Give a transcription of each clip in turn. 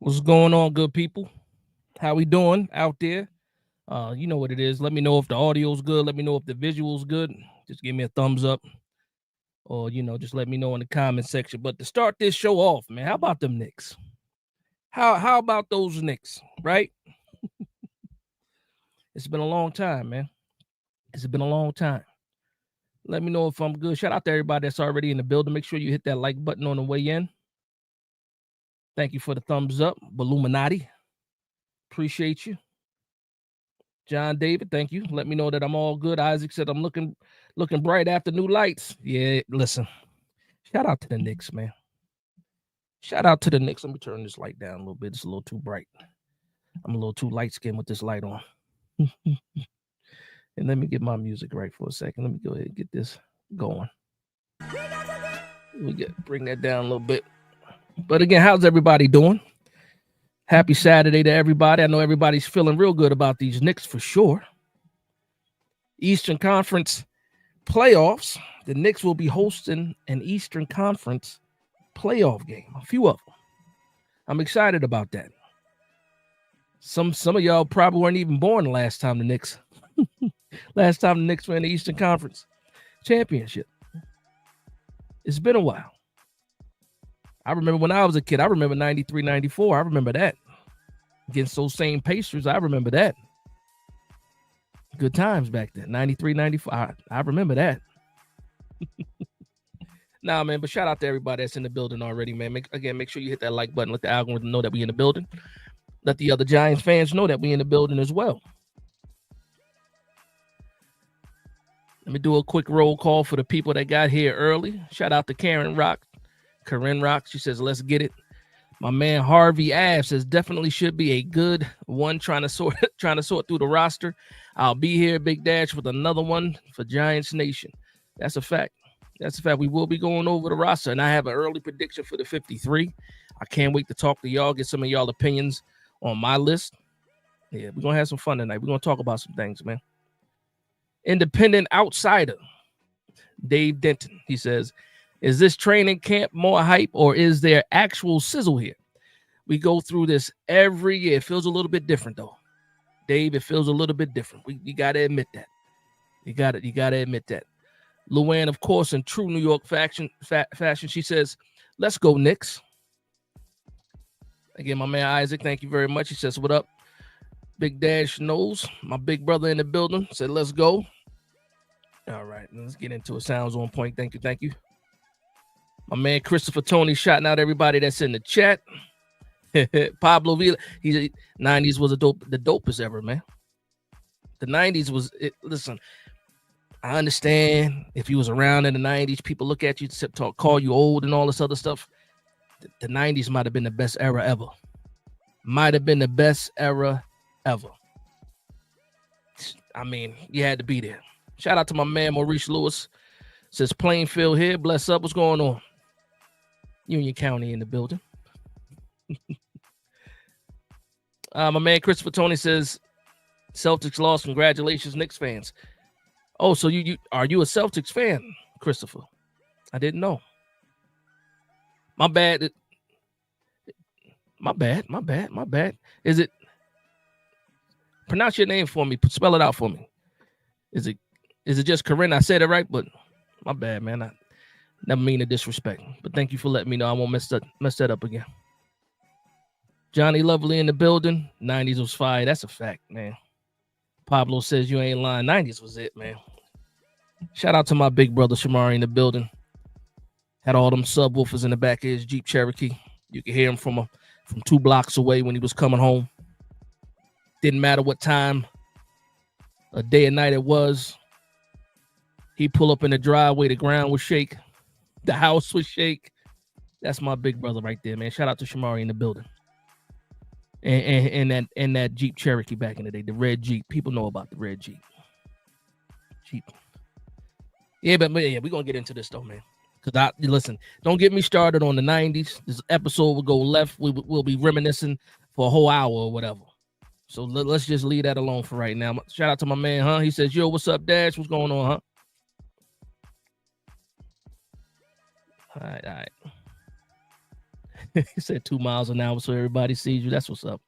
What's going on, good people? How we doing out there? You know what it is. Let me know if the audio's good. Let me know if the visual's good. Just give me a thumbs up, or just let me know in the comment section. But to start this show off, man, how about them Knicks? How about those Knicks? Right? It's been a long time, man. It's been a long time. Let me know if I'm good. Shout out to everybody that's already in the building. Make sure you hit that like button on the way in. Thank you for the thumbs up, Balluminati. Appreciate you. John David, thank you. Let me know that I'm all good. Isaac said I'm looking bright after new lights. Yeah, listen. Shout out to the Knicks, man. Shout out to the Knicks. Let me turn this light down a little bit. It's a little too bright. I'm a little too light skinned with this light on. And let me get my music right for a second. Let me go ahead and get this going. Bring that down a little bit. But again, how's everybody doing? Happy Saturday to everybody. I know everybody's feeling real good about these Knicks for sure. Eastern Conference playoffs. The Knicks will be hosting an Eastern Conference playoff game. A few of them. I'm excited about that. Some of y'all probably weren't even born the last time the Knicks were in the Eastern Conference championship. It's been a while. I remember when I was a kid. I remember 93, 94. I remember that. Against those same Pacers, I remember that. Good times back then. 93, 94. I remember that. Nah, man, but shout out to everybody that's in the building already, man. Make sure you hit that like button. Let the algorithm know that we in the building. Let the other Giants fans know that we in the building as well. Let me do a quick roll call for the people that got here early. Shout out to Karen Rock. She says, let's get it. My man Harvey Ave says definitely should be a good one trying to sort through the roster. I'll be here, Big Dash, with another one for Giants Nation. That's a fact. We will be going over the roster, and I have an early prediction for the 53. I can't wait to talk to y'all, get some of y'all opinions on my list. Yeah, we're going to have some fun tonight. We're going to talk about some things, man. Independent outsider, Dave Denton, he says, is this training camp more hype or is there actual sizzle here? We go through this every year. It feels a little bit different, though. Dave, it feels a little bit different. You got to admit that. You got to admit that. Luann, of course, in true New York fashion, she says, let's go, Knicks. Again, my man Isaac, thank you very much. He says, what up? Big Dash knows. My big brother in the building said, let's go. All right, let's get into it. Sounds on point. Thank you. My man Christopher Tony shouting out everybody that's in the chat. Pablo Villa, 90s was the dopest ever, man. The 90s was it. Listen, I understand if you was around in the 90s, people look at you, call you old and all this other stuff. The 90s might have been the best era ever. I mean, you had to be there. Shout out to my man Maurice Lewis. Says Plainfield here. Bless up. What's going on? Union County in the building. My man Christopher Tony says Celtics lost. Congratulations, Knicks fans. Oh, so you are you a Celtics fan, Christopher? I didn't know. My bad. My bad. Is it? Pronounce your name for me. Spell it out for me. Is it just Corinne? I said it right, but my bad, man. I never mean to disrespect. But thank you for letting me know. I won't mess that up again. Johnny Lovely in the building. 90s was fire. That's a fact, man. Pablo says you ain't lying. 90s was it, man. Shout out to my big brother Shamari in the building. Had all them subwoofers in the back of his Jeep Cherokee. You could hear him from 2 blocks away when he was coming home. Didn't matter what time of day or night it was. He'd pull up in the driveway, the ground would shake. The house would shake. That's my big brother right there, man. Shout out to Shamari in the building. And that Jeep Cherokee back in the day, the red Jeep. People know about the red Jeep. Yeah, but yeah, we're going to get into this though, man. Because listen, don't get me started on the 90s. This episode will go left. We'll be reminiscing for a whole hour or whatever. So let's just leave that alone for right now. Shout out to my man, huh? He says, yo, what's up, Dash? What's going on, huh? All right. He said 2 miles an hour so everybody sees you. That's what's up.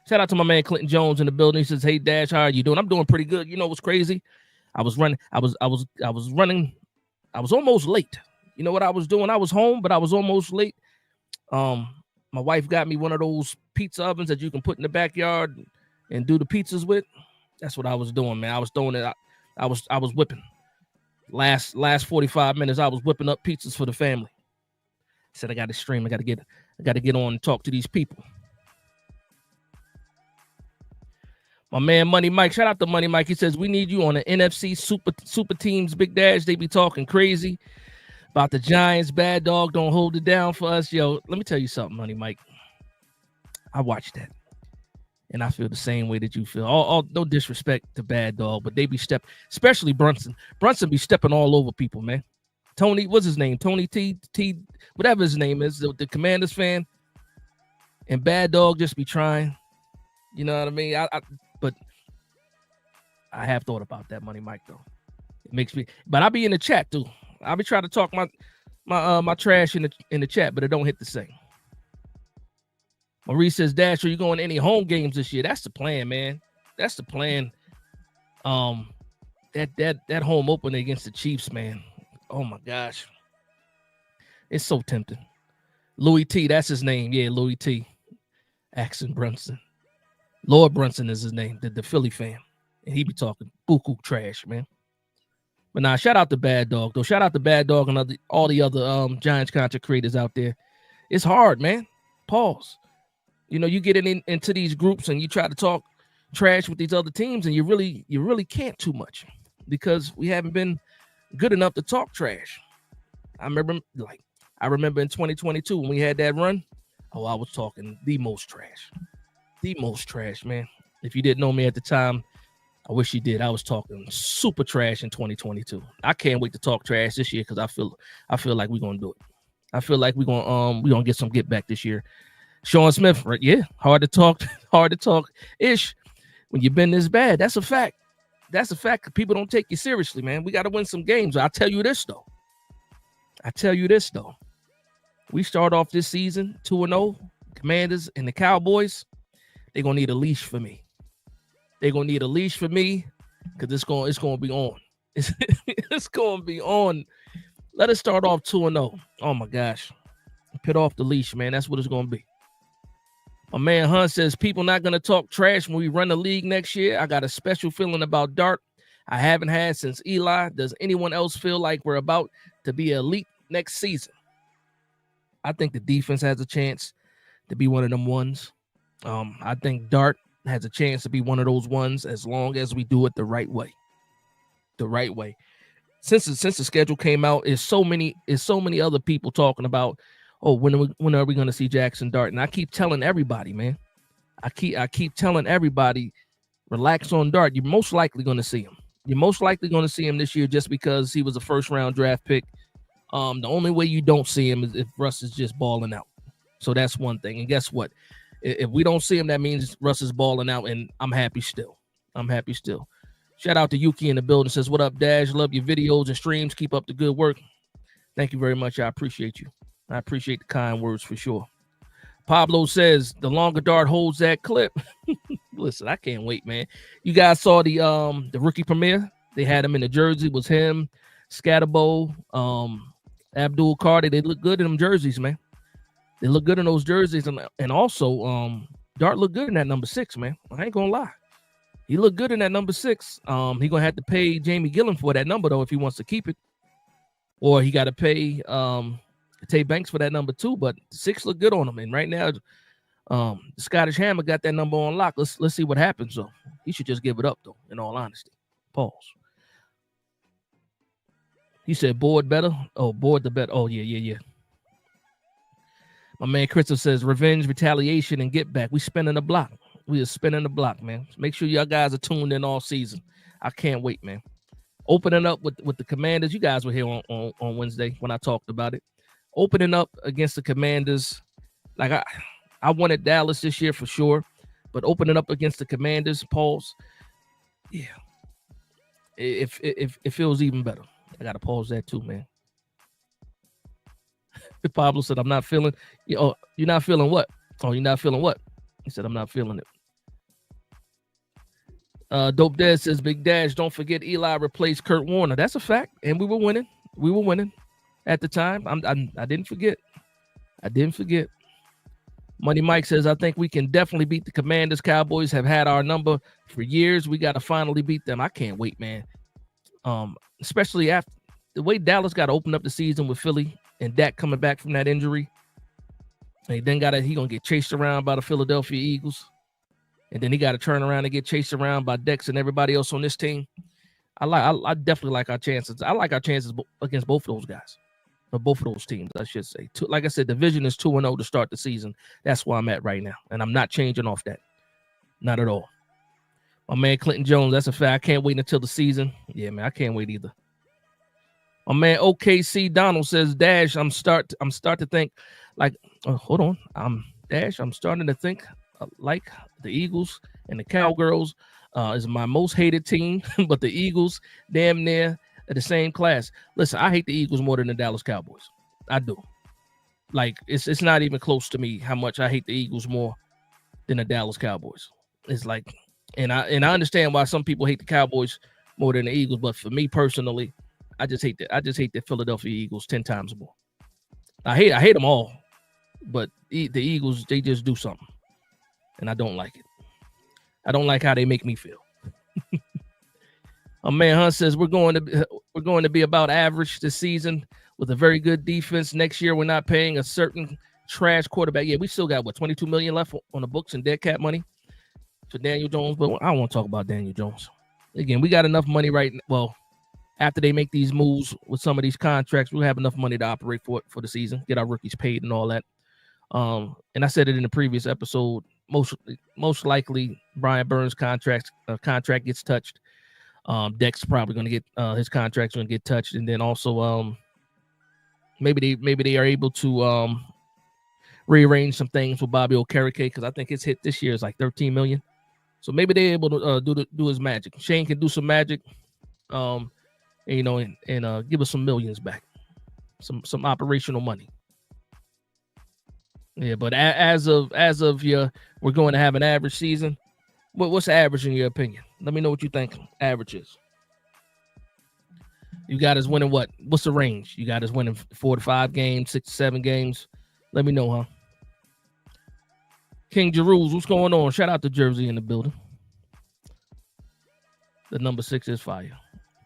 Shout out to my man Clinton Jones in the building. He says, "Hey Dash, how are you doing?" I'm doing pretty good. You know what's crazy? I was running. I was running. I was almost late. You know what I was doing? I was home, but I was almost late. My wife got me one of those pizza ovens that you can put in the backyard and do the pizzas with. That's what I was doing, man. I was throwing it. I was whipping. Last 45 minutes, I was whipping up pizzas for the family. Said I got to stream. I got to get on and talk to these people. My man Money Mike, shout out to Money Mike. He says we need you on the NFC Super Teams Big Dash. They be talking crazy about the Giants. Bad dog don't hold it down for us. Yo, let me tell you something, Money Mike. I watched that, and I feel the same way that you feel. All no disrespect to Bad Dog, but they be especially Brunson. Brunson be stepping all over people, man. Tony, what's his name? Tony T, whatever his name is, the Commanders fan. And Bad Dog just be trying. You know what I mean? But I have thought about that, Money Mike, though. It makes me, but I be in the chat too. I be trying to talk my trash in the chat, but it don't hit the same. Maurice says, Dash, are you going to any home games this year? That's the plan, man. That's the plan. That home opener against the Chiefs, man. Oh my gosh. It's so tempting. Louis T, that's his name. Yeah, Louis T. Axon Brunson. Lord Brunson is his name, the Philly fan. And he be talking buku trash, man. But nah, shout out to Bad Dog, though. Shout out to Bad Dog and all the other Giants content creators out there. It's hard, man. Pause. You know, you get into these groups and you try to talk trash with these other teams, and you really can't too much because we haven't been good enough to talk trash. I remember in 2022 when we had that run. Oh, I was talking the most trash, man. If you didn't know me at the time, I wish you did. I was talking super trash in 2022. I can't wait to talk trash this year because I feel like we're gonna do it. I feel like we're gonna get some get back this year. Sean Smith, right? Yeah, hard to talk ish when you've been this bad. That's a fact. That's a fact. People don't take you seriously, man. We got to win some games. I'll tell you this though. We start off this season 2-0. Commanders and the Cowboys, they're gonna need a leash for me. Because it's gonna be on. It's gonna be on. Let us start off 2-0. Oh my gosh. Put off the leash, man. That's what it's gonna be. My man Hunt says people not gonna talk trash when we run the league next year. I got a special feeling about Dart I haven't had since Eli. Does anyone else feel like we're about to be elite next season? I think the defense has a chance to be one of them ones. I think Dart has a chance to be one of those ones as long as we do it the right way. Since the schedule came out, is so many other people talking about, oh, when are we going to see Jackson Dart? And I keep telling everybody, man. I keep telling everybody, relax on Dart. You're most likely going to see him. You're most likely going to see him this year just because he was a first-round draft pick. The only way you don't see him is if Russ is just balling out. So that's one thing. And guess what? If we don't see him, that means Russ is balling out, and I'm happy still. Shout out to Yuki in the building. Says, what up, Dash? Love your videos and streams. Keep up the good work. Thank you very much. I appreciate you. I appreciate the kind words for sure. Pablo says, the longer Dart holds that clip. Listen, I can't wait, man. You guys saw the rookie premiere. They had him in the jersey. It was him, Scatterbo, Abdul Carter. They look good in them jerseys, man. They look good in those jerseys. And also, Dart looked good in that number 6, man. I ain't going to lie. He looked good in that number 6. He going to have to pay Jamie Gillen for that number, though, if he wants to keep it. Or he got to pay Tay Banks for that number 2. But 6 look good on him. And right now, the Scottish Hammer got that number on lock. Let's see what happens, though. He should just give it up, though, in all honesty. Pause. He said, board better? Oh, board the better. Oh, yeah. My man Crystal says, revenge, retaliation, and get back. We spinning the block. We are spinning the block, man. Make sure y'all guys are tuned in all season. I can't wait, man. Opening up with the Commanders. You guys were here on Wednesday when I talked about it. Opening up against the Commanders. Like, I wanted Dallas this year for sure. But opening up against the Commanders, pause. Yeah. It feels even better. I got to pause that too, man. Pablo said, I'm not feeling. Oh, you're not feeling what? Oh, you're not feeling what? He said, I'm not feeling it. Dope Dad says, Big Dash, don't forget Eli replaced Kurt Warner. That's a fact. And we were winning. We were winning at the time. I didn't forget. I didn't forget. Money Mike says, I think we can definitely beat the Commanders. Cowboys have had our number for years. We got to finally beat them. I can't wait, man. Especially after the way Dallas got to open up the season with Philly and Dak coming back from that injury. And he then he gonna get chased around by the Philadelphia Eagles. And then he got to turn around and get chased around by Dex and everybody else on this team. I definitely like our chances. I like our chances against both of those guys. Or both of those teams, I should say. Like I said, division is 2-0 to start the season. That's where I'm at right now. And I'm not changing off that. Not at all. My man Clinton Jones, that's a fact. I can't wait until the season. Yeah, man, I can't wait either. My man OKC Donald says, Dash, I'm start to think like, hold on. I'm starting to think like the Eagles and the Cowgirls is my most hated team, but the Eagles damn near at the same class. Listen, I hate the Eagles more than the Dallas Cowboys. I do. Like, it's not even close to me how much I hate the Eagles more than the Dallas Cowboys. It's like, and I understand why some people hate the Cowboys more than the Eagles, but for me personally, I just hate the Philadelphia Eagles 10 times more. I hate them all, but the Eagles, they just do something, and I don't like it. I don't like how they make me feel. My man Hunt says we're going to be about average this season with a very good defense. Next year, we're not paying a certain trash quarterback. Yeah, we still got $22 million left on the books in dead cap money for Daniel Jones, but I don't want to talk about Daniel Jones. Again, we got enough money right now. Well, after they make these moves with some of these contracts, we'll have enough money to operate for the season, get our rookies paid and all that. And I said it in the previous episode. Most likely, Brian Burns' contract gets touched. Dex probably going to get his contract's going to get touched, and then also maybe they are able to rearrange some things with Bobby Okereke, because I think his hit this year is like $13 million. So maybe they're able to do his magic. Shane can do some magic, and give us some millions back, some operational money. Yeah, but as of we're going to have an average season. What's average in your opinion? Let me know what you think average is. You got us winning what? What's the range? You got us winning 4 to 5 games, 6 to 7 games. Let me know, huh? King Jerusalem, what's going on? Shout out to Jersey in the building. The number 6 is fire.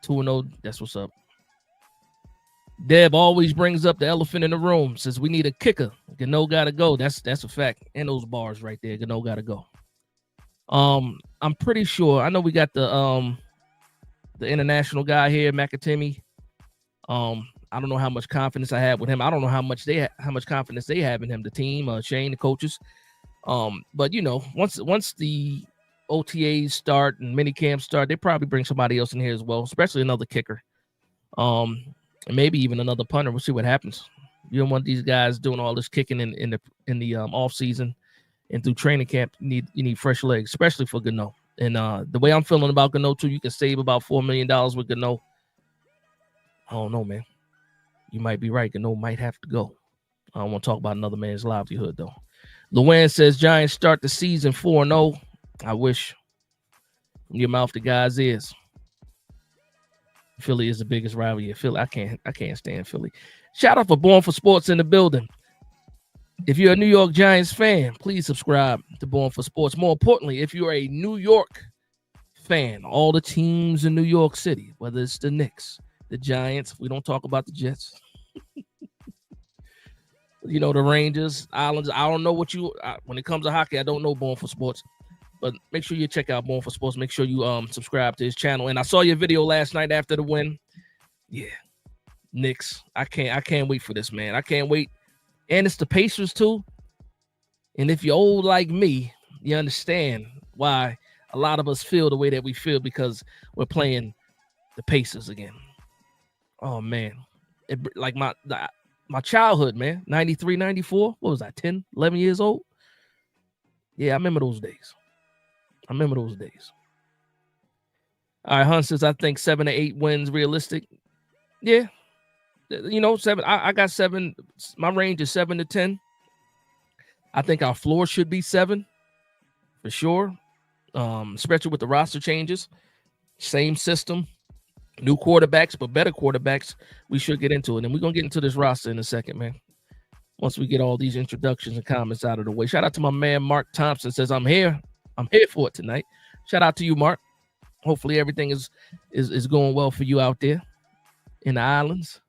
2-0, that's what's up. Deb always brings up the elephant in the room. Says we need a kicker. Gano gotta go. That's a fact. And those bars right there. Gano gotta go. I'm pretty sure. I know we got the international guy here, McAtemi. I don't know how much confidence I have with him. I don't know how much confidence they have in him. The team, Shane, the coaches. But once the OTAs start and mini camps start, they probably bring somebody else in here as well, especially another kicker. And maybe even another punter. We'll see what happens. You don't want these guys doing all this kicking in the off season. And through training camp, you need fresh legs, especially for Gano. And the way I'm feeling about Gano, too, you can save about $4 million with Gano. I don't know, man. You might be right. Gano might have to go. I don't want to talk about another man's livelihood, though. Luann says, Giants start the season 4-0. I wish. From your mouth to God's ears. Philly is the biggest rivalry. Philly, I can't stand Philly. Shout out for Born for Sports in the building. If you're a New York Giants fan, please subscribe to Born for Sports. More importantly, if you're a New York fan, all the teams in New York City, whether it's the Knicks, the Giants, we don't talk about the Jets. The Rangers, Islanders. I don't know when it comes to hockey, I don't know Born for Sports. But make sure you check out Born for Sports. Make sure you subscribe to his channel. And I saw your video last night after the win. Yeah. Knicks. I can't wait for this, man. I can't wait. And it's the Pacers, too. And if you're old like me, you understand why a lot of us feel the way that we feel, because we're playing the Pacers again. Oh, man. Like my childhood, man. 93, 94. What was I, 10, 11 years old? Yeah, I remember those days. All right, Hunt says, I think 7 to 8 wins realistic. Yeah. 7. I got 7. My range is 7 to 10. I think our floor should be 7 for sure. Especially with the roster changes, same system, new quarterbacks, but better quarterbacks. We should get into it, and we're gonna get into this roster in a second, man. Once we get all these introductions and comments out of the way. Shout out to my man Mark Thompson, says I'm here for it tonight. Shout out to you, Mark. Hopefully everything is going well for you out there in the islands.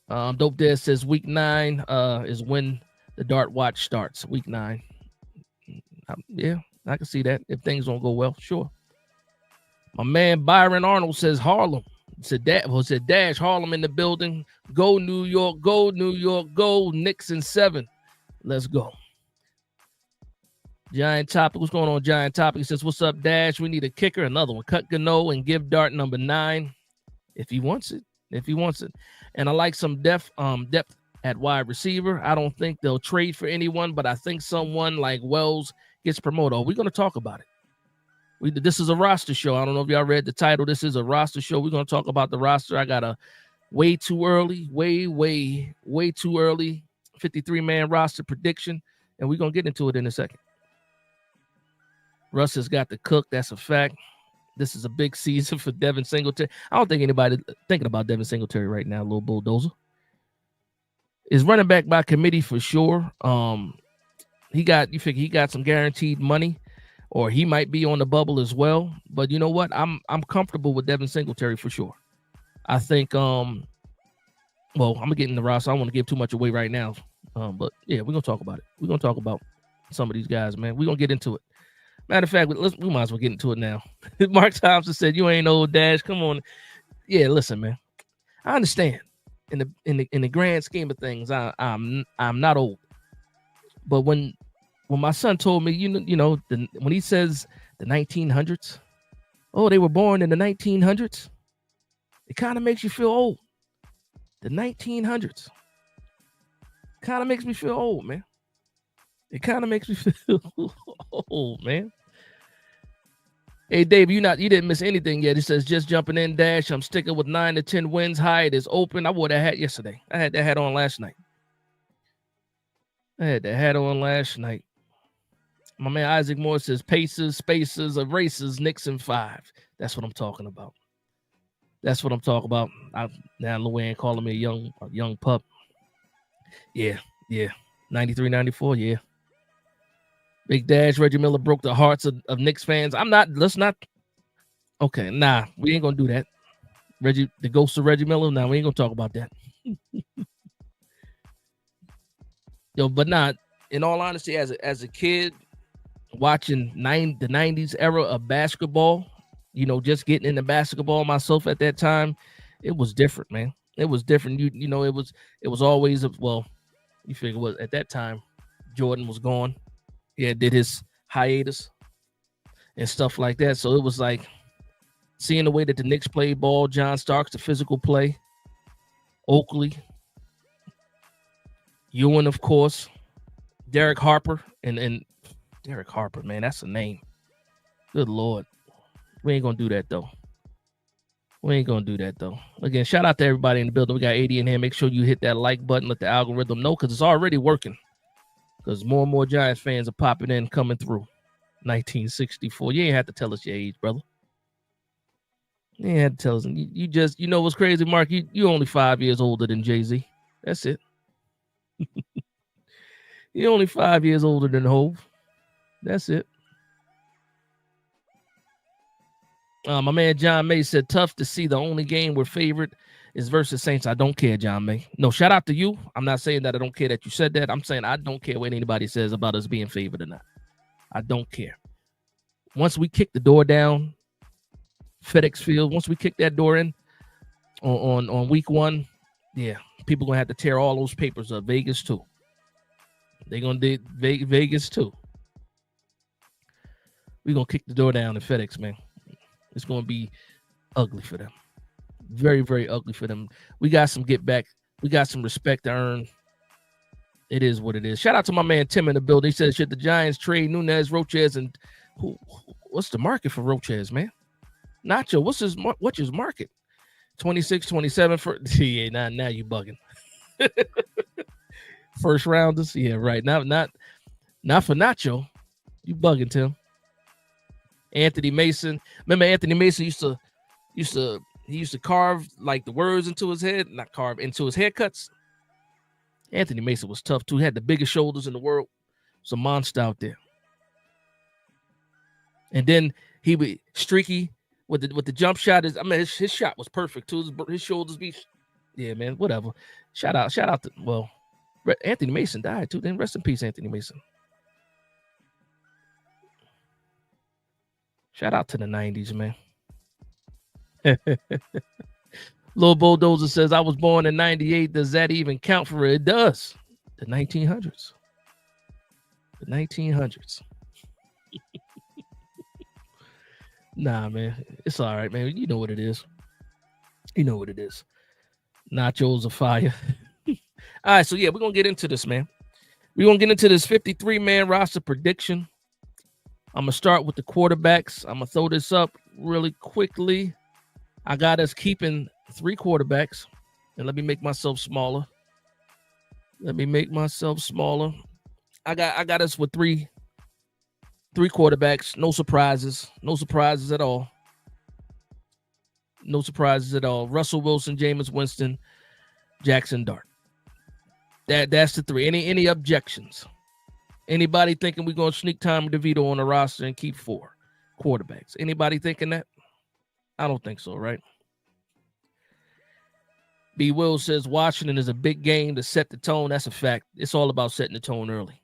Dope Dad says week 9 is when the Dart Watch starts. Week 9. Yeah, I can see that. If things don't go well, sure. My man Byron Arnold says Harlem. Said Dash Harlem in the building. Go New York, go New York, go Knicks in 7. Let's go. Giant Topic, what's going on? Giant Topic says, "What's up, Dash? We need a kicker, another one. Cut Gano and give Dart number 9 if he wants it. And I like some depth at wide receiver. I don't think they'll trade for anyone, but I think someone like Wells gets promoted. We're going to talk about it. This is a roster show. I don't know if y'all read the title. This is a roster show. We're going to talk about the roster. I got a way too early 53-man roster prediction, and we're going to get into it in a second. Russ has got the cook. That's a fact. This is a big season for Devin Singletary. I don't think anybody thinking about Devin Singletary right now, little bulldozer. Is running back by committee for sure. He got some guaranteed money, or he might be on the bubble as well. But you know what? I'm comfortable with Devin Singletary for sure. I think I'm gonna get in the roster. I don't want to give too much away right now. But yeah, we're gonna talk about it. We're gonna talk about some of these guys, man. We're gonna get into it. Matter of fact, we might as well get into it now. Mark Thompson said, "You ain't old, Dash. Come on." Yeah, listen, man. I understand. In the grand scheme of things, I'm not old. But when my son told me, when he says the 1900s, they were born in the 1900s, it kind of makes you feel old. The 1900s kind of makes me feel old, man. It kind of makes me feel old, man. Hey, Dave, you didn't miss anything yet. It says, "Just jumping in, Dash. I'm sticking with 9 to 10 wins. High. It is open." I wore that hat yesterday. I had that hat on last night. My man Isaac Moore says, "Paces, spaces, erasers, Knicks in 5. That's what I'm talking about. Now Luann calling me a young pup. Yeah. 93, 94, yeah. Big Dash, Reggie Miller broke the hearts of Knicks fans. We ain't gonna do that. Reggie, the ghost of Reggie Miller. Nah, we ain't gonna talk about that. But not in all honesty, as a kid watching the 90s era of basketball, just getting into basketball myself at that time, it was different, man. It was different. It was always you figure what at that time Jordan was gone. Yeah, did his hiatus and stuff like that. So it was like seeing the way that the Knicks played ball, John Starks, the physical play, Oakley, Ewing, of course, Derek Harper, and Derek Harper, man, that's a name. Good Lord. We ain't going to do that, though. Again, shout out to everybody in the building. We got 80 in here. Make sure you hit that like button. Let the algorithm know, because it's already working. Because more and more Giants fans are popping in, coming through. 1964. You ain't have to tell us your age, brother. You ain't have to tell us. You just, what's crazy, Mark? You only 5 years older than Jay-Z. That's it. You're only 5 years older than Hove. That's it. My man John May said, "Tough to see the only game we're favored is versus Saints." I don't care, John May. No, shout out to you. I'm not saying that I don't care that you said that. I'm saying I don't care what anybody says about us being favored or not. I don't care. Once we kick the door down, FedEx Field, once we kick that door in on week 1, yeah, people going to have to tear all those papers up. Vegas, too. They're going to do Vegas, too. We're going to kick the door down in FedEx, man. It's going to be ugly for them. Very, very ugly for them. We got some get back. We got some respect to earn. It is what it is. Shout out to my man Tim in the building. He says, "Should the Giants trade Nunez, Roches, and what's the market for Roches, man? Nacho, what's his market? 26, 27 for yeah, now you bugging. First rounders, yeah, right. Not for Nacho. You bugging, Tim. Anthony Mason. Remember Anthony Mason used to carve like the words into his head, not carve into his haircuts. Anthony Mason was tough too. He had the biggest shoulders in the world. It's a monster out there. And then he would streaky with the jump shot. His shot was perfect too. His shoulders be, yeah, man, whatever. Shout out to, well, Anthony Mason died too. Then rest in peace, Anthony Mason. Shout out to the 90s, man. Lil Bulldozer says, I was born in 98. Does that even count for it? It does. The 1900s. The 1900s. Nah, man. It's all right, man. You know what it is. You know what it is. Nachos are fire. All right, so yeah, we're going to get into this, man. We're going to get into this 53-man roster prediction. I'm going to start with the quarterbacks. I'm going to throw this up really quickly. I got us keeping 3 quarterbacks. And let me make myself smaller. I got us with three quarterbacks. No surprises. No surprises at all. Russell Wilson, Jameis Winston, Jackson Dart. That's the 3. Any objections? Anybody thinking we're going to sneak Tommy DeVito on the roster and keep 4 quarterbacks? Anybody thinking that? I don't think so, right? B. Will says Washington is a big game to set the tone. That's a fact. It's all about setting the tone early.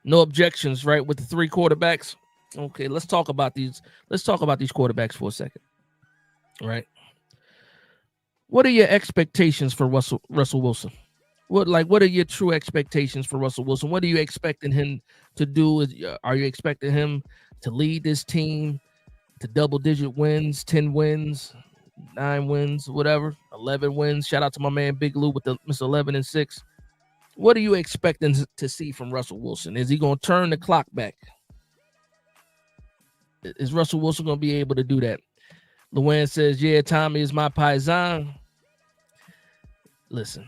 No objections, right, with the 3 quarterbacks? Okay, let's talk about these. Let's talk about these quarterbacks for a second. All right. What are your expectations for Russell Wilson? What are your true expectations for Russell Wilson? What are you expecting him to do? Are you expecting him to lead this team to double-digit wins, 10 wins, 9 wins, whatever, 11 wins? Shout out to my man Big Lou with the Mr. 11-6. What are you expecting to see from Russell Wilson? Is he going to turn the clock back? Is Russell Wilson going to be able to do that? Luann says, yeah, Tommy is my paisan. Listen,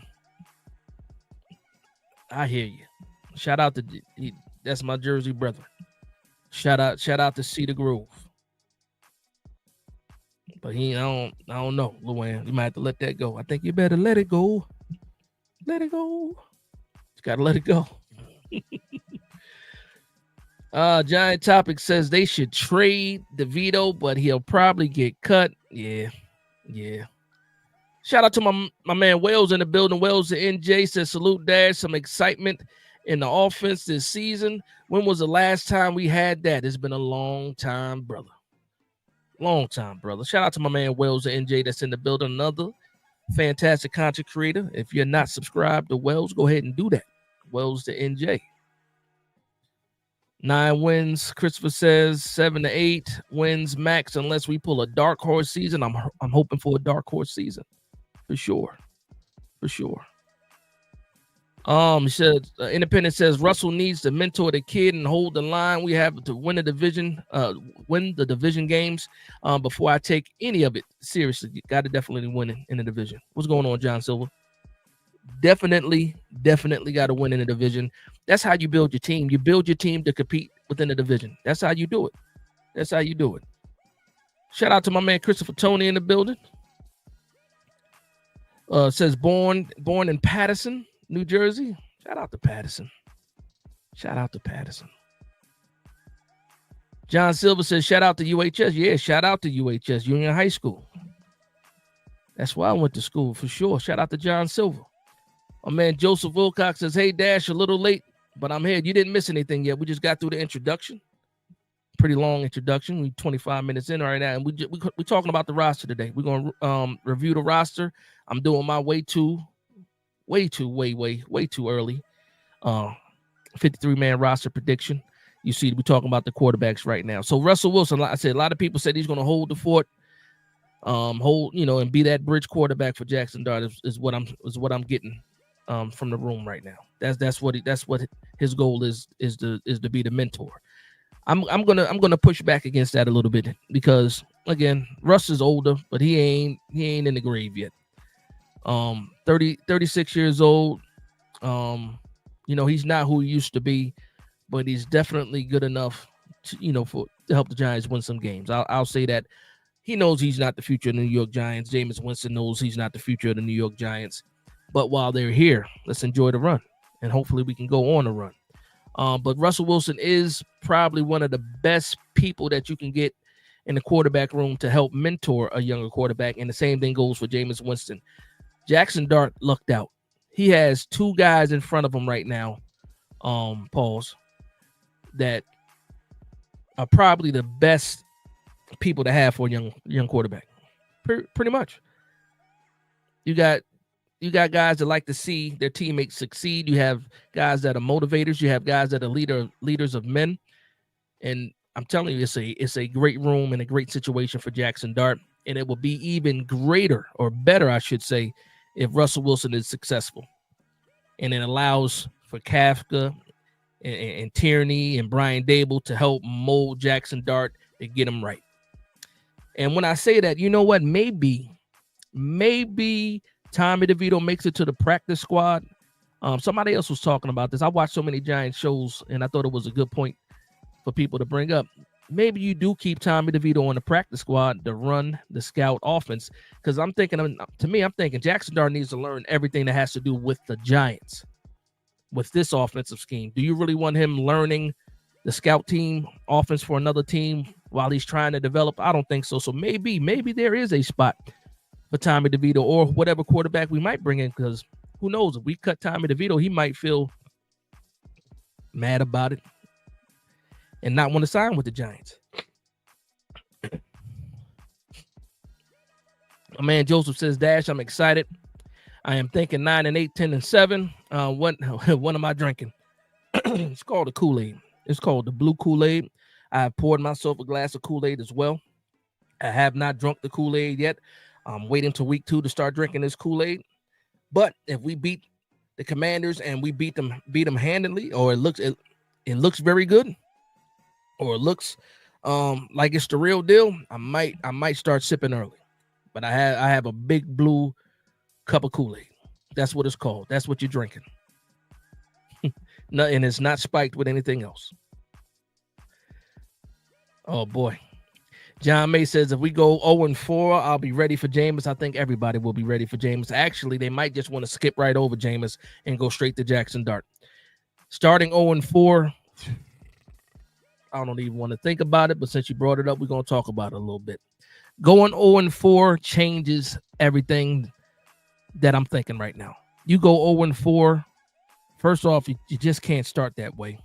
I hear you. Shout out to that's my Jersey brethren. Shout out to Cedar Grove. But I don't know, Luann. You might have to let that go. I think you better let it go. Let it go. You gotta let it go. Giant Topic says they should trade DeVito, but he'll probably get cut. Yeah. Shout out to my man Wells in the building. Wells the NJ says, salute Dash. Some excitement in the offense this season. When was the last time we had that? It's been a long time, brother. Long time, brother. Shout out to my man Wells the NJ that's in the building. Another fantastic content creator. If you're not subscribed to Wells, go ahead and do that. Wells the NJ. 9 wins. Christopher says 7 to 8 wins max unless we pull a dark horse season. I'm hoping for a dark horse season. For sure. He said, Independent says Russell needs to mentor the kid and hold the line. We have to win the division games before I take any of it seriously. You got to definitely win in the division. What's going on, John Silver? Definitely got to win in the division. That's how you build your team. You build your team to compete within the division. That's how you do it. Shout out to my man Christopher Tony in the building. Says born in Paterson, New Jersey. Shout out to Paterson. John Silver says shout out to UHS. Yeah, shout out to UHS, Union High School. That's why I went to school for sure. Shout out to John Silver. My man Joseph Wilcox says, hey, Dash, a little late, but I'm here. You didn't miss anything yet. We just got through the introduction. Pretty long introduction. We're 25 minutes in right now, and we're talking about the roster today. We're going to review the roster. I'm doing my way too early 53-man roster prediction. You see, we're talking about the quarterbacks right now. So Russell Wilson, like I said, a lot of people said he's going to hold the fort, and be that bridge quarterback for Jackson Dart is what I'm getting from the room right now. That's what his goal is to be the mentor. I'm gonna push back against that a little bit because again, Russ is older, but he ain't in the grave yet. 36 years old. He's not who he used to be, but he's definitely good enough to help the Giants win some games. I'll say that. He knows he's not the future of the New York Giants. Jameis Winston knows he's not the future of the New York Giants. But while they're here, let's enjoy the run, and hopefully we can go on a run. But Russell Wilson is probably one of the best people that you can get in the quarterback room to help mentor a younger quarterback, and the same thing goes for Jameis Winston. Jackson Dart lucked out. He has two guys in front of him right now, Pauls, that are probably the best people to have for a young quarterback. Pretty much. You got guys that like to see their teammates succeed. You have guys that are motivators. You have guys that are leaders of men. And I'm telling you, it's a great room and a great situation for Jackson Dart. And it will be even greater, or better, I should say, if Russell Wilson is successful. And it allows for Kafka and Tierney and Brian Dable to help mold Jackson Dart to get him right. And when I say that, you know what? Maybe Tommy DeVito makes it to the practice squad. Somebody else was talking about this. I watched so many Giants shows, and I thought it was a good point for people to bring up. Maybe you do keep Tommy DeVito on the practice squad to run the scout offense, because I'm thinking Jackson Dart needs to learn everything that has to do with the Giants, with this offensive scheme. Do you really want him learning the scout team offense for another team while he's trying to develop? I don't think so. So maybe there is a spot for Tommy DeVito or whatever quarterback we might bring in, because who knows, if we cut Tommy DeVito, he might feel mad about it and not want to sign with the Giants. My man Joseph says, Dash, I'm excited. I am thinking 9-8, 10-7. What am I drinking? It's called the Kool-Aid. It's called the Blue Kool-Aid. I have poured myself a glass of Kool-Aid as well. I have not drunk the Kool-Aid yet. I'm waiting till week 2 to start drinking this Kool-Aid. But if we beat the Commanders and we beat them handily, or it looks very good, or it looks like it's the real deal, I might start sipping early. But I have a big blue cup of Kool-Aid. That's what it's called. That's what you're drinking. No, and it's not spiked with anything else. Oh boy. John May says, if we go 0-4, I'll be ready for Jameis. I think everybody will be ready for Jameis. Actually, they might just want to skip right over Jameis and go straight to Jackson Dart. Starting 0-4, I don't even want to think about it, but since you brought it up, we're going to talk about it a little bit. Going 0-4 changes everything that I'm thinking right now. You go 0-4, first off, you just can't start that way.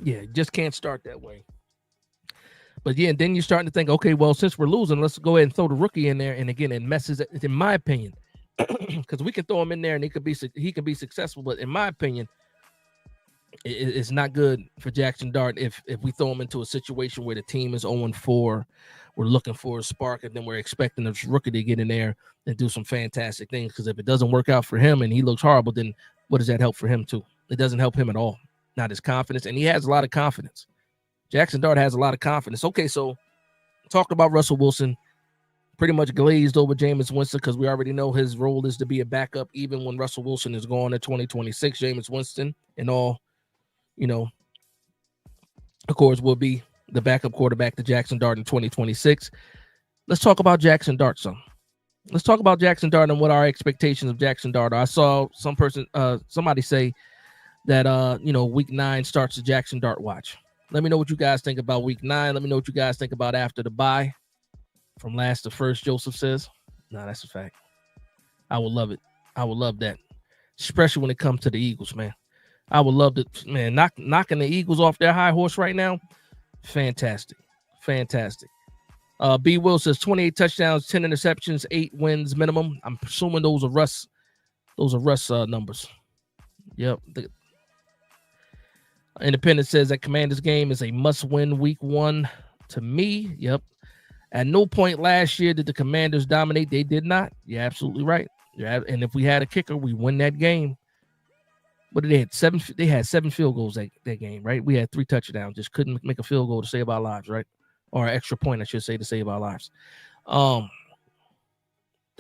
Yeah, you just can't start that way. But yeah, then you're starting to think, okay, well, since we're losing, let's go ahead and throw the rookie in there. And again, it messes it, in my opinion, because we can throw him in there and he could be successful. But in my opinion, it's not good for Jackson Dart if we throw him into a situation where the team is 0-4, we're looking for a spark, and then we're expecting this rookie to get in there and do some fantastic things. Because if it doesn't work out for him and he looks horrible, then what does that help for him too? It doesn't help him at all. Not his confidence, and he has a lot of confidence. Jackson Dart has a lot of confidence. Okay, so talked about Russell Wilson, pretty much glazed over Jameis Winston because we already know his role is to be a backup even when Russell Wilson is gone in 2026. Jameis Winston and all, of course, will be the backup quarterback to Jackson Dart in 2026. Let's talk about Jackson Dart some. Let's talk about Jackson Dart and what our expectations of Jackson Dart are. I saw somebody say that, week 9 starts the Jackson Dart watch. Let me know what you guys think about week 9. Let me know what you guys think about after the bye. From last to first, Joseph says. No, that's a fact. I would love it. I would love that. Especially when it comes to the Eagles, man. I would love to, man, knocking the Eagles off their high horse right now. Fantastic. Fantastic. B. Will says 28 touchdowns, 10 interceptions, 8 wins minimum. I'm assuming those are Russ numbers. Yep. Independent says that Commanders game is a must-win week 1 to me. Yep. At no point last year did the Commanders dominate. They did not. You're absolutely right. Yeah, and if we had a kicker, we win that game. What did they have? 7? They had 7 field goals that game, right? We had 3 touchdowns. Just couldn't make a field goal to save our lives, right? or an extra point, I should say, to save our lives. The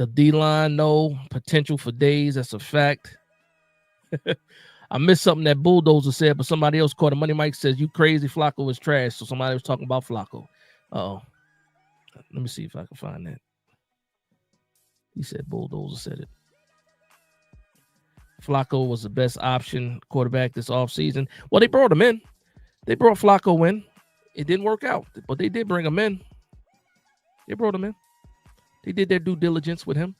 D-line, no. Potential for days, that's a fact. I missed something that Bulldozer said, but somebody else caught it. Money Mike says, you crazy, Flacco is trash. So somebody was talking about Flacco. Uh-oh. Let me see if I can find that. He said Bulldozer said it. Flacco was the best option quarterback this offseason. Well, they brought him in. They brought Flacco in. It didn't work out, but they did bring him in. They brought him in. They did their due diligence with him.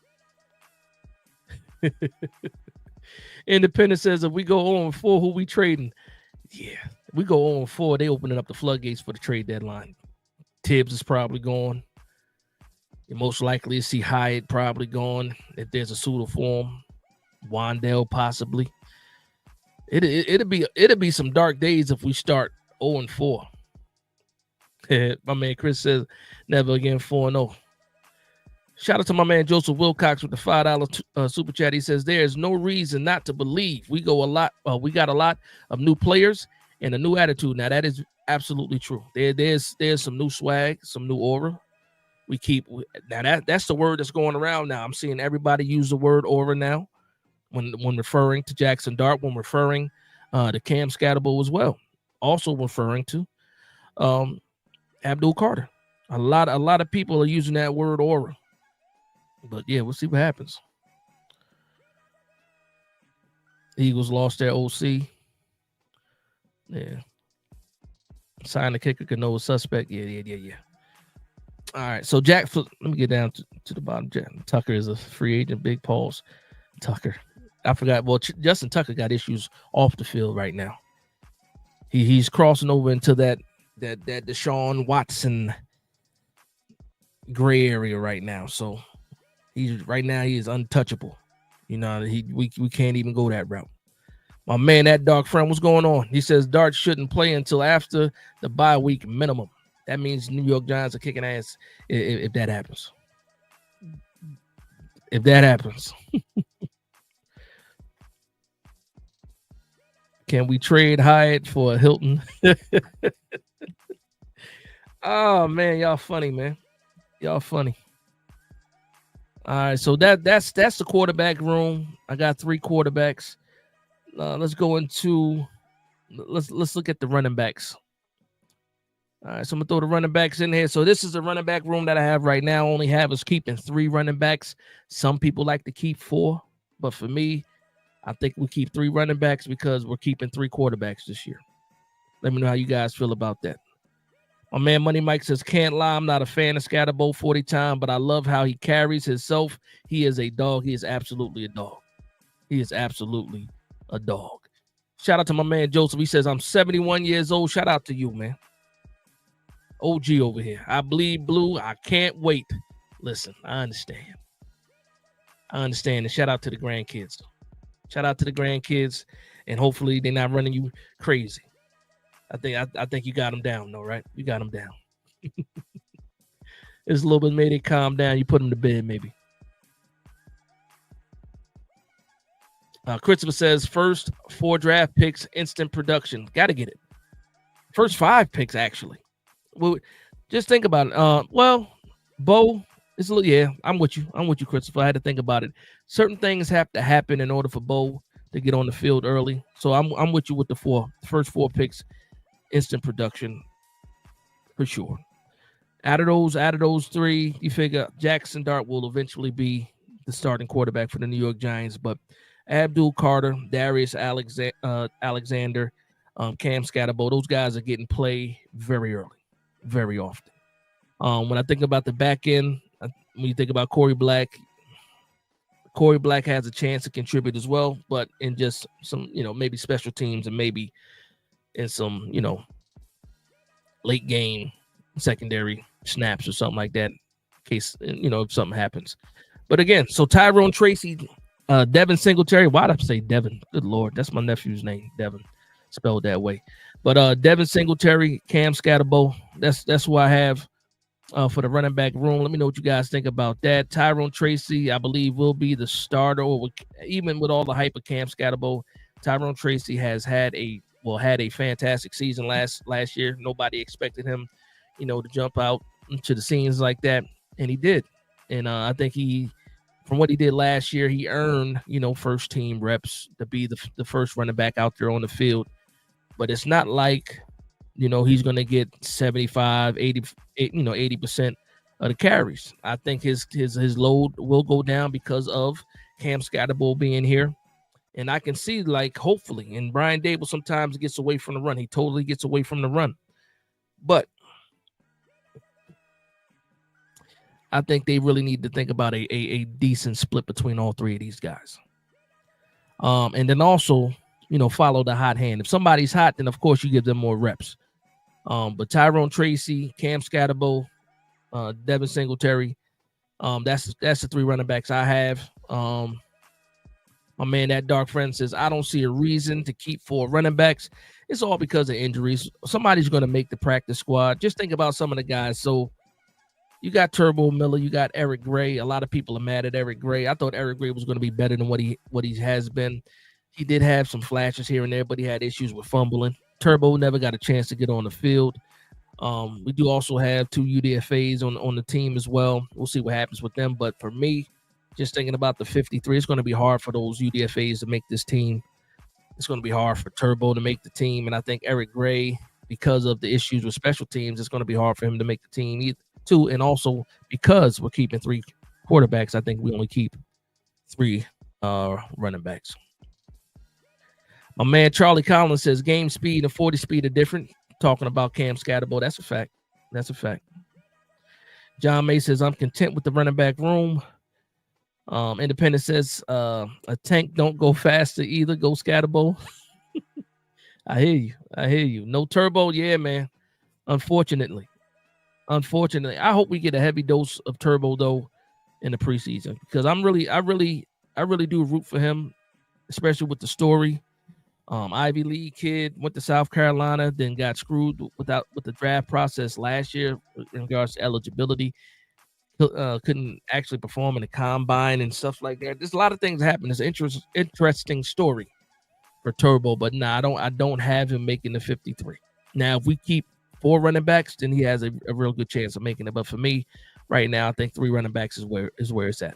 Independent says, if we go 0-4, who we trading? Yeah, if we go 0-4, they opening up the floodgates for the trade deadline. Tibbs is probably gone. You most likely see Hyatt probably gone if there's a suitor for him. Wandell possibly. It'll be some dark days if we start 0-4. My man Chris says, never again 4-0. Shout out to my man Joseph Wilcox with the $5 super chat. He says there is no reason not to believe. We got a lot of new players and a new attitude. Now that is absolutely true. There's some new swag, some new aura. That's the word that's going around now. I'm seeing everybody use the word aura now when referring to Jackson Dart, when referring to Cam Scatterbo as well. Also referring to Abdul Carter. A lot of people are using that word aura. But yeah, we'll see what happens. Eagles lost their OC. Yeah. Sign the kicker, could know a suspect. Yeah. All right. So Jack, let me get down to the bottom. Jack Tucker is a free agent. Big pause. Tucker. I forgot. Well, Justin Tucker got issues off the field right now. He's crossing over into that Deshaun Watson gray area right now. So he is untouchable. You know, we can't even go that route. My man, that Dark Friend, what's going on? He says Dart shouldn't play until after the bye week minimum. That means New York Giants are kicking ass if that happens. If that happens. Can we trade Hyatt for a Hilton? Oh, man, y'all funny, man. Y'all funny. All right, so that's the quarterback room. I got 3 quarterbacks. Let's go into let's look at the running backs. All right, so I'm gonna throw the running backs in here. So this is the running back room that I have right now. Only have us keeping 3 running backs. Some people like to keep 4, but for me, I think we keep 3 running backs because we're keeping 3 quarterbacks this year. Let me know how you guys feel about that. My man Money Mike says, can't lie, I'm not a fan of Scatterbo 40 time, but I love how he carries himself. He is a dog. He is absolutely a dog. He is absolutely a dog. Shout out to my man Joseph. He says, I'm 71 years old. Shout out to you, man. OG over here. I bleed blue. I can't wait. Listen, I understand. And shout out to the grandkids. Shout out to the grandkids. And hopefully they're not running you crazy. I think you got them down, though, right? You got them down. It's a little bit made it calm down. You put them to bed, maybe. Christopher says, first 4 draft picks, instant production. Got to get it. First 5 picks, actually. Well, just think about it. Well, Bo, it's a little, yeah, I'm with you, Christopher. I had to think about it. Certain things have to happen in order for Bo to get on the field early. So I'm with you with the first 4 picks, instant production for sure. Out of those 3, you figure Jackson Dart will eventually be the starting quarterback for the New York Giants, but Abdul Carter, Darius Alexander, Cam Scatterbo, those guys are getting play very early, very often. When I think about the back end, when you think about Corey Black has a chance to contribute as well, but in just some, maybe special teams and maybe in some, late game secondary snaps or something like that, in case, if something happens. But again, so Tyrone Tracy, Devin Singletary. Why did I say Devin? Good Lord. That's my nephew's name, Devin, spelled that way. But Devin Singletary, Cam Scatterbo, that's who I have for the running back room. Let me know what you guys think about that. Tyrone Tracy, I believe, will be the starter, or even with all the hype of Cam Scatterbo. Tyrone Tracy has had a fantastic season last year. Nobody expected him, to jump out into the scenes like that, and he did. And I think from what he did last year, he earned first team reps to be the first running back out there on the field. But it's not like he's going to get 75, 80, 80% of the carries. I think his load will go down because of Cam Scatterbo being here. And I can see, like, hopefully, and Brian Dable sometimes gets away from the run. He totally gets away from the run. But I think they really need to think about a decent split between all three of these guys. And then also, follow the hot hand. If somebody's hot, then of course you give them more reps. But Tyrone Tracy, Cam Scatterbo, Devin Singletary, that's the three running backs I have. My man, that Dark Friend says, I don't see a reason to keep 4 running backs. It's all because of injuries. Somebody's going to make the practice squad. Just think about some of the guys. So you got Turbo Miller, you got Eric Gray. A lot of people are mad at Eric Gray. I thought Eric Gray was going to be better than what he has been. He did have some flashes here and there, but he had issues with fumbling. Turbo never got a chance to get on the field. We do also have 2 UDFAs on the team as well. We'll see what happens with them. But for me, just thinking about the 53, it's going to be hard for those UDFAs to make this team. It's going to be hard for Turbo to make the team. And I think Eric Gray, because of the issues with special teams, it's going to be hard for him to make the team too. And also because we're keeping 3 quarterbacks, I think we only keep 3 running backs. My man Charlie Collins says game speed and 40 speed are different. Talking about Cam Scatterbo. That's a fact. That's a fact. John May says, I'm content with the running back room. Independent says, a tank don't go faster either. Go Scatterbo. I hear you. No Turbo. Yeah, man. Unfortunately. I hope we get a heavy dose of Turbo though in the preseason, because I really do root for him, especially with the story. Ivy League kid, went to South Carolina, then got screwed with the draft process last year in regards to eligibility. Couldn't actually perform in the combine and stuff like that. There's a lot of things happen. It's an interesting story for Turbo, but I don't have him making the 53. Now, if we keep 4 running backs, then he has a real good chance of making it. But for me, right now, I think 3 running backs is where it's at.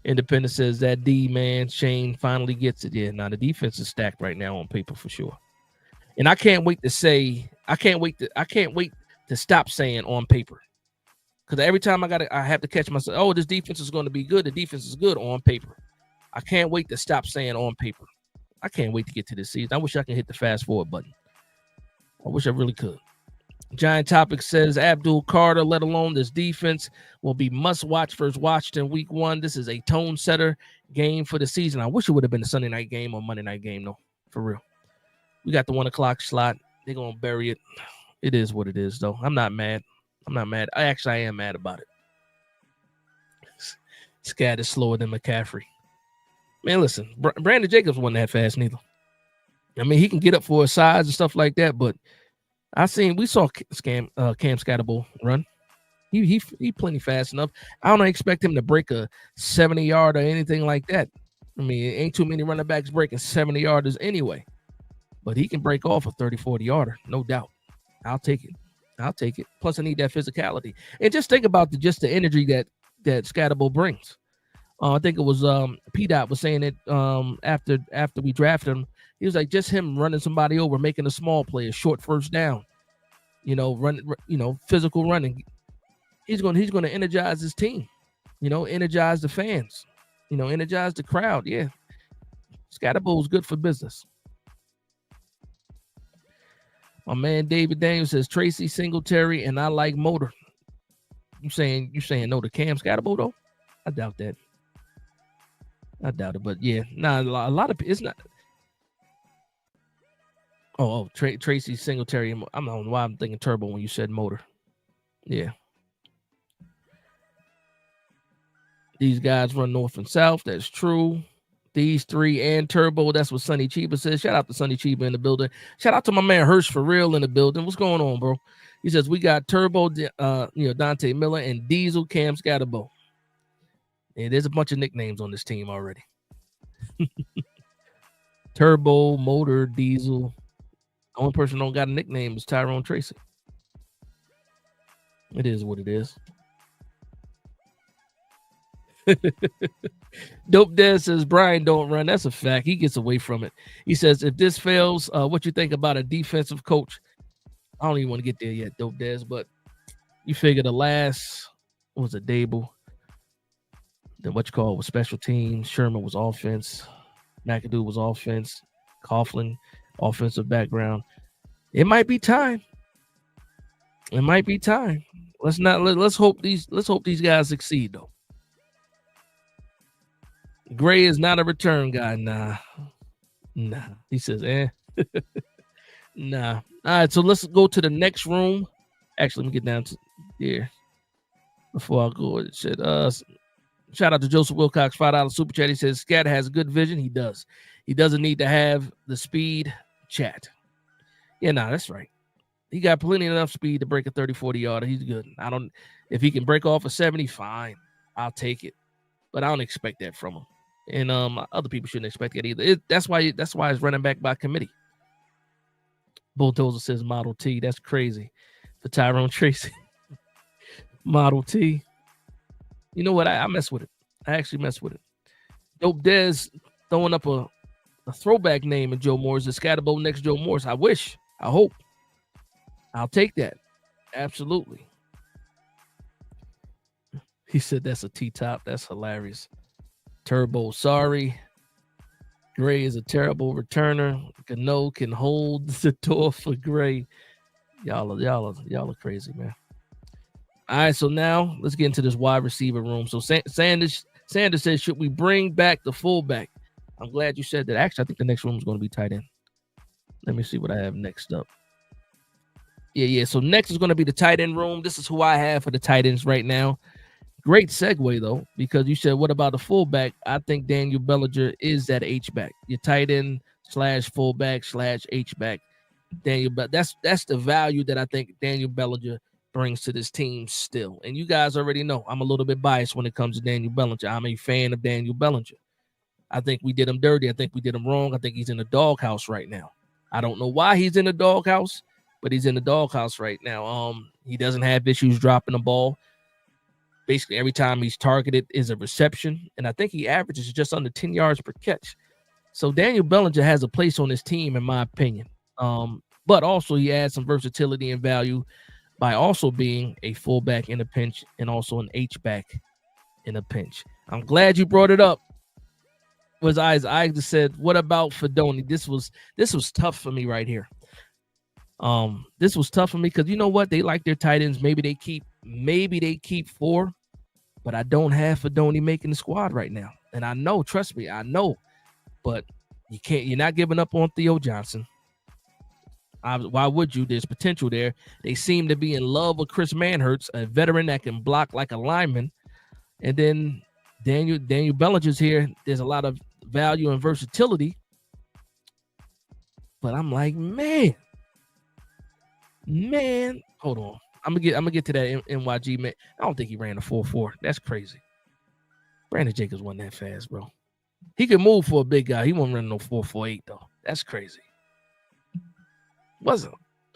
Independent says that D man Shane finally gets it. Yeah, now the defense is stacked right now on paper for sure. And I can't wait to stop saying on paper. Because every time I have to catch myself, oh, this defense is going to be good. The defense is good on paper. I can't wait to stop saying on paper. I can't wait to get to this season. I wish I could hit the fast forward button. I wish I really could. Giant Topic says Abdul Carter, let alone this defense, will be must-watch versus Washington week 1. This is a tone-setter game for the season. I wish it would have been a Sunday night game or Monday night game, though, for real. We got the 1 o'clock slot. They're going to bury it. It is what it is, though. I'm not mad. I am mad about it. Scat is slower than McCaffrey. Man, listen, Brandon Jacobs wasn't that fast neither. I mean, he can get up for his size and stuff like that, but we saw Cam Scatterbo run. He plenty fast enough. I don't expect him to break a 70-yard or anything like that. I mean, it ain't too many running backs breaking 70-yarders anyway. But he can break off a 30, 40-yarder, no doubt. I'll take it. Plus, I need that physicality. And just think about the energy that Scatterbo brings. I think it was P-Dot was saying it after we drafted him. He was like, just him running somebody over, making a small play, a short first down. Physical running. He's going to energize his team. Energize the fans. Energize the crowd. Yeah, Scatterbo is good for business. My man David Daniels says Tracy Singletary and I like Motor. You saying no to Cam Scatterbo though? I doubt that. I doubt it, but yeah, a lot of it's not. Tracy Singletary. I don't know why I'm thinking Turbo when you said Motor. Yeah. These guys run north and south. That's true. These 3 and Turbo. That's what Sonny Chiba says. Shout out to Sonny Chiba in the building. Shout out to my man Hirsch for real in the building. What's going on, bro? He says we got Turbo, Dante Miller, and Diesel Cam Scatterbo. And there's a bunch of nicknames on this team already. Turbo, Motor, Diesel. The only person who don't got a nickname is Tyrone Tracy. It is what it is. Dope Dad says Brian don't run. That's a fact. He gets away from it. He says, if this fails, what you think about a defensive coach? I don't even want to get there yet, Dope Dad, but you figure the last, what was it, Dable? Then what you call it was special teams. Sherman was offense. McAdoo was offense. Coughlin, offensive background. It might be time. It might be time. Let's hope these guys succeed though. Gray is not a return guy. Nah. He says, nah. All right, so let's go to the next room. Actually, let me get down to here before I go. It said, shout out to Joseph Wilcox, $5 super chat. He says, Scat has good vision. He does. He doesn't need to have the speed. Chat. Yeah, that's right. He got plenty enough speed to break a 30, 40 yarder. He's good. If he can break off a 70, fine. I'll take it. But I don't expect that from him. And other people shouldn't expect that either. That's why it's running back by committee. Bulldozer says Model T. That's crazy for Tyrone Tracy. Model T. You know what? I mess with it. I actually mess with it. Dope Dez throwing up a throwback name in Joe Morris. The Scatterbo next Joe Morris. I wish. I hope. I'll take that. Absolutely. He said that's a T-top. That's hilarious. Turbo, sorry. Gray is a terrible returner. Gano can hold the door for Gray. Y'all are crazy, man. All right, so now let's get into this wide receiver room. So Sanders says, should we bring back the fullback? I'm glad you said that. Actually, I think the next room is going to be tight end. Let me see what I have next up. Yeah. So next is going to be the tight end room. This is who I have for the tight ends right now. Great segue, though, because you said, what about the fullback? I think Daniel Bellinger is that H-back. Your tight end / fullback / H-back. That's the value that I think Daniel Bellinger brings to this team still. And you guys already know I'm a little bit biased when it comes to Daniel Bellinger. I'm a fan of Daniel Bellinger. I think we did him dirty. I think we did him wrong. I think he's in the doghouse right now. I don't know why he's in the doghouse, but he's in the doghouse right now. He doesn't have issues dropping the ball. Basically, every time he's targeted is a reception, and I think he averages just under 10 yards per catch. So Daniel Bellinger has a place on this team, in my opinion. But also he adds some versatility and value by also being a fullback in a pinch and also an H-back in a pinch. I'm glad you brought it up. I just said, what about Fidone? This was tough for me right here. This was tough for me because you know what? They like their tight ends. Maybe they keep 4, but I don't have Fidone making the squad right now. And I know, trust me, I know. But you're not giving up on Theo Johnson. Why would you? There's potential there. They seem to be in love with Chris Manhertz, a veteran that can block like a lineman. And then Daniel Bellinger's here. There's a lot of value and versatility. But I'm like, man, hold on. I'm gonna get to that NYG, man. I don't think he ran a 4.4. That's crazy. Brandon Jacobs wasn't that fast, bro. He could move for a big guy. He wasn't running no 4.48 though. That's crazy. Was it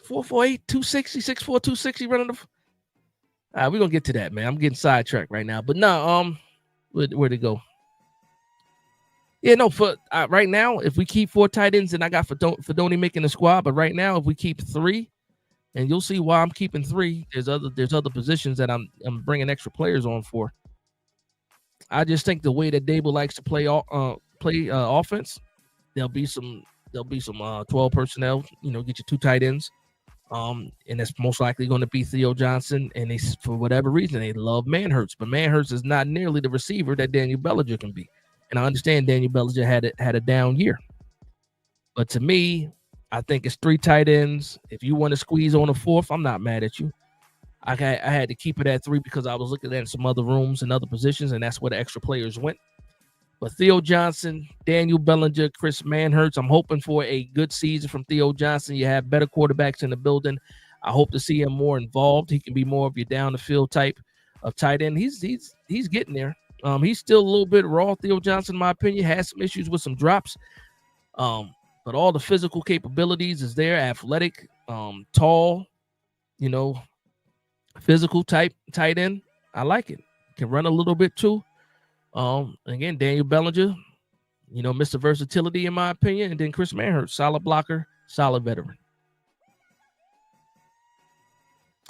4.48, 260, 6'4", 260 running the? All right, we're gonna get to that, man. I'm getting sidetracked right now, but no, where'd it go? Yeah, no, for right now, if we keep 4 tight ends, and I got Fidone making the squad, but right now, if we keep 3, and you'll see why I'm keeping 3. There's other positions that I'm bringing extra players on for. I just think the way that Dable likes to play offense, there'll be some 12 personnel. Get your 2 tight ends, and that's most likely going to be Theo Johnson. And they, for whatever reason, they love Manhertz, but Manhertz is not nearly the receiver that Daniel Bellinger can be. And I understand Daniel Bellinger had a down year, but to me, I think it's 3 tight ends. If you want to squeeze on a 4th, I'm not mad at you. I had to keep it at 3 because I was looking at some other rooms and other positions, and that's where the extra players went. But Theo Johnson, Daniel Bellinger, Chris Manhertz, I'm hoping for a good season from Theo Johnson. You have better quarterbacks in the building. I hope to see him more involved. He can be more of your down the field type of tight end. He's getting there. He's still a little bit raw. Theo Johnson, in my opinion, has some issues with some drops. But all the physical capabilities is there. Athletic, tall, you know, physical type tight end. I like it. Can run a little bit too. Again, Daniel Bellinger, Mr. Versatility in my opinion, and then Chris Manhurst, solid blocker, solid veteran.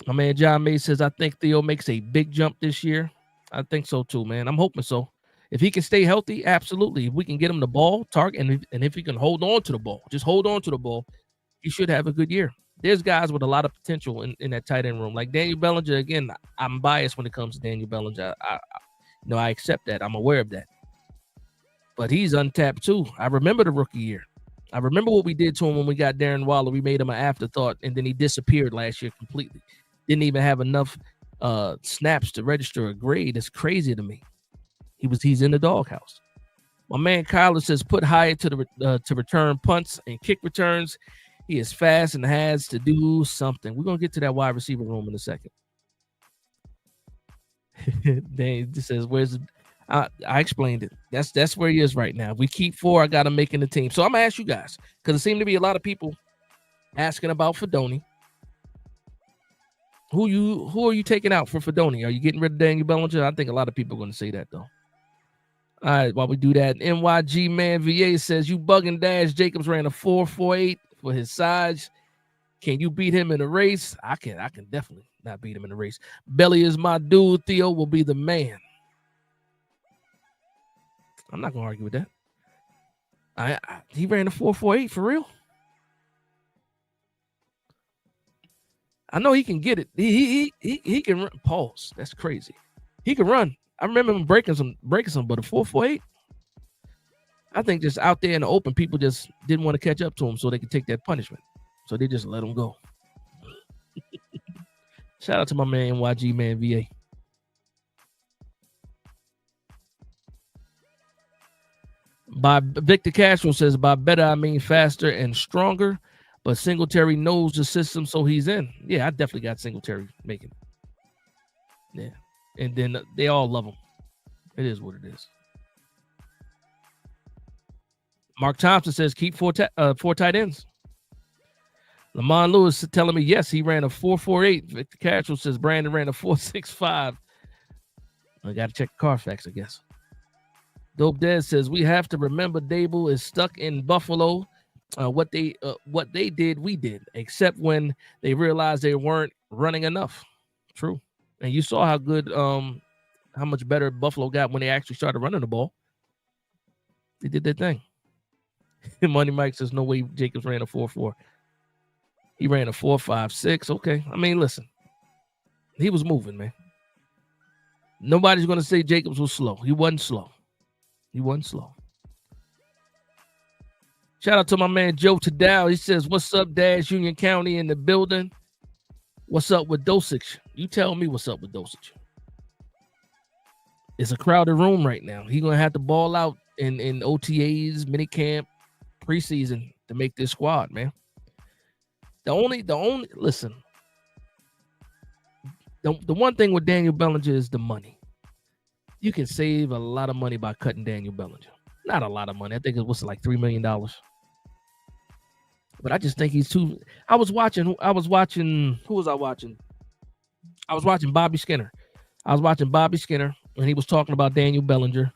My man John May says, I think Theo makes a big jump this year. I think so too, man. I'm hoping so. If he can stay healthy, absolutely. If we can get him the ball, target, and if he can hold on to the ball, just hold on to the ball, he should have a good year. There's guys with a lot of potential in that tight end room. Like Daniel Bellinger, again, I'm biased when it comes to Daniel Bellinger. I accept that. I'm aware of that. But he's untapped too. I remember the rookie year. I remember what we did to him when we got Darren Waller. We made him an afterthought, and then he disappeared last year completely. Didn't even have enough snaps to register a grade. It's crazy to me. He's in the doghouse. My man Kyler says put Hyatt to return punts and kick returns. He is fast and has to do something. We're gonna get to that wide receiver room in a second. Dang, this says where's I explained it. That's where he is right now. If we keep 4, I got him making the team. So I'm gonna ask you guys because it seemed to be a lot of people asking about Fidone. Who are you taking out for Fidone? Are you getting rid of Daniel Bellinger? I think a lot of people are going to say that though. All right, while we do that, NYG Man VA says you bugging Dash. Jacobs ran a 4.48 for his size. Can you beat him in a race? I can definitely not beat him in a race. Belly is my dude. Theo will be the man. I'm not gonna argue with that. He ran a 4.48 for real. I know he can get it. He can run. Pause. That's crazy. He can run. I remember him breaking some, but a 4.48. I think just out there in the open, people just didn't want to catch up to him so they could take that punishment. So they just let him go. Shout out to my man NYG Man VA. By Victor Castro says, by better, I mean faster and stronger. But Singletary knows the system, so he's in. Yeah, I definitely got Singletary making. Yeah. And then they all love him. It is what it is. Mark Thompson says, keep 4 tight ends. Lamont Lewis telling me, yes, he ran a 4.48. Victor Castro says, Brandon ran a 4.65. I got to check the Carfax, I guess. Dope Dad says, we have to remember Dable is stuck in Buffalo. What they did, we did, except when they realized they weren't running enough. True. And you saw how good, how much better Buffalo got when they actually started running the ball. They did their thing. Money Mike says, no way Jacobs ran a 4.4. He ran a 4.56. Okay. I mean, listen, he was moving, man. Nobody's going to say Jacobs was slow. He wasn't slow. Shout out to my man Joe Tadal. He says, what's up, Dash? Union County in the building. What's up with Dosage? You tell me what's up with Dosage. It's a crowded room right now. He's going to have to ball out in OTAs, minicamp, preseason to make this squad, man. The only listen, the one thing with Daniel Bellinger is the money. You can save a lot of money by cutting Daniel Bellinger. Not a lot of money. I think it was like $3 million. But I just think he's too. I was watching. Who was I watching? I was watching Bobby Skinner. And he was talking about Daniel Bellinger.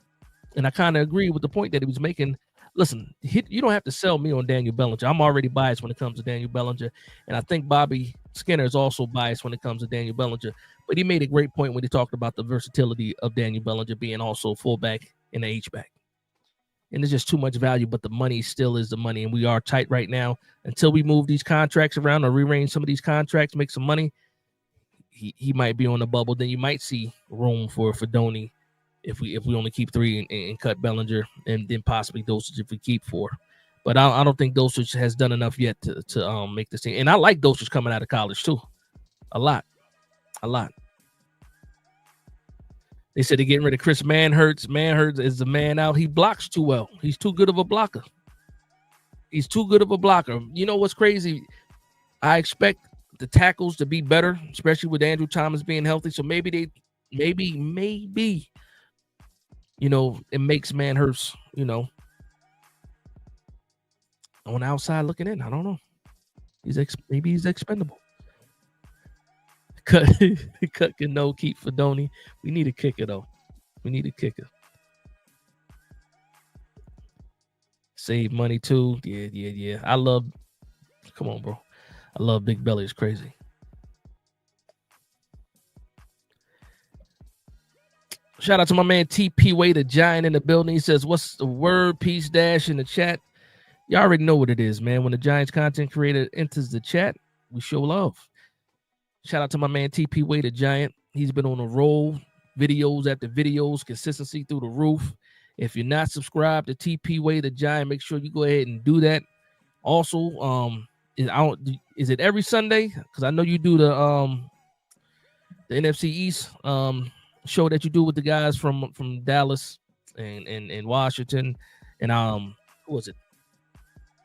And I kind of agree with the point that he was making. Listen, you don't have to sell me on Daniel Bellinger. I'm already biased when it comes to Daniel Bellinger. And I think Bobby Skinner is also biased when it comes to Daniel Bellinger. But he made a great point when he talked about the versatility of Daniel Bellinger being also fullback and a H-back. And there's just too much value, but the money still is the money. And we are tight right now. Until we move these contracts around or rearrange some of these contracts, make some money, he might be on the bubble. Then you might see room for Fidone if we only keep 3 and cut Bellinger, and then possibly Dosage if we keep 4. But I don't think Dosage has done enough yet to make this team. And I like Dosage coming out of college too. A lot. They said they're getting rid of Chris Manhurts. Manhurts is the man out. He blocks too well. He's too good of a blocker. You know what's crazy? I expect the tackles to be better, especially with Andrew Thomas being healthy. So maybe it makes Manhurts, on the outside looking in. I don't know. Maybe he's expendable. Cut can no keep Fedoni. We need a kicker though. We need a kicker. Save money too. Yeah. Come on, bro. I love Big Belly. It's crazy. Shout out to my man TP Way, the Giant in the building. He says, "What's the word? Peace dash in the chat." Y'all already know what it is, man. When the Giants content creator enters the chat, we show love. Shout out to my man TP Way, the Giant. He's been on a roll, videos after videos, consistency through the roof. If you're not subscribed to TP Way, the Giant, make sure you go ahead and do that. Also, is it every Sunday? Because I know you do the NFC East show that you do with the guys from Dallas and Washington, and who was it?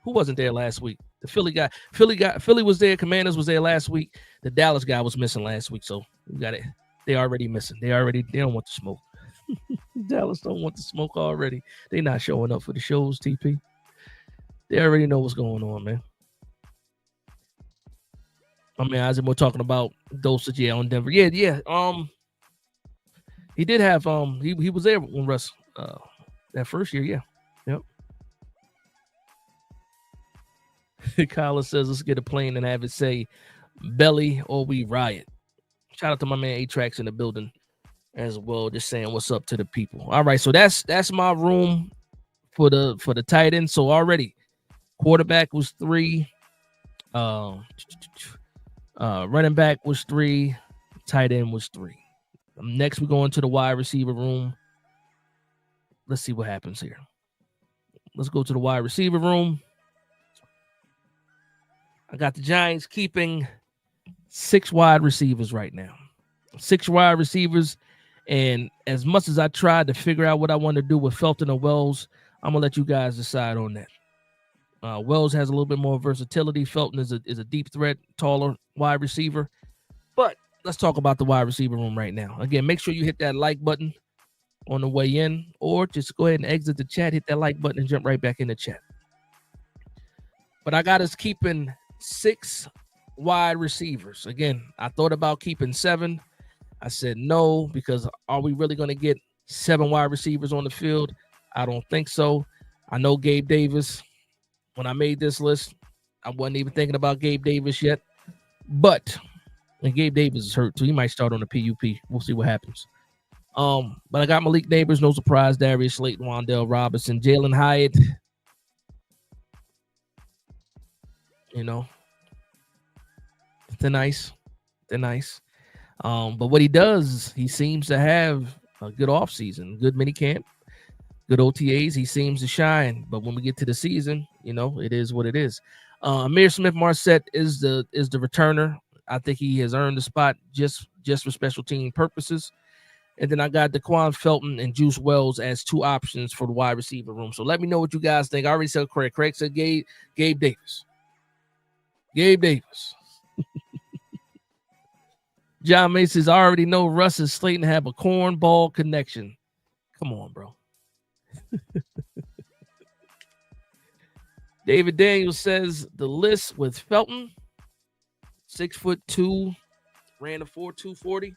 Who wasn't there last week? The Philly guy. Philly was there. Commanders was there last week. The Dallas guy was missing last week, so we got it. They already missing. They don't want the smoke. Dallas don't want the smoke already. They not showing up for the shows, TP. They already know what's going on, man. I mean, Isaac, we're talking about dosage, on Denver. Yeah. He did have he was there when Russ that first year, yeah. Yep. Kyla says, let's get a plane and have it say Belly or we riot. Shout out to my man A-Trax in the building as well, just saying what's up to the people. All right, so that's my room for the tight end. So already quarterback was 3, running back was 3, tight end was 3. Next, we're going to the wide receiver room. Let's see what happens here. Let's go to the wide receiver room. I got the Giants keeping 6 wide receivers right now. 6 wide receivers. And as much as I tried to figure out what I want to do with Felton or Wells, I'm going to let you guys decide on that. Wells has a little bit more versatility. Felton is a deep threat, taller wide receiver. But let's talk about the wide receiver room right now. Again, make sure you hit that like button on the way in, or just go ahead and exit the chat, hit that like button, and jump right back in the chat. But I got us keeping 6 wide receivers. Again, I thought about keeping 7. I said no, because are we really going to get 7 wide receivers on the field? I don't think so. I know Gabe Davis. When I made this list, I wasn't even thinking about Gabe Davis yet. But and Gabe Davis is hurt, so he might start on the PUP. We'll see what happens. But I got Malik Neighbors, no surprise. Darius Slayton, Wan'Dale Robinson, Jalen Hyatt. You know, they're nice. But what he does, he seems to have a good offseason, good minicamp, good OTAs. He seems to shine. But when we get to the season, it is what it is. Amir Smith-Marset is the returner. I think he has earned the spot just for special team purposes. And then I got Daquan Felton and Juice Wells as 2 options for the wide receiver room. So let me know what you guys think. I already said Craig. Craig said Gabe Davis. Gabe Davis. John Mace says, I already know Russ and Slayton have a cornball connection. Come on, bro. David Daniels says the list with Felton, 6'2", ran a 4.240,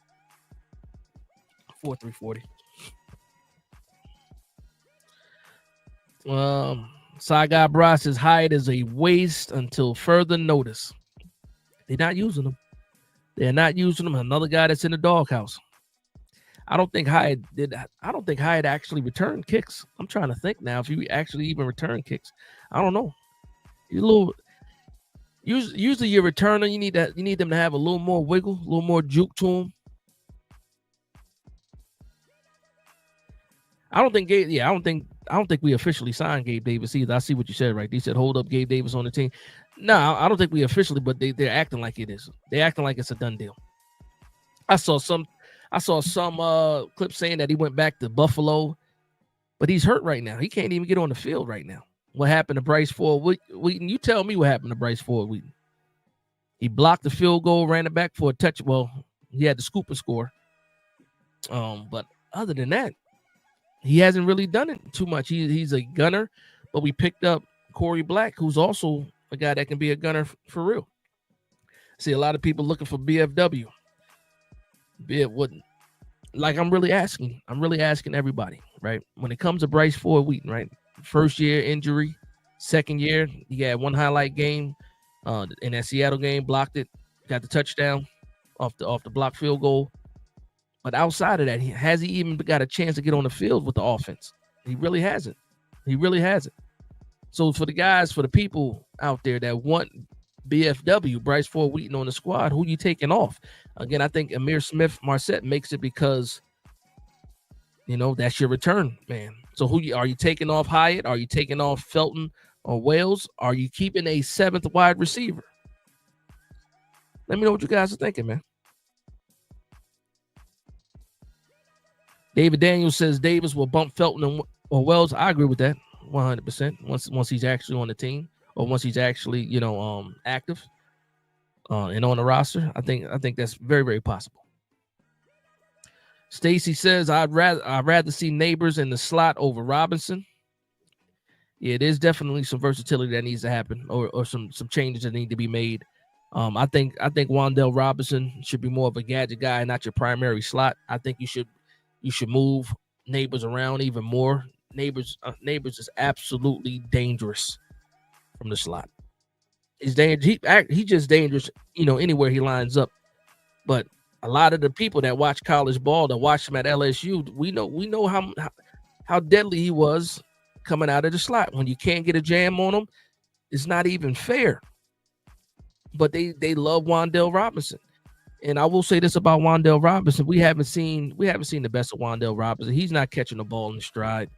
4.340. Side Guy Bros says Hyatt is a waste until further notice. They're not using him. Another guy that's in the doghouse. I don't think Hyatt actually returned kicks. I'm trying to think now if he actually even returned kicks. I don't know. Usually your returner, you need them to have a little more wiggle, a little more juke to them. I don't think we officially signed Gabe Davis either. I see what you said, right? They said hold up Gabe Davis on the team. No, I don't think we officially, but they're acting like it is. They're acting like it's a done deal. I saw some clip saying that he went back to Buffalo, but he's hurt right now. He can't even get on the field right now. What happened to Bryce Ford Wheaton? You tell me what happened to Bryce Ford Wheaton. He blocked the field goal, ran it back for a touch. Well, he had the scoop and score. But other than that, he hasn't really done it too much. He's a gunner, but we picked up Corey Black, who's also a guy that can be a gunner for real. See a lot of people looking for BFW. Be it wouldn't. Like I'm really asking everybody, right? When it comes to Bryce Ford Wheaton, right? First year injury, second year, he had one highlight game in that Seattle game, blocked it, got the touchdown off the block field goal. But outside of that, has he even got a chance to get on the field with the offense? He really hasn't. So for the people out there that want BFW, Bryce Ford Wheaton on the squad, who you taking off? Again, I think Amir Smith-Marset makes it because, that's your return, man. So are you taking off Hyatt? Are you taking off Felton or Wales? Are you keeping a seventh wide receiver? Let me know what you guys are thinking, man. David Daniels says Davis will bump Felton or Wells. I agree with that 100%. Once he's actually on the team, or once he's actually active and on the roster, I think that's very, very possible. Stacy says I'd rather see Neighbors in the slot over Robinson. Yeah, there's definitely some versatility that needs to happen, or some changes that need to be made. I think Wan'Dale Robinson should be more of a gadget guy, not your primary slot. I think you should move Neighbors around even more. Neighbors is absolutely dangerous from the slot. He's dangerous. He's just dangerous, anywhere he lines up. But a lot of the people that watch college ball, that watch him at LSU, we know how deadly he was coming out of the slot. When you can't get a jam on him, it's not even fair. But they love Wan'Dale Robinson. And I will say this about Wan'Dale Robinson: we haven't seen the best of Wan'Dale Robinson. He's not catching the ball in stride.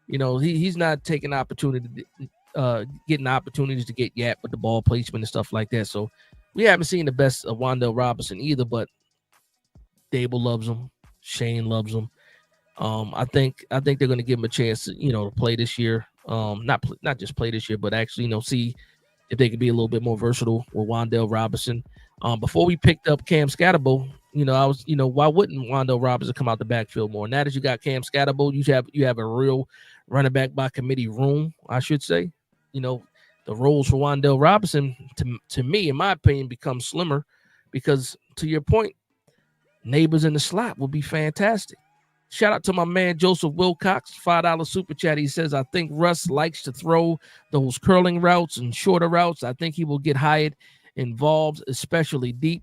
He's not taking getting opportunities to get yap with the ball placement and stuff like that. So we haven't seen the best of Wan'Dale Robinson either. But Dable loves him. Shane loves him. I think they're going to give him a chance to play this year. Not just play this year, but actually see if they could be a little bit more versatile with Wan'Dale Robinson. Before we picked up Cam Scatterbo, why wouldn't Wan'Dale Robinson come out the backfield more? Now that you got Cam Scatterbo, you have a real running back by committee room, I should say. The roles for Wan'Dale Robinson, to me, in my opinion, become slimmer because, to your point, Neighbors in the slot will be fantastic. Shout out to my man Joseph Wilcox, $5 super chat. He says, I think Russ likes to throw those curling routes and shorter routes. I think he will get Hyatt involved, especially deep.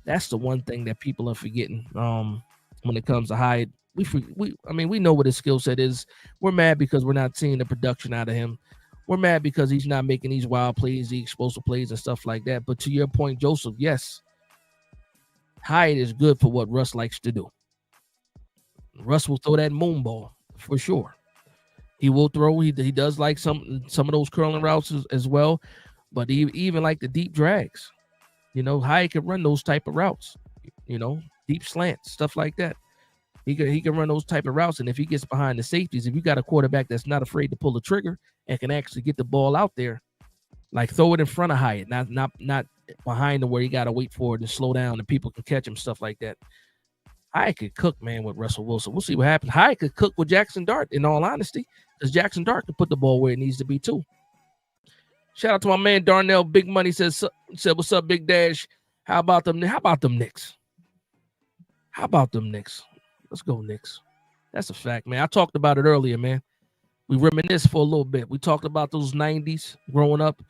That's the one thing that people are forgetting when it comes to Hyatt. We know what his skill set is. We're mad because we're not seeing the production out of him. We're mad because he's not making these wild plays, the explosive plays and stuff like that. But to your point, Joseph, yes, Hyatt is good for what Russ likes to do. Russ will throw that moon ball for sure. He will throw. He does like some of those curling routes as well, but even like the deep drags. Hyatt can run those type of routes. Deep slants, stuff like that. He can run those type of routes, and if he gets behind the safeties, if you got a quarterback that's not afraid to pull the trigger and can actually get the ball out there, like throw it in front of Hyatt, not behind him where you got to wait for it and slow down and people can catch him, stuff like that. Hyatt could cook, man, with Russell Wilson. We'll see what happens. Hyatt could cook with Jackson Dart, in all honesty, because Jackson Dart can put the ball where it needs to be, too. Shout out to my man Darnell. Big Money said, what's up, Big Dash? How about them Knicks? Let's go, Knicks. That's a fact, man. I talked about it earlier, man. We reminisced for a little bit. We talked about those 90s growing up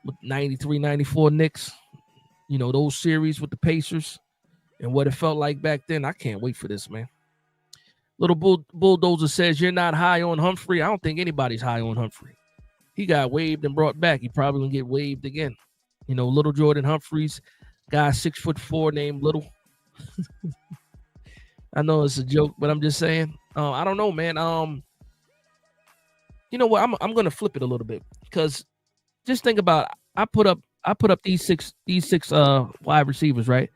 with 93, 94 Knicks. Those series with the Pacers. And what it felt like back then. I can't wait for this, man. Little Bulldozer says, you're not high on Humphrey. I don't think anybody's high on Humphrey. He got waived and brought back. He probably going to get waived again. Little Jordan Humphreys, guy 6'4", named Little. I know it's a joke, but I'm just saying. I don't know, man. You know what? I'm going to flip it a little bit because just think about it. I put up these six wide receivers, right?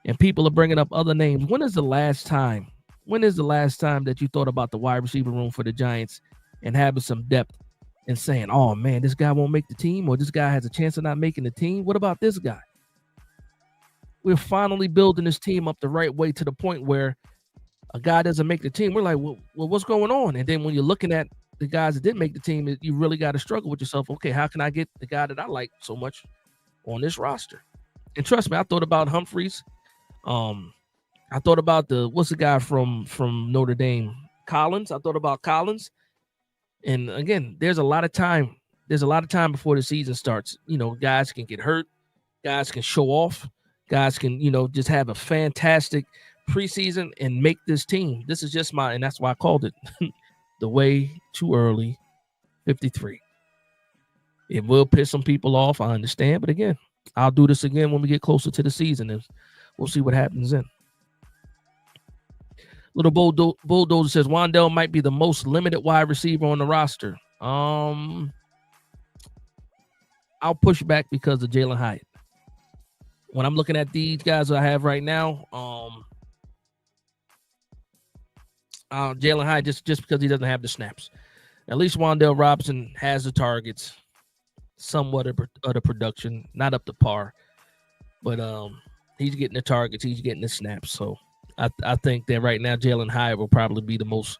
And people are bringing up other names. When is the last time that you thought about the wide receiver room for the Giants and having some depth and saying, oh, man, this guy won't make the team, or this guy has a chance of not making the team? What about this guy? We're finally building this team up the right way to the point where a guy doesn't make the team. We're like, well, what's going on? And then when you're looking at the guys that didn't make the team, you really got to struggle with yourself. Okay, how can I get the guy that I like so much on this roster? And trust me, I thought about Humphreys. I thought about what's the guy from Notre Dame? Collins. I thought about Collins. And again, there's a lot of time. There's a lot of time before the season starts. Guys can get hurt. Guys can show off. Guys can, just have a fantastic preseason and make this team. This is just and that's why I called it the way too early 53. It will piss some people off, I understand. But again, I'll do this again when we get closer to the season, and we'll see what happens then. Little Bulldozer says Wan'Dale might be the most limited wide receiver on the roster. I'll push back because of Jalen Hyatt. When I'm looking at these guys I have right now, Jalen Hyatt just because he doesn't have the snaps. At least Wan'Dale Robinson has the targets, somewhat of the production, not up to par, but he's getting the targets, he's getting the snaps. So I think that right now Jalen Hyatt will probably be the most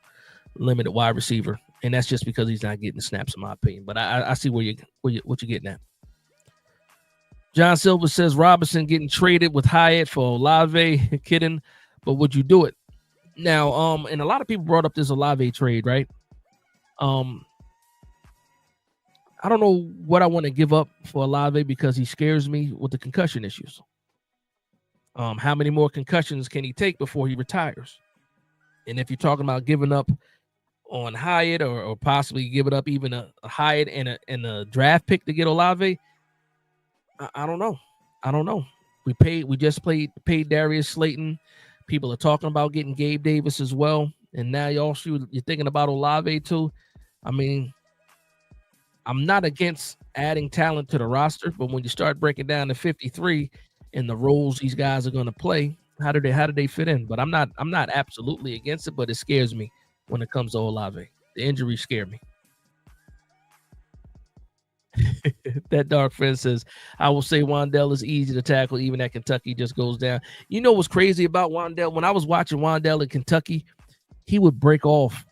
limited wide receiver, and that's just because he's not getting the snaps, in my opinion. But I see what you're getting at. John Silver says Robinson getting traded with Hyatt for Olave. Kidding, but would you do it? Now, and a lot of people brought up this Olave trade, right? I don't know what I want to give up for Olave because he scares me with the concussion issues. How many more concussions can he take before he retires? And if you're talking about giving up on Hyatt or possibly giving up even a Hyatt and a draft pick to get Olave, I don't know. We just paid Darius Slayton. People are talking about getting Gabe Davis as well. And now you're thinking about Olave too. I mean, I'm not against adding talent to the roster, but when you start breaking down to 53 and the roles these guys are going to play, how do they fit in? But I'm not absolutely against it, but it scares me when it comes to Olave. The injuries scare me. That Dark Friend says, I will say Wan'Dale is easy to tackle, even at Kentucky, just goes down. You know what's crazy about Wan'Dale? When I was watching Wan'Dale at Kentucky, he would break off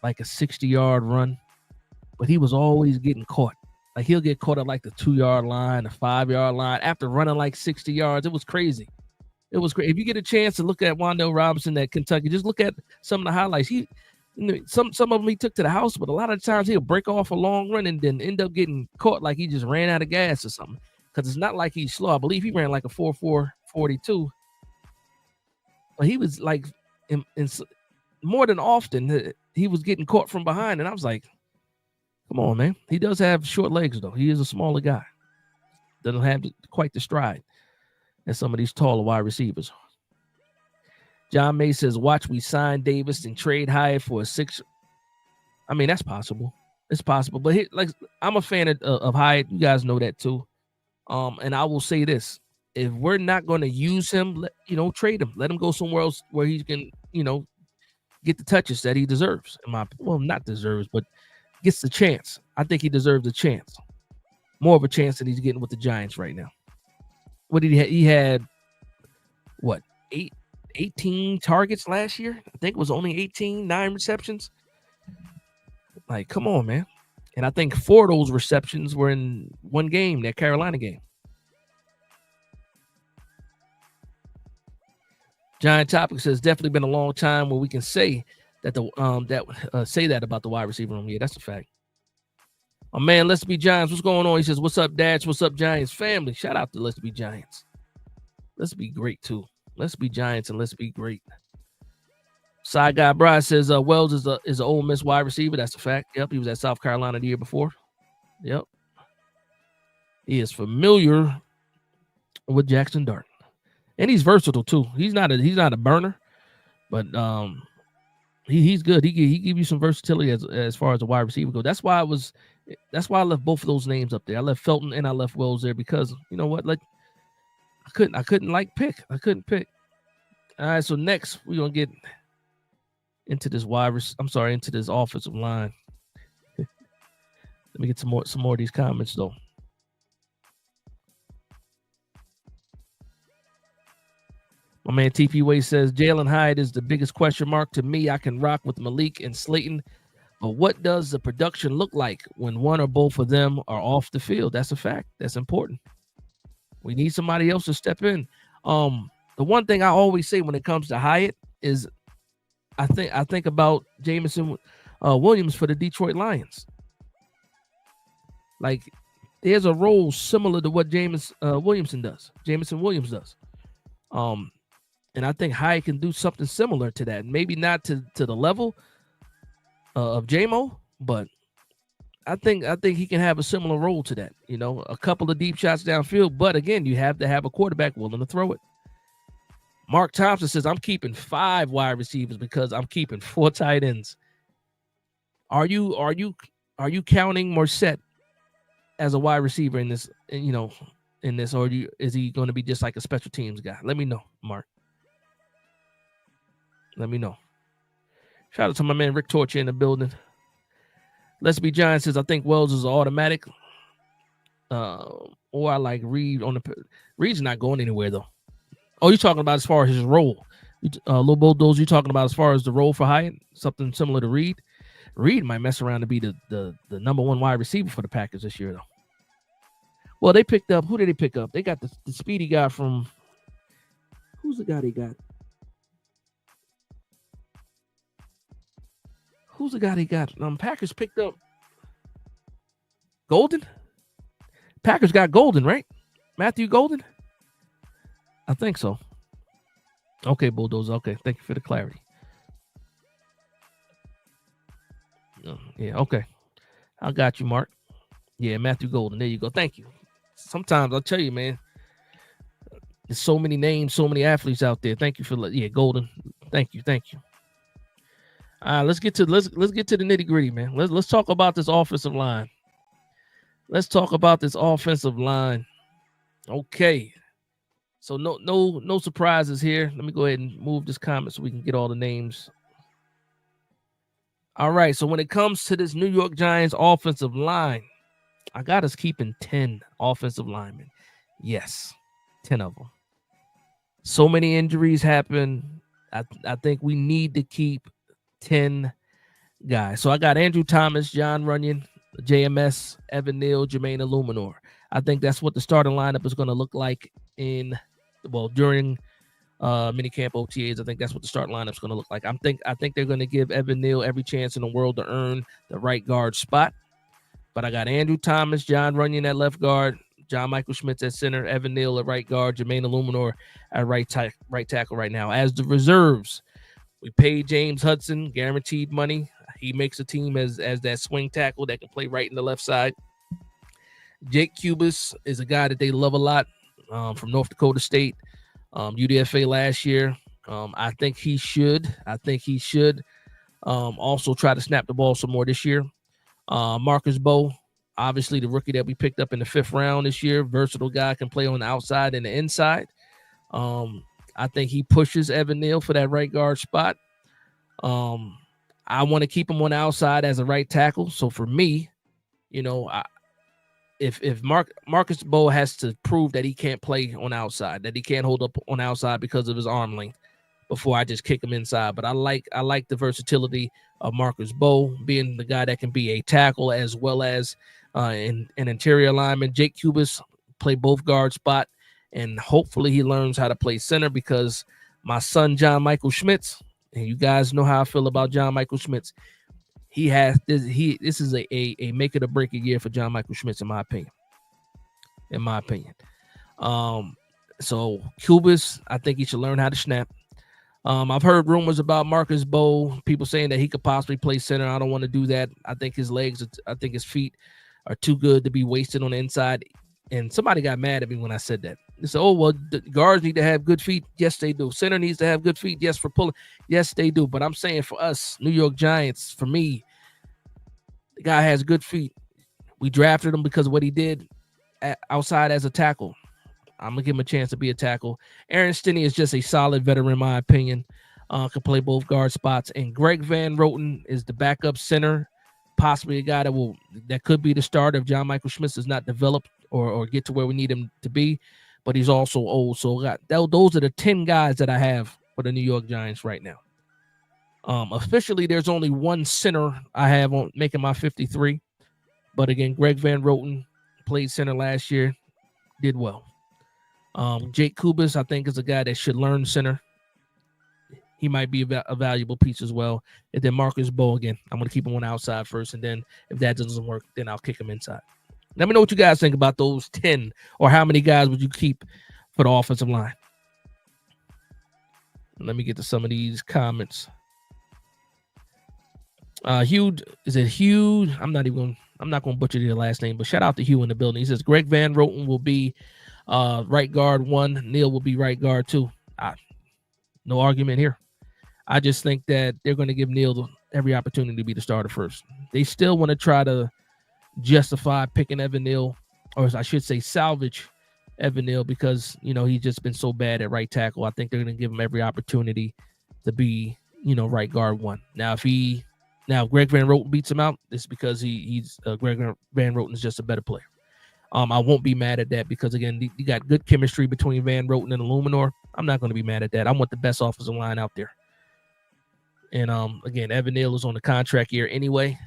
like a 60-yard run, but he was always getting caught. Like he'll get caught at like the 2-yard line, the 5-yard line after running like 60 yards. It was crazy. It was great. If you get a chance to look at Wan'Dale Robinson at Kentucky, just look at some of the highlights. Some of them he took to the house, but a lot of times he'll break off a long run and then end up getting caught like he just ran out of gas or something. Because it's not like he's slow. I believe he ran like a 4.442. But he was like, in more than often, he was getting caught from behind. And I was like, come on, man. He does have short legs, though. He is a smaller guy. Doesn't have quite the stride as some of these taller wide receivers. John May says, watch we sign Davis and trade Hyatt for a 6. I mean, that's possible. It's possible. But I'm a fan of Hyatt. You guys know that too. And I will say this. If we're not going to use him, trade him. Let him go somewhere else where he can, get the touches that he deserves. Not deserves, but gets the chance. I think he deserves a chance. More of a chance than he's getting with the Giants right now. What did he have? He had, 18 targets last year. I think it was only 9 receptions. Like, come on, man. And I think 4 of those receptions were in one game, that Carolina game. Giant Topic says, definitely been a long time where we can say that say that about the wide receiver room. Yeah, that's a fact. Oh man, Let's Be Giants. What's going on? He says, what's up, Dash? What's up, Giants family? Shout out to Let's Be Giants. Let's be great too. Let's be Giants and let's be great. Side Guy Bride says Wells is an Ole Miss wide receiver. That's a fact. Yep, he was at South Carolina the year before. Yep. He is familiar with Jackson Dart. And he's versatile too. He's not a burner, but he's good. He give you some versatility as far as the wide receiver goes. That's why I left both of those names up there. I left Felton and I left Wells there because you know what? Like I couldn't pick. I couldn't pick. All right, so next we're gonna get into this into this offensive line. Let me get some more of these comments though. My man TP Way says Jalen Hyatt is the biggest question mark to me. I can rock with Malik and Slayton, But what does the production look like when one or both of them are off the field? That's a fact. That's important. We need somebody else to step in. The one thing I always say when it comes to Hyatt is I think about Jameson Williams for the Detroit Lions. Like, there's a role similar to what Jameson Williams does. And I think Hyatt can do something similar to that. Maybe not to the level of JMO, but I think he can have a similar role to that. You know, a couple of deep shots downfield, but again, you have to have a quarterback willing to throw it. Mark Thompson says, I'm keeping 5 wide receivers because I'm keeping 4 tight ends. Are you counting Morset as a wide receiver in this, or is he going to be just like a special teams guy? Let me know, Mark. Let me know. Shout out to my man Rick Torcher in the building. Let's Be Giant says, I think Wells is automatic. Or I like Reed on the. Reed's not going anywhere though. Oh, you're talking about as far as his role. Lil Bulldoze, you're talking about as far as the role for Hyatt, something similar to Reed. Reed might mess around to be the number 1 wide receiver for the Packers this year, though. Well, they picked up. Who did they pick up? They got the speedy guy from. Who's the guy they got? Who's the guy they got? Packers picked up Golden. Packers got Golden, right? Matthew Golden. I think so. Okay, Bulldozer. Okay, thank you for the clarity. Yeah, okay. I got you, Mark. Yeah, Matthew Golden. There you go. Thank you. Sometimes I'll tell you, man, there's so many names, so many athletes out there. Thank you for Golden. Thank you. Let's get to the nitty gritty, man. Let's talk about this offensive line. Okay. So no surprises here. Let me go ahead and move this comment so we can get all the names. All right. So when it comes to this New York Giants offensive line, I got us keeping 10 offensive linemen. Yes, 10 of them. So many injuries happen. I think we need to keep 10 guys. So I got Andrew Thomas, John Runyon, JMS, Evan Neal, Jermaine Illuminor. I think that's what the starting lineup is going to look like during minicamp OTAs. I think that's what the starting lineup is going to look like. I think they're going to give Evan Neal every chance in the world to earn the right guard spot. But I got Andrew Thomas, John Runyon at left guard, John Michael Schmitz at center, Evan Neal at right guard, Jermaine Illuminor at right tackle right now. As the reserves, we paid James Hudson guaranteed money. He makes a team as that swing tackle that can play right in the left side. Jake Cubis is a guy that they love a lot, from North Dakota State, UDFA last year. I think he should also try to snap the ball some more this year. Marcus Bowe, obviously the rookie that we picked up in the 5th round this year, versatile guy, can play on the outside and the inside. I think he pushes Evan Neal for that right guard spot. I want to keep him on the outside as a right tackle. So for me, if Marcus Bowe has to prove that he can't play on the outside, that he can't hold up on the outside because of his arm length, before I just kick him inside. But I like the versatility of Marcus Bowe being the guy that can be a tackle as well as an interior lineman. Jake Cubis play both guard spot, and hopefully he learns how to play center, because my son John Michael Schmitz, and you guys know how I feel about John Michael Schmitz, this is a make it or break a year for John Michael Schmitz, in my opinion. So Cubis, I think he should learn how to snap. I've heard rumors about Marcus Bowe, people saying that he could possibly play center. I don't want to do that. I think his feet are too good to be wasted on the inside. And somebody got mad at me when I said that. They said, oh, well, the guards need to have good feet. Yes, they do. Center needs to have good feet. Yes, for pulling. Yes, they do. But I'm saying for us, New York Giants, for me, the guy has good feet. We drafted him because of what he did outside as a tackle. I'm going to give him a chance to be a tackle. Aaron Stinney is just a solid veteran, in my opinion. Can play both guard spots. And Greg Van Roten is the backup center, possibly a guy that could be the starter if John Michael Schmitz does not develop or get to where we need him to be. But he's also old. So those are the 10 guys that I have for the New York Giants right now. Officially, there's only one center I have on making my 53. But again, Greg Van Roten played center last year, did well. Jake Kubas, I think, is a guy that should learn center. He might be a valuable piece as well. And then Marcus Bow, again, I'm going to keep him on the outside first. And then if that doesn't work, then I'll kick him inside. Let me know what you guys think about those 10, or how many guys would you keep for the offensive line. Let me get to some of these comments. Hugh, is it Hugh? I'm not going to butcher your last name, but shout out to Hugh in the building. He says Greg Van Roten will be right guard 1. Neal will be right guard 2. No argument here. I just think that they're going to give Neal every opportunity to be the starter first. They still want to try to justify picking Evan Neal, or I should say salvage Evan Neal, because, he's just been so bad at right tackle. I think they're going to give him every opportunity to be, right guard 1. Now, if Greg Van Roten beats him out, it's because he's Greg Van Roten is just a better player. I won't be mad at that, because, again, you got good chemistry between Van Roten and Illuminor. I'm not going to be mad at that. I want the best offensive line out there. And, again, Evan Neal is on the contract year anyway.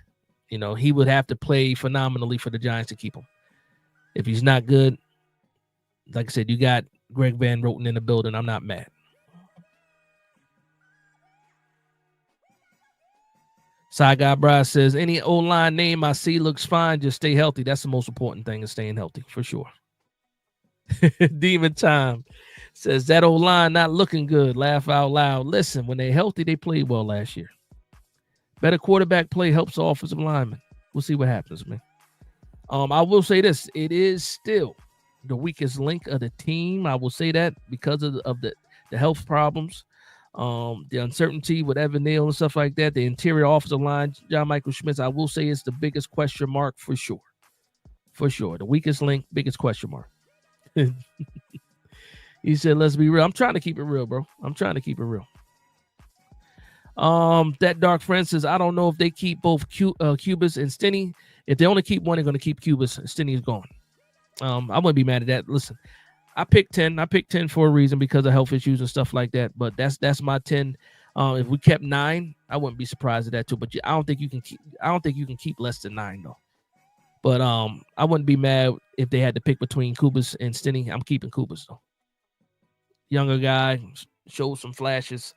He would have to play phenomenally for the Giants to keep him. If he's not good, like I said, you got Greg Van Roten in the building. I'm not mad. Side Guy Brad says, any O-line name I see looks fine. Just stay healthy. That's the most important thing, is staying healthy, for sure. Demon Time says, that O-line not looking good. Laugh out loud. Listen, when they're healthy, they played well last year. Better quarterback play helps the offensive lineman. We'll see what happens, man. I will say this. It is still the weakest link of the team. I will say that because of the health problems. The uncertainty with Evan Neal and stuff like that, the interior offensive line, John Michael Schmitz, I will say it's the biggest question mark for sure. For sure. The weakest link, biggest question mark. He said, let's be real. I'm trying to keep it real, bro. I'm trying to keep it real. That Dark Friend says, I don't know if they keep both Kubas and Stinnie. If they only keep one, they're going to keep Kubas. Stinnie is gone. I wouldn't be mad at that. Listen, I picked 10. I picked 10 for a reason, because of health issues and stuff like that. But that's my 10. If we kept 9, I wouldn't be surprised at that too. But I don't think you can keep less than 9 though. But I wouldn't be mad if they had to pick between Kubas and Stinnie. I'm keeping Kubas though. Younger guy, showed some flashes.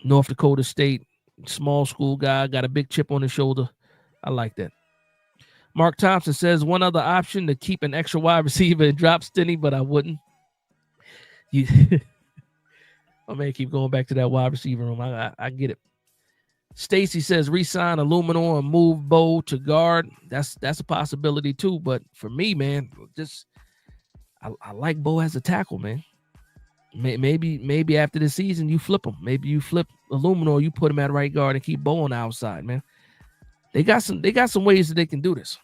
North Dakota State, small school guy, got a big chip on his shoulder. I like that. Mark Thompson says, one other option to keep an extra wide receiver and drop Stinnie, but I wouldn't. My man keep going back to that wide receiver room. I get it. Stacy says, re-sign Illuminor and move Bo to guard. That's a possibility too. But for me, man, I like Bo as a tackle, man. Maybe after the season you flip him. Maybe you flip Illuminor, you put him at right guard and keep Bo on the outside, man. They got some ways that they can do this.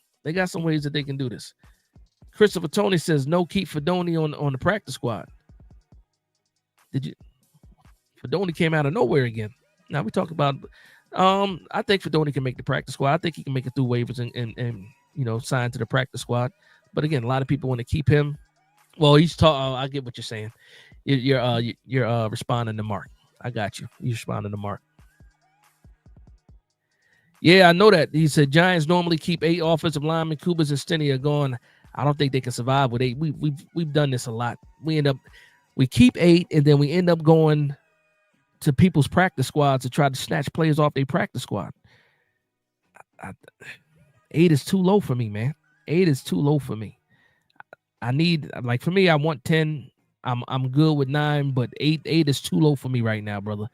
Christopher Tony says, no, keep Fedoni on the practice squad. Fedoni came out of nowhere again. Now we talk about I think Fedoni can make the practice squad. I think he can make it through waivers and sign to the practice squad. But again, a lot of people want to keep him. Well, he's I get what you're saying. You're responding to Mark. I got you. You're responding to Mark. Yeah, I know that. He said Giants normally keep 8 offensive linemen. Kubas and Stinnie are gone. I don't think they can survive with 8. We've done this a lot. We keep 8, and then we end up going to people's practice squads to try to snatch players off their practice squad. 8 is too low for me, man. 8 is too low for me. For me, I want 10. I'm good with 9, but 8 is too low for me right now, brother.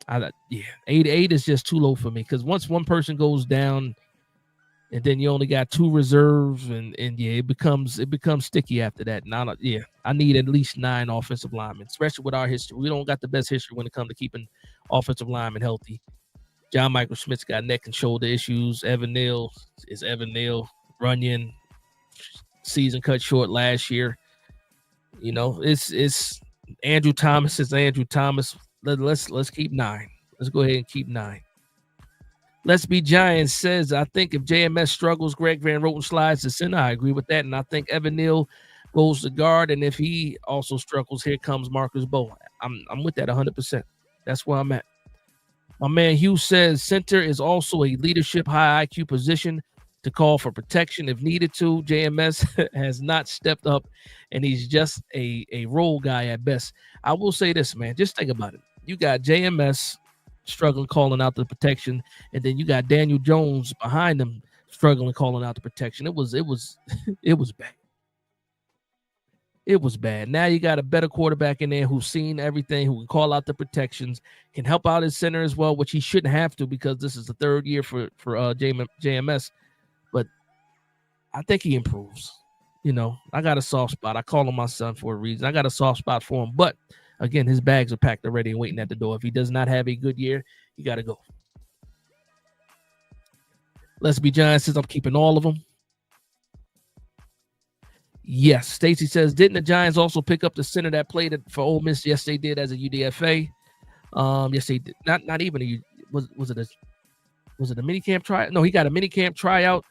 8 is just too low for me, because once one person goes down, and then you only got 2 reserves, and it becomes sticky after that. Now, I need at least 9 offensive linemen, especially with our history. We don't got the best history when it comes to keeping offensive linemen healthy. John Michael Schmitz got neck and shoulder issues. Evan Neal is Evan Neal. Runyon, season cut short last year. It's Andrew Thomas is Andrew Thomas. Let's keep 9. Let's go ahead and keep 9. Let's Be Giants says, I think if JMS struggles, Greg Van Roten slides to center. I agree with that. And I think Evan Neal goes to guard. And if he also struggles, here comes Marcus Bow. I'm with that 100%. That's where I'm at. My man Hugh says center is also a leadership high IQ position to call for protection if needed to. JMS has not stepped up, and he's just a role guy at best. I will say this, man. Just think about it. You got JMS struggling calling out the protection, and then you got Daniel Jones behind him struggling calling out the protection. It was it was bad. It was bad. Now you got a better quarterback in there who's seen everything, who can call out the protections, can help out his center as well, which he shouldn't have to because this is the third year for JMS. But I think he improves. You know, I got a soft spot. I call him my son for a reason. I got a soft spot for him. But again, his bags are packed already and waiting at the door. If he does not have a good year, you got to go. Let's Be Giants says I'm keeping all of them. Yes, Stacy says, didn't the Giants also pick up the center that played for Ole Miss? Yes, they did as a UDFA. Yes, they did. Not even was it a minicamp tryout? No, he got a minicamp tryout.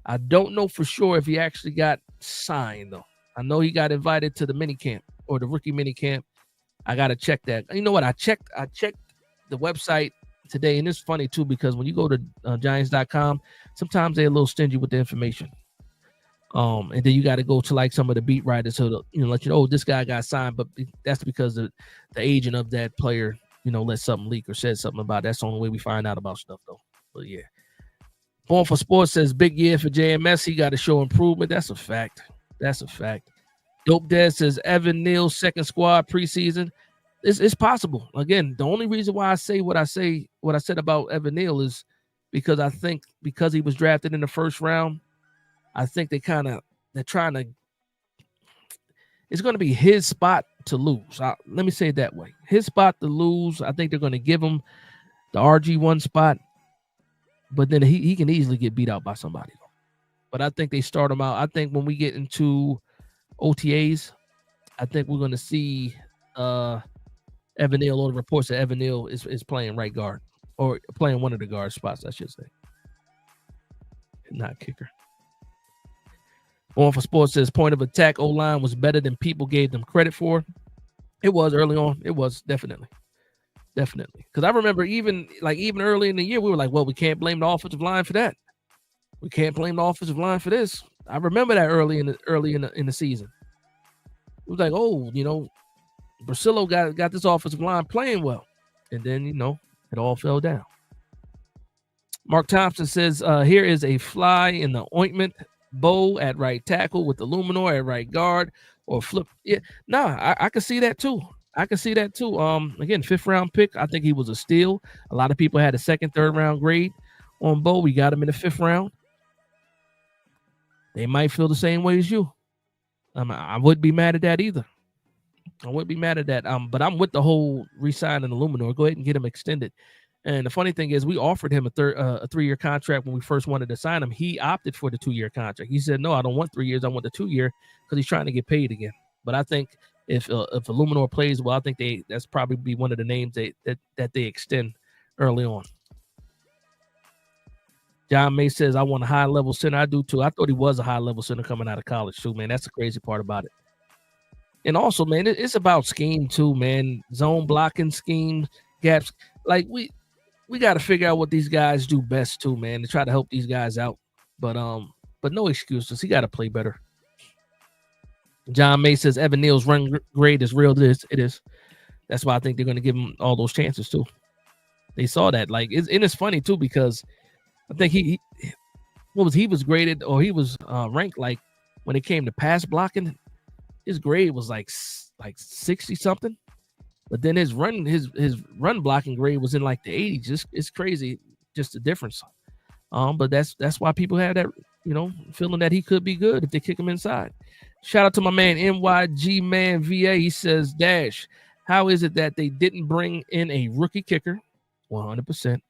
I don't know for sure if he actually got signed though. I know he got invited to the minicamp or the rookie minicamp. I gotta check that. You know what? I checked the website today, and it's funny too because when you go to Giants.com, sometimes they're a little stingy with the information. And then you got to go to like some of the beat writers so let you know, oh, this guy got signed, but that's because the agent of that player, let something leak or said something about it. That's the only way we find out about stuff though. But yeah. Born for Sports says big year for JMS. He got to show improvement. That's a fact. Dope Dad says Evan Neal second squad preseason. It's possible. Again, the only reason why I say what I said about Evan Neal is because I think because he was drafted in the first round, I think they're trying to. It's going to be his spot to lose. Let me say it that way. His spot to lose. I think they're going to give him the RG1 spot, but then he can easily get beat out by somebody. But I think they start him out. I think when we get into OTAs, I think we're going to see Evan Neal, or the reports that Evan Neal is playing right guard or playing one of the guard spots, I should say. Not kicker. On for Sports says point of attack O-line was better than people gave them credit for. It was early on. It was definitely. Because I remember even early in the year, we were like, well, we can't blame the offensive line for that. We can't blame the offensive line for this. I remember that early in the season. It was like, oh, Brasillo got this offensive line playing well. And then, it all fell down. Mark Thompson says, here is a fly in the ointment. Bo at right tackle with the Luminor at right guard or flip. Yeah, I can see that too. Again, 5th round pick. I think he was a steal. A lot of people had a 2nd, 3rd round grade on Bo. We got him in the 5th round. They might feel the same way as you. I wouldn't be mad at that either. But I'm with the whole re-signing the Luminor. Go ahead and get him extended. And the funny thing is, we offered him a 3-year contract when we first wanted to sign him. He opted for the 2-year contract. He said, no, I don't want 3 years. I want the 2 year because he's trying to get paid again. But I think if Illuminor plays well, I think that's probably be one of the names that they extend early on. John May says, I want a high-level center. I do, too. I thought he was a high-level center coming out of college, too, man. That's the crazy part about it. And also, man, it's about scheme, too, man. Zone blocking scheme, gaps. Like, we got to figure out what these guys do best too, man, to try to help these guys out. But no excuses. He got to play better. John May says Evan Neal's run grade is real. It is. That's why I think they're going to give him all those chances too. They saw that. It's funny too because I think he was graded or he was ranked like when it came to pass blocking. His grade was like 60 something. But then his run blocking grade was in like the 80s. It's crazy, just the difference. But that's why people have that, feeling that he could be good if they kick him inside. Shout out to my man NYG Man VA. He says, Dash, how is it that they didn't bring in a rookie kicker? 100%.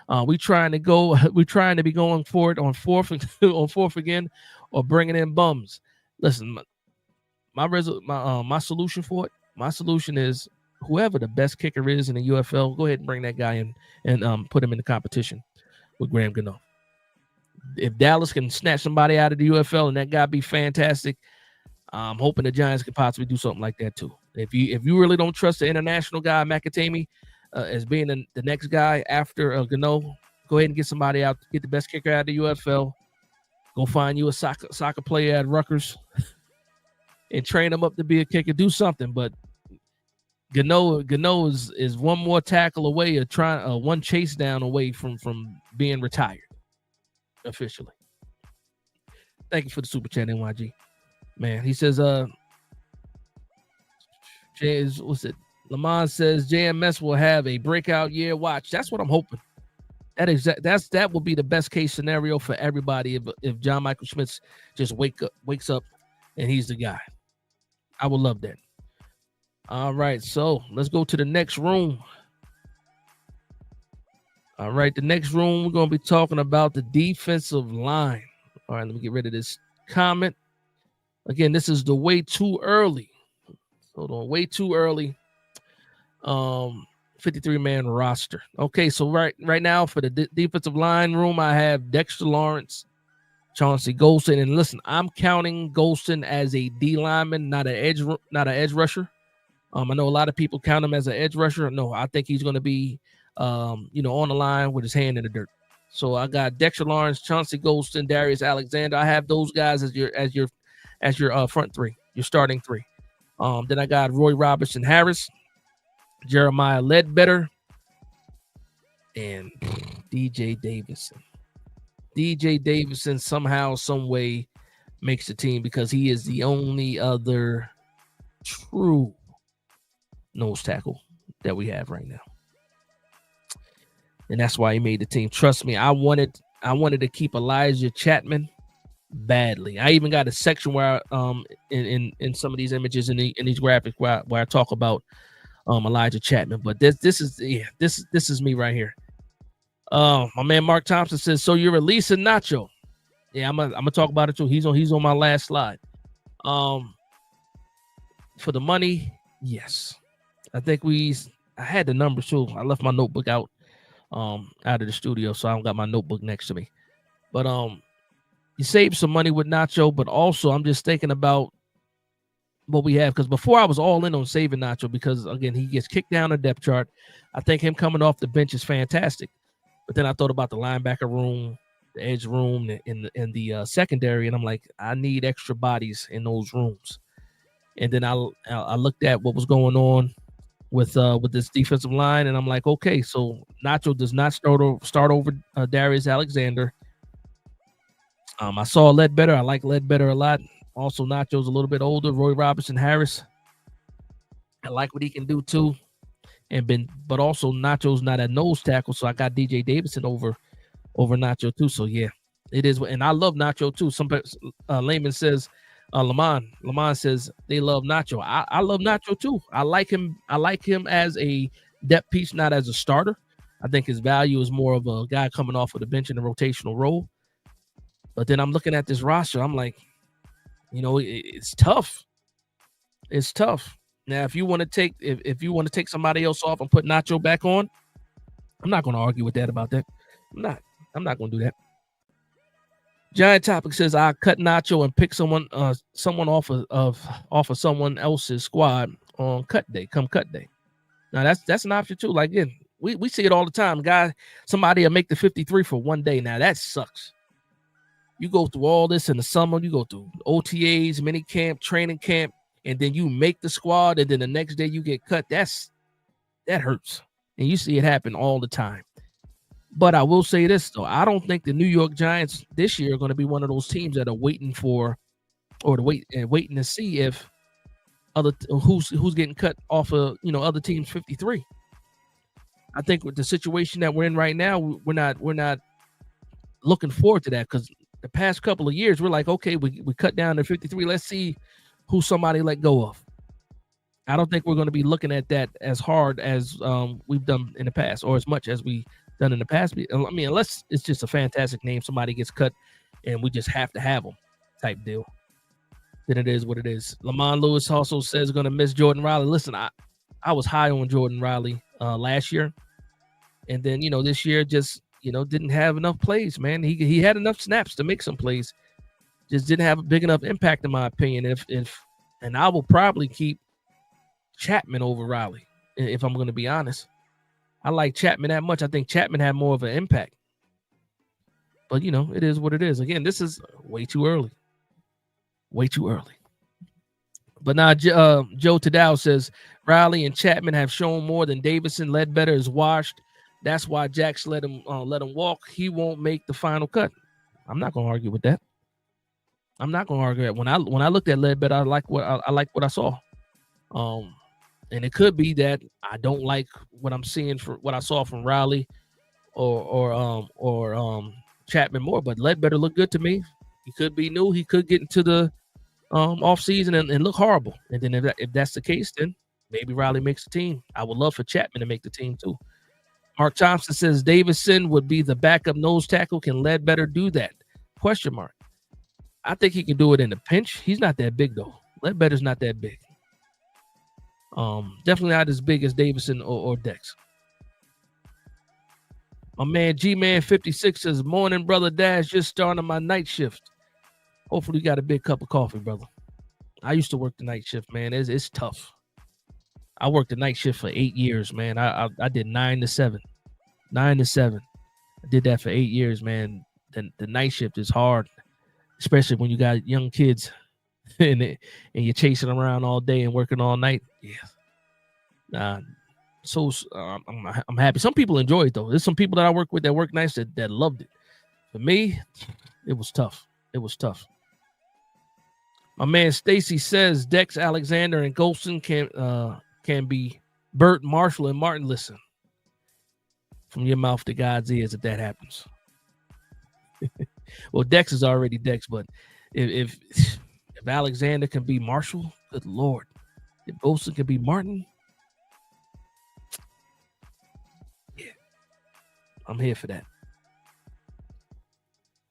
We're trying to be going for it on fourth again, or bringing in bums. Listen, my solution for it. My solution is, whoever the best kicker is in the UFL, go ahead and bring that guy in and put him in the competition with Graham Gano. If Dallas can snatch somebody out of the UFL and that guy be fantastic, I'm hoping the Giants could possibly do something like that too. If you really don't trust the international guy, McAtamey, as being the next guy after Gano. Go ahead and get somebody out, get the best kicker out of the UFL. Go find you a soccer player at Rutgers and train him up to be a kicker. Do something, but Gano is one more tackle away, or one chase down away from being retired officially. Thank you for the super chat, NYG. Man, he says, what's it? Lamont says JMS will have a breakout year. Watch. That's what I'm hoping. That will be the best case scenario for everybody if John Michael Schmitz just wakes up and he's the guy. I would love that. All right, so let's go to the next room. All right, the next room, we're going to be talking about the defensive line. All right, let me get rid of this comment. Again, this is the way too early. Hold on, way too early. 53-man roster. Okay, so right now for the defensive line room, I have Dexter Lawrence, Chauncey Golston, and listen, I'm counting Golston as a D lineman, not an edge rusher. I know a lot of people count him as an edge rusher. No, I think he's going to be, on the line with his hand in the dirt. So I got Dexter Lawrence, Chauncey Golston, Darius Alexander. I have those guys as your front three, your starting three. Then I got Roy Robertson Harris, Jeremiah Ledbetter, and DJ Davison. DJ Davison somehow, some way makes the team because he is the only other true nose tackle that we have right now. And that's why he made the team. Trust me, I wanted to keep Elijah Chapman badly. I even got a section where in some of these images in these graphics where I talk about Elijah Chapman. But this is me right here. My man Mark Thompson says, so you're releasing Nacho. Yeah, I'm gonna talk about it too. He's on my last slide. For the money, yes. I think I had the numbers too. I left my notebook out of the studio, so I don't got my notebook next to me. But you save some money with Nacho, but also I'm just thinking about what we have, because before I was all in on saving Nacho because again he gets kicked down the depth chart. I think him coming off the bench is fantastic, but then I thought about the linebacker room, the edge room, and the secondary, and I'm like, I need extra bodies in those rooms. And then I looked at what was going on with this defensive line, and I'm like, okay, so Nacho does not start over Darius Alexander. I saw Ledbetter. I like Ledbetter a lot. Also, Nacho's a little bit older. Roy Robertson Harris, I like what he can do too. But also Nacho's not a nose tackle, so I got DJ Davison over Nacho too. So yeah, it is, and I love Nacho too. Some Layman says, Lamont says they love Nacho. I love Nacho too. I like him as a depth piece, not as a starter. I think his value is more of a guy coming off of the bench in a rotational role. But then I'm looking at this roster, I'm like, it's tough. It's tough. Now, if you want to take somebody else off and put Nacho back on, I'm not going to argue with that about that. I'm not going to do that. Giant Topic says I cut Nacho and pick someone off of someone else's squad on cut day. Come cut day. Now that's an option too. Like again, we see it all the time. Somebody will make the 53 for one day. Now that sucks. You go through all this in the summer. You go through OTAs, mini camp, training camp, and then you make the squad, and then the next day you get cut. That hurts, and you see it happen all the time. But I will say this though, I don't think the New York Giants this year are going to be one of those teams that are waiting to see if who's getting cut off of other teams 53. I think with the situation that we're in right now, we're not looking forward to that, because the past couple of years we're like, okay, we cut down to 53. Let's see who somebody let go of. I don't think we're going to be looking at that as hard as we've done in the past, or as much as we done in the past. I mean, unless it's just a fantastic name, somebody gets cut and we just have to have them type deal, then it is what it is. Lamont Lewis also says going to miss Jordan Riley. Listen, I was high on Jordan Riley last year, and then this year just didn't have enough plays, man. He had enough snaps to make some plays, just didn't have a big enough impact in my opinion. And I will probably keep Chapman over Riley if I'm going to be honest. I like Chapman that much. I think Chapman had more of an impact. But, you know, it is what it is. Again, this is way too early. Way too early. But now Joe Tadao says Riley and Chapman have shown more than Davidson. Ledbetter is washed. That's why Jax let him walk. He won't make the final cut. I'm not going to argue with that. I'm not going to argue that. When I looked at Ledbetter, I like what I saw. And it could be that I don't like what I'm seeing for what I saw from Riley or Chapman more. But Ledbetter looked good to me. He could be new. He could get into the off season and look horrible. And then if that's the case, then maybe Riley makes the team. I would love for Chapman to make the team too. Mark Thompson says Davidson would be the backup nose tackle. Can Ledbetter do that? Question mark. I think he can do it in a pinch. He's not that big though. Ledbetter's not that big. Definitely not as big as Davidson or Dex. My man G-Man 56 says, morning, brother Dash, just starting my night shift. Hopefully you got a big cup of coffee, brother. I used to work the night shift, man. It's tough. I worked the night shift for 8 years, man. I did 9 to 7. 9 to 7. I did that for 8 years, man. The night shift is hard, especially when you got young kids and you're chasing them around all day and working all night. Yeah. I'm happy. Some people enjoy it though. There's some people that I work with that work nights that loved it. For me, it was tough. It was tough. My man Stacy says Dex Alexander and Golston can be Burt, Marshall, and Martin. Listen, from your mouth to God's ears if that happens. Well, Dex is already Dex, but if Alexander can be Marshall, good Lord. If Golston can be Martin, yeah, I'm here for that.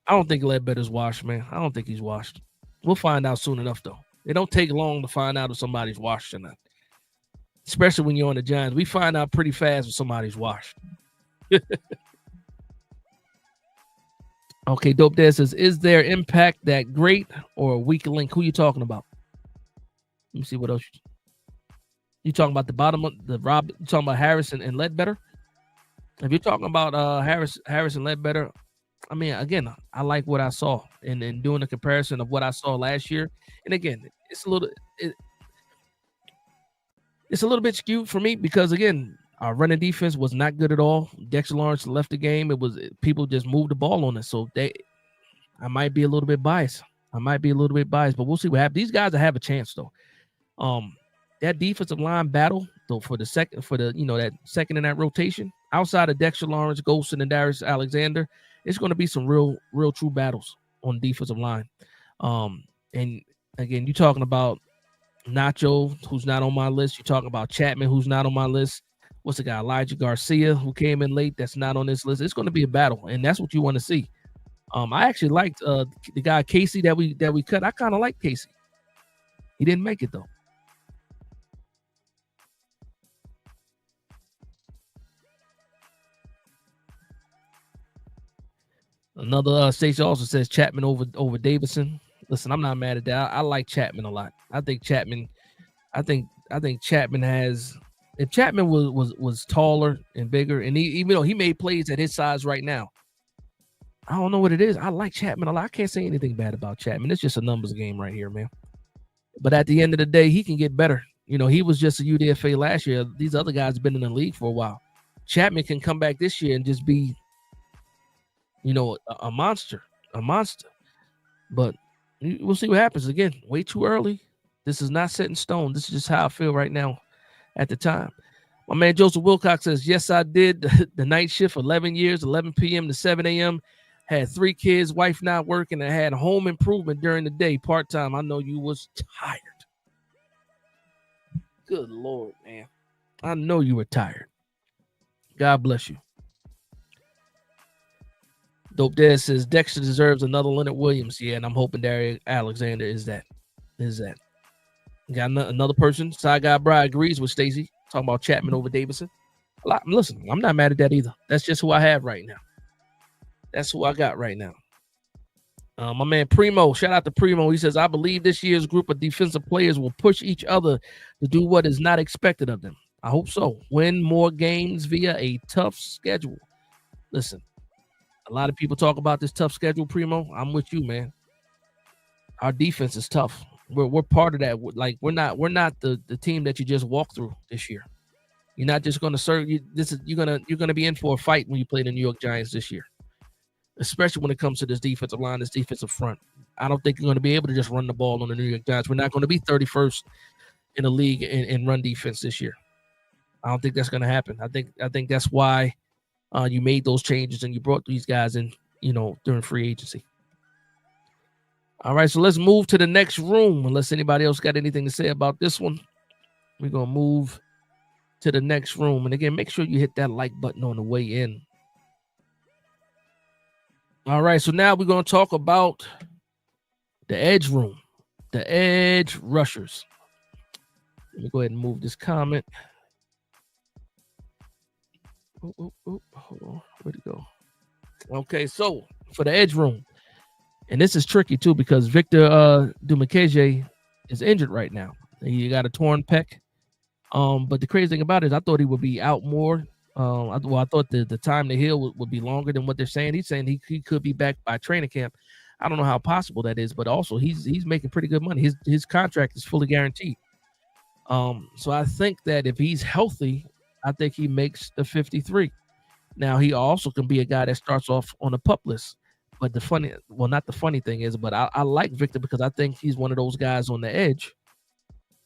I don't think Ledbetter's washed, man. I don't think he's washed. We'll find out soon enough, though. It don't take long to find out if somebody's washed or not. Especially when you're on the Giants. We find out pretty fast if somebody's washed. Okay, Dope Dad says, is their impact that great or a weak link? Who you talking about? Let me see what else. You talking about the bottom of the Rob? You talking about Harrison and Ledbetter? If you're talking about Harris and Ledbetter, I mean, again, I like what I saw and doing a comparison of what I saw last year. And again, it's a little bit skewed for me because again, our running defense was not good at all. Dexter Lawrence left the game. It was people just moved the ball on us. So I might be a little bit biased. But we'll see what happens. These guys have a chance though. That defensive line battle though that second in that rotation outside of Dexter Lawrence, Golston, and Darius Alexander, it's going to be some real true battles on the defensive line. And again, you're talking about Nacho, who's not on my list. You're talking about Chapman, who's not on my list. What's the guy? Elijah Garcia, who came in late, that's not on this list. It's going to be a battle, and that's what you want to see. I actually liked the guy Casey that we cut. I kind of like Casey. He didn't make it though. Another Stacey also says Chapman over Davidson. Listen, I'm not mad at that. I like Chapman a lot. I think Chapman has. If Chapman was taller and bigger, and even though he made plays at his size right now, I don't know what it is. I like Chapman a lot. I can't say anything bad about Chapman. It's just a numbers game right here, man. But at the end of the day, he can get better. You know, he was just a UDFA last year. These other guys have been in the league for a while. Chapman can come back this year and just be, a monster. But we'll see what happens. Again, way too early. This is not set in stone. This is just how I feel right now at the time. My man Joseph Wilcox says, yes, I did the night shift, 11 years, 11 p.m. to 7 a.m. Had 3 kids, wife not working, and had home improvement during the day, part-time. I know you was tired. Good Lord, man. I know you were tired. God bless you. Dope Dad says Dexter deserves another Leonard Williams. Yeah, and I'm hoping Darius Alexander is that. Got another person. Side Guy Bry agrees with Stacy. Talking about Chapman over Davidson. Listen, I'm not mad at that either. That's just who I have right now. That's who I got right now. My man Primo, shout out to Primo. He says, I believe this year's group of defensive players will push each other to do what is not expected of them. I hope so. Win more games via a tough schedule. Listen, a lot of people talk about this tough schedule, Primo. I'm with you, man. Our defense is tough. We're part of that. Like we're not the team that you just walk through this year. You're not just going to serve. You're gonna be in for a fight when you play the New York Giants this year, especially when it comes to this defensive line, this defensive front. I don't think you're going to be able to just run the ball on the New York Giants. We're not going to be 31st in the league in run defense this year. I don't think that's going to happen. I think that's why you made those changes and you brought these guys in, during free agency. All right, so let's move to the next room. Unless anybody else got anything to say about this one, we're going to move to the next room. And again, make sure you hit that like button on the way in. All right, so now we're going to talk about the edge room, the edge rushers. Let me go ahead and move this comment. Hold on. Where'd it go? Okay, so for the edge room, and this is tricky too because Victor Dimukeje is injured right now. He got a torn pec. But the crazy thing about it is I thought he would be out more. I thought the time to heal would be longer than what they're saying. He's saying he could be back by training camp. I don't know how possible that is, but also he's making pretty good money. His contract is fully guaranteed. So I think that if he's healthy, I think he makes the 53. Now he also can be a guy that starts off on a PUP list. But not the funny thing is, but I like Victor because I think he's one of those guys on the edge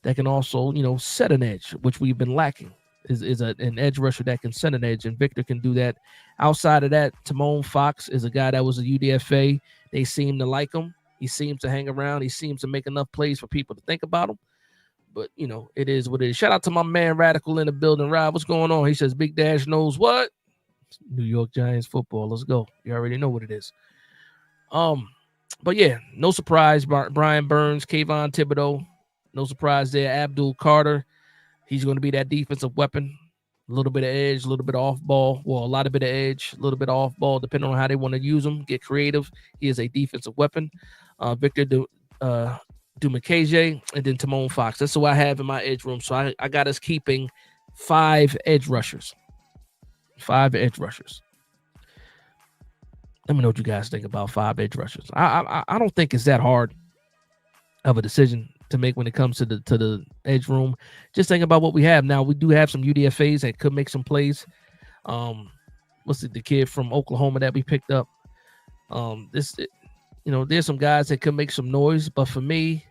that can also, set an edge, which we've been lacking. Is an edge rusher that can set an edge, and Victor can do that. Outside of that, Timon Fox is a guy that was a UDFA. They seem to like him. He seems to hang around. He seems to make enough plays for people to think about him. But, it is what it is. Shout out to my man Radical in the building. Rob, what's going on? He says Big Dash knows what? New York Giants football. Let's go. You already know what it is. But yeah, no surprise. Brian Burns, Kayvon Thibodeau. No surprise there. Abdul Carter. He's going to be that defensive weapon. A little bit of edge, a little bit of off ball. Well, a lot of bit of edge, a little bit of off ball, depending on how they want to use him. Get creative. He is a defensive weapon. Victor Dimukeje, and then Timon Fox. That's who I have in my edge room. So I got us keeping 5 edge rushers. 5 edge rushers. Let me know what you guys think about 5 edge rushers. I don't think it's that hard of a decision to make when it comes to the edge room. Just think about what we have now. We do have some UDFAs that could make some plays. What's the kid from Oklahoma that we picked up? There's some guys that could make some noise, but for me,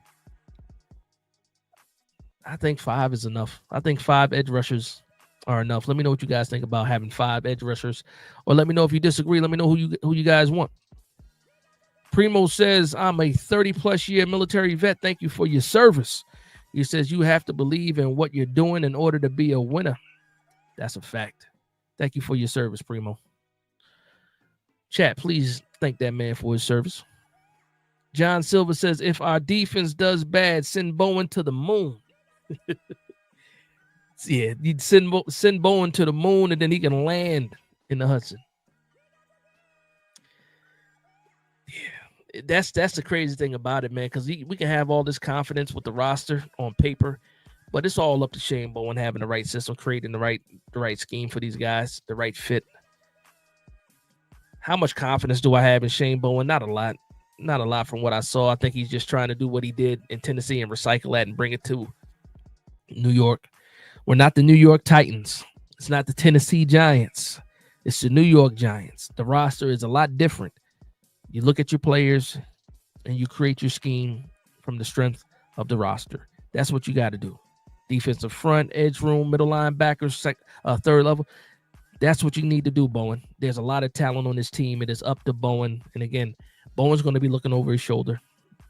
I think 5 is enough. I think 5 edge rushers are enough. Let me know what you guys think about having 5 edge rushers, or let me know if you disagree. Let me know who you guys want. Primo says, I'm a 30-plus year military vet. Thank you for your service. He says you have to believe in what you're doing in order to be a winner. That's a fact. Thank you for your service, Primo. Chat, please thank that man for his service. John Silver says, if our defense does bad, send Bowen to the moon. Yeah, you'd send Bowen to the moon, and then he can land in the Hudson. Yeah, that's the crazy thing about it, man, because we can have all this confidence with the roster on paper, but it's all up to Shane Bowen having the right system, creating the right scheme for these guys, the right fit. How much confidence do I have in Shane Bowen? Not a lot. Not a lot from what I saw. I think he's just trying to do what he did in Tennessee and recycle that and bring it to New York. We're not the New York Titans. It's not the Tennessee Giants. It's the New York Giants. The roster is a lot different. You look at your players and you create your scheme from the strength of the roster. That's what you got to do. Defensive front, edge room, middle linebackers, third level. That's what you need to do, Bowen. There's a lot of talent on this team. It is up to Bowen. And again, Bowen's going to be looking over his shoulder.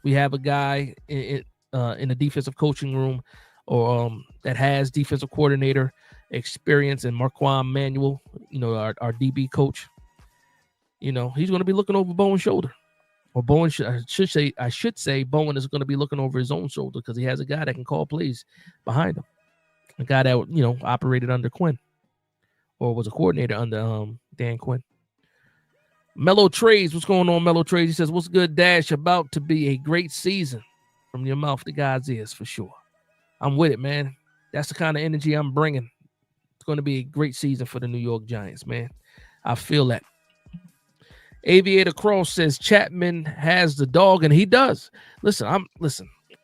We have a guy in the defensive coaching room or that has defensive coordinator experience, and Marquand Manuel, our DB coach. He's going to be looking over Bowen's shoulder. Or I should say Bowen is going to be looking over his own shoulder because he has a guy that can call plays behind him. A guy that, operated under Quinn or was a coordinator under Dan Quinn. Mellow Trades, what's going on, Mellow Trades? He says, what's good, Dash? About to be a great season from your mouth to God's ears for sure. I'm with it, man. That's the kind of energy I'm bringing. going to be a great season for the New York Giants, man. I feel that. Aviator Cross says Chapman has the dog, and he does. Listen,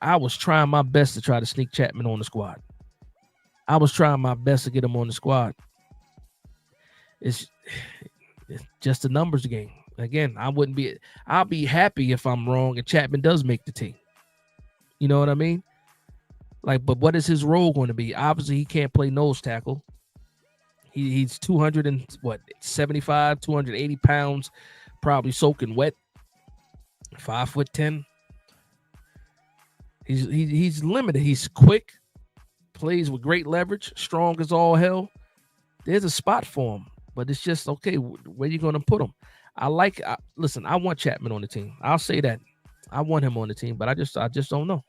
I was trying my best to try to sneak Chapman on the squad. I was trying my best to get him on the squad. It's just a numbers game. Again, I'll be happy if I'm wrong and Chapman does make the team. You know what I mean? Like, but what is his role going to be? Obviously, he can't play nose tackle. He's 275, 280 pounds, probably soaking wet. 5'10". He's limited. He's quick, plays with great leverage, strong as all hell. There's a spot for him, but it's just okay. Where you going to put him? Listen. I want Chapman on the team. I'll say that. I want him on the team, but I just don't know.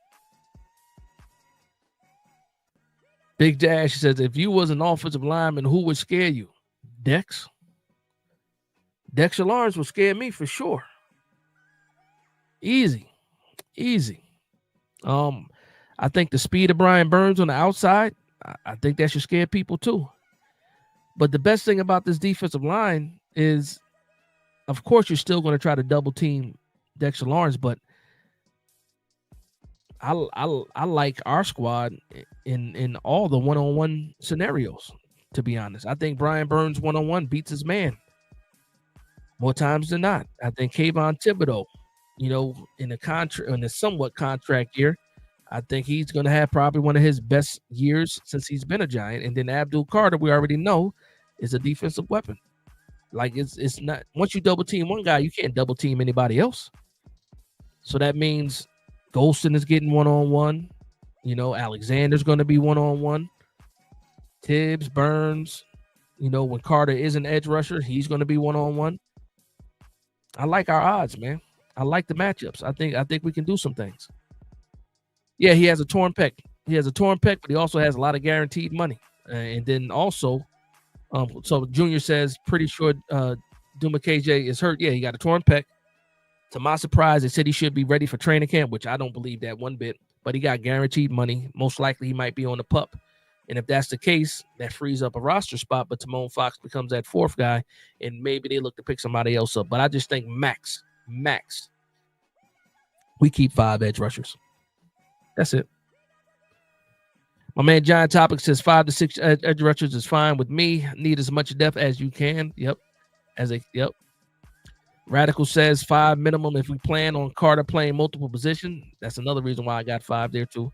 Big Dash says, if you was an offensive lineman, who would scare you? Dexter Lawrence would scare me for sure. Easy. I think the speed of Brian Burns on the outside, I think that should scare people too. But the best thing about this defensive line is, of course, you're still going to try to double team Dexter Lawrence, but I like our squad in all the one-on-one scenarios, to be honest. I think Brian Burns one-on-one beats his man more times than not. I think Kayvon Thibodeau, in a somewhat contract year, I think he's going to have probably one of his best years since he's been a Giant. And then Abdul Carter, we already know, is a defensive weapon. Like, it's not, once you double team one guy, you can't double team anybody else. So that means Golston is getting one-on-one. Alexander's going to be one-on-one. Tibbs, Burns, when Carter is an edge rusher, he's going to be one-on-one. I like our odds, man. I like the matchups. I think we can do some things. Yeah, he has a torn pec. But he also has a lot of guaranteed money. And then also, so Junior says, pretty sure Duma KJ is hurt. Yeah, he got a torn pec. To my surprise, they said he should be ready for training camp, which I don't believe that one bit. But he got guaranteed money. Most likely he might be on the PUP. And if that's the case, that frees up a roster spot. But Timon Fox becomes that fourth guy, and maybe they look to pick somebody else up. But I just think max, we keep 5 edge rushers. That's it. My man Giant Topic says 5 to 6 edge rushers is fine with me. Need as much depth as you can. Yep. Radical says 5 minimum if we plan on Carter playing multiple positions. That's another reason why I got 5 there too.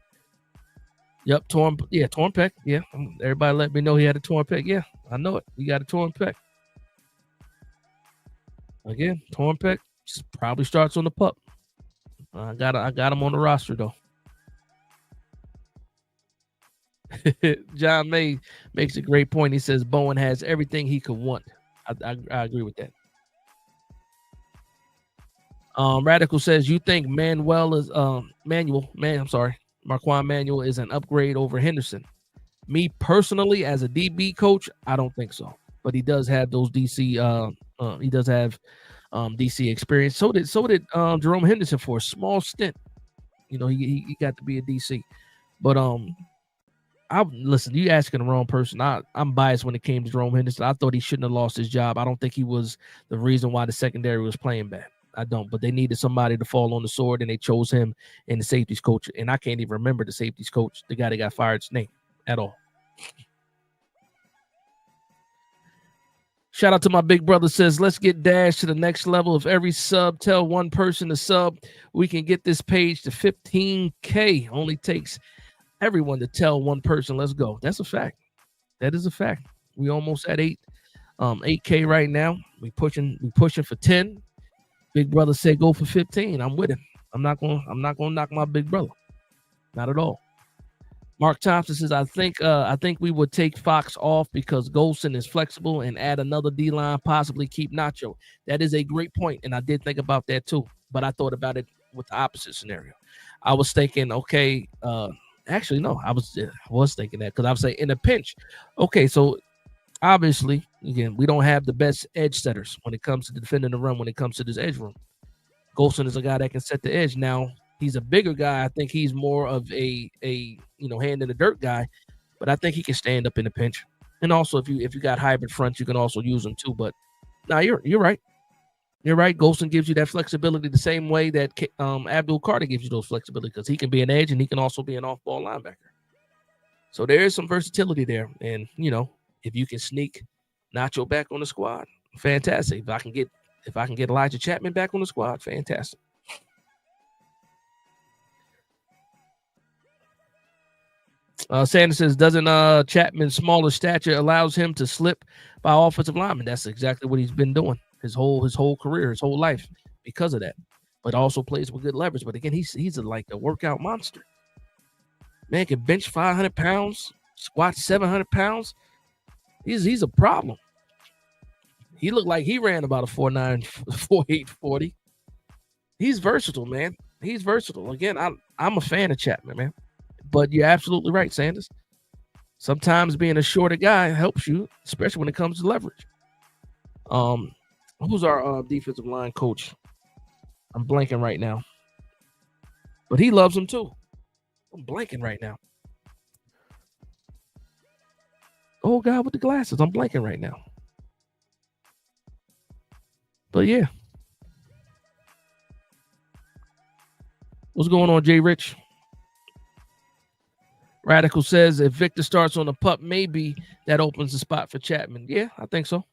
Yep, torn pec. Yeah, everybody let me know he had a torn pec. Yeah, I know it. He got a torn pec. Again, torn pec probably starts on the PUP. I got him on the roster though. John May makes a great point. He says Bowen has everything he could want. I agree with that. Radical says, you think Marquand Manuel is an upgrade over Henderson? Me personally, as a DB coach, I don't think so. But he does have those DC. He does have DC experience. So did Jerome Henderson for a small stint. He got to be a DC. But listen, you asking the wrong person. I'm biased when it came to Jerome Henderson. I thought he shouldn't have lost his job. I don't think he was the reason why the secondary was playing bad. I don't, but they needed somebody to fall on the sword, and they chose him and the safeties coach. And I can't even remember the safeties coach, the guy that got fired's name at all. Shout out to my big brother says, let's get Dash to the next level. If every sub tell one person to sub, we can get this page to 15K. Only takes everyone to tell one person. Let's go. That's a fact. That is a fact. We almost at 8K right now. We pushing for 10. Big brother said go for 15. I'm with him. I'm not gonna knock my big brother. Not at all. Mark Thompson says, I think we would take Fox off because Golston is flexible and add another D-line, possibly keep Nacho. That is a great point, and I did think about that too. But I thought about it with the opposite scenario. I was thinking, okay, actually no, I was thinking that because I was saying in a pinch. Okay, so obviously, again, we don't have the best edge setters when it comes to defending the run, when it comes to this edge room. Golston is a guy that can set the edge. Now, he's a bigger guy. I think he's more of a hand in the dirt guy, but I think he can stand up in the pinch. And also, if you got hybrid fronts, you can also use them too. But now you're right. You're right. Golston gives you that flexibility the same way that Abdul Carter gives you those flexibility, because he can be an edge and he can also be an off-ball linebacker. So there is some versatility there. And, if you can sneak Nacho back on the squad, fantastic. If I can get Elijah Chapman back on the squad, fantastic. Sanders says, doesn't Chapman's smaller stature allows him to slip by offensive linemen? That's exactly what he's been doing his whole career, his whole life, because of that. But also plays with good leverage. But again, he's like a workout monster. Man can bench 500 pounds, squat 700 pounds. He's a problem. He looked like he ran about a 4.9, 4.8, 40. He's versatile, man. He's versatile. Again, I'm a fan of Chapman, man. But you're absolutely right, Sanders. Sometimes being a shorter guy helps you, especially when it comes to leverage. Who's our defensive line coach? I'm blanking right now. But he loves him too. I'm blanking right now. Oh, God with the glasses. I'm blanking right now. But yeah. What's going on, Jay Rich? Radical says if Victor starts on the pup, maybe that opens the spot for Chapman. Yeah, I think so.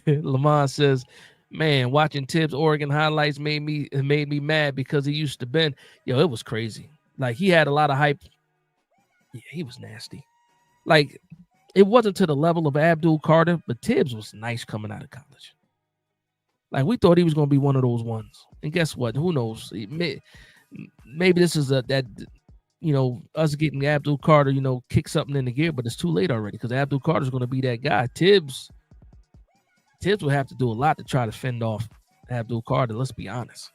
Lamont says, man, watching Tibbs Oregon highlights made me mad because he used to bend. Yo, it was crazy. Like, he had a lot of hype. Yeah, he was nasty. Like, it wasn't to the level of Abdul Carter, but Tibbs was nice coming out of college. Like, we thought he was going to be one of those ones. And guess what? Who knows? Maybe this is us getting Abdul Carter, kick something in the gear, but it's too late already, because Abdul Carter is going to be that guy. Tibbs will have to do a lot to try to fend off Abdul Carter. Let's be honest.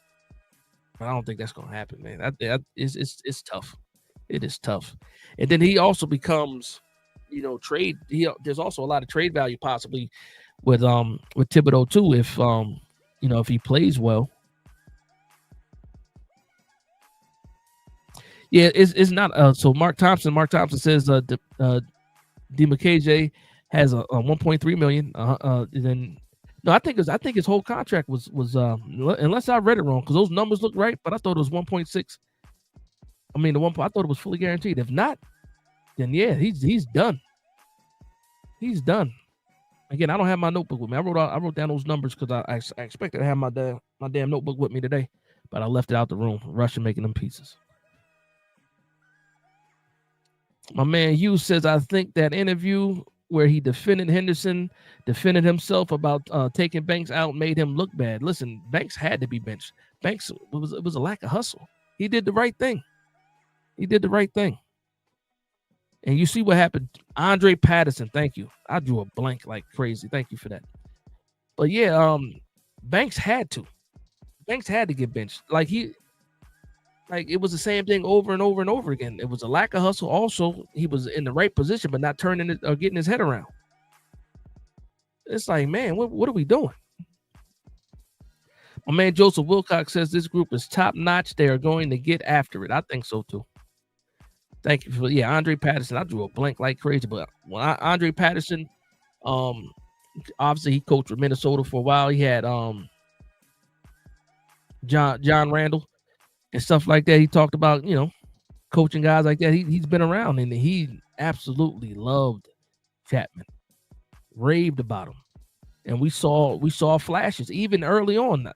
But I don't think that's going to happen, man. It's tough. It is tough. And then he also becomes, trade. There's also a lot of trade value possibly with Thibodeau too, if he plays well. Yeah, it's not. So Mark Thompson says DeMcKJ has a 1.3 million. Then no, I think his whole contract was unless I read it wrong, because those numbers look right, but I thought it was 1.6. I mean, I thought it was fully guaranteed. If not, then yeah, he's done. He's done. Again, I don't have my notebook with me. I wrote down those numbers because I expected to have my damn notebook with me today, but I left it out the room, rushing making them pieces. My man Hughes says, I think that interview where he defended himself about taking Banks out, made him look bad. Listen, Banks had to be benched. Banks, it was a lack of hustle. He did the right thing. And you see what happened. Andre Patterson, thank you. I drew a blank like crazy. Thank you for that. But yeah, Banks had to get benched. Like it was the same thing over and over and over again. It was a lack of hustle. Also, he was in the right position, but not turning it or getting his head around. It's like, man, what are we doing? My man Joseph Wilcox says this group is top notch. They are going to get after it. I think so too. Thank you for Andre Patterson. I drew a blank like crazy, but Andre Patterson, obviously he coached with Minnesota for a while. He had John Randall and stuff like that. He talked about, coaching guys like that. He's been around, and he absolutely loved Chapman, raved about him. And we saw flashes even early on.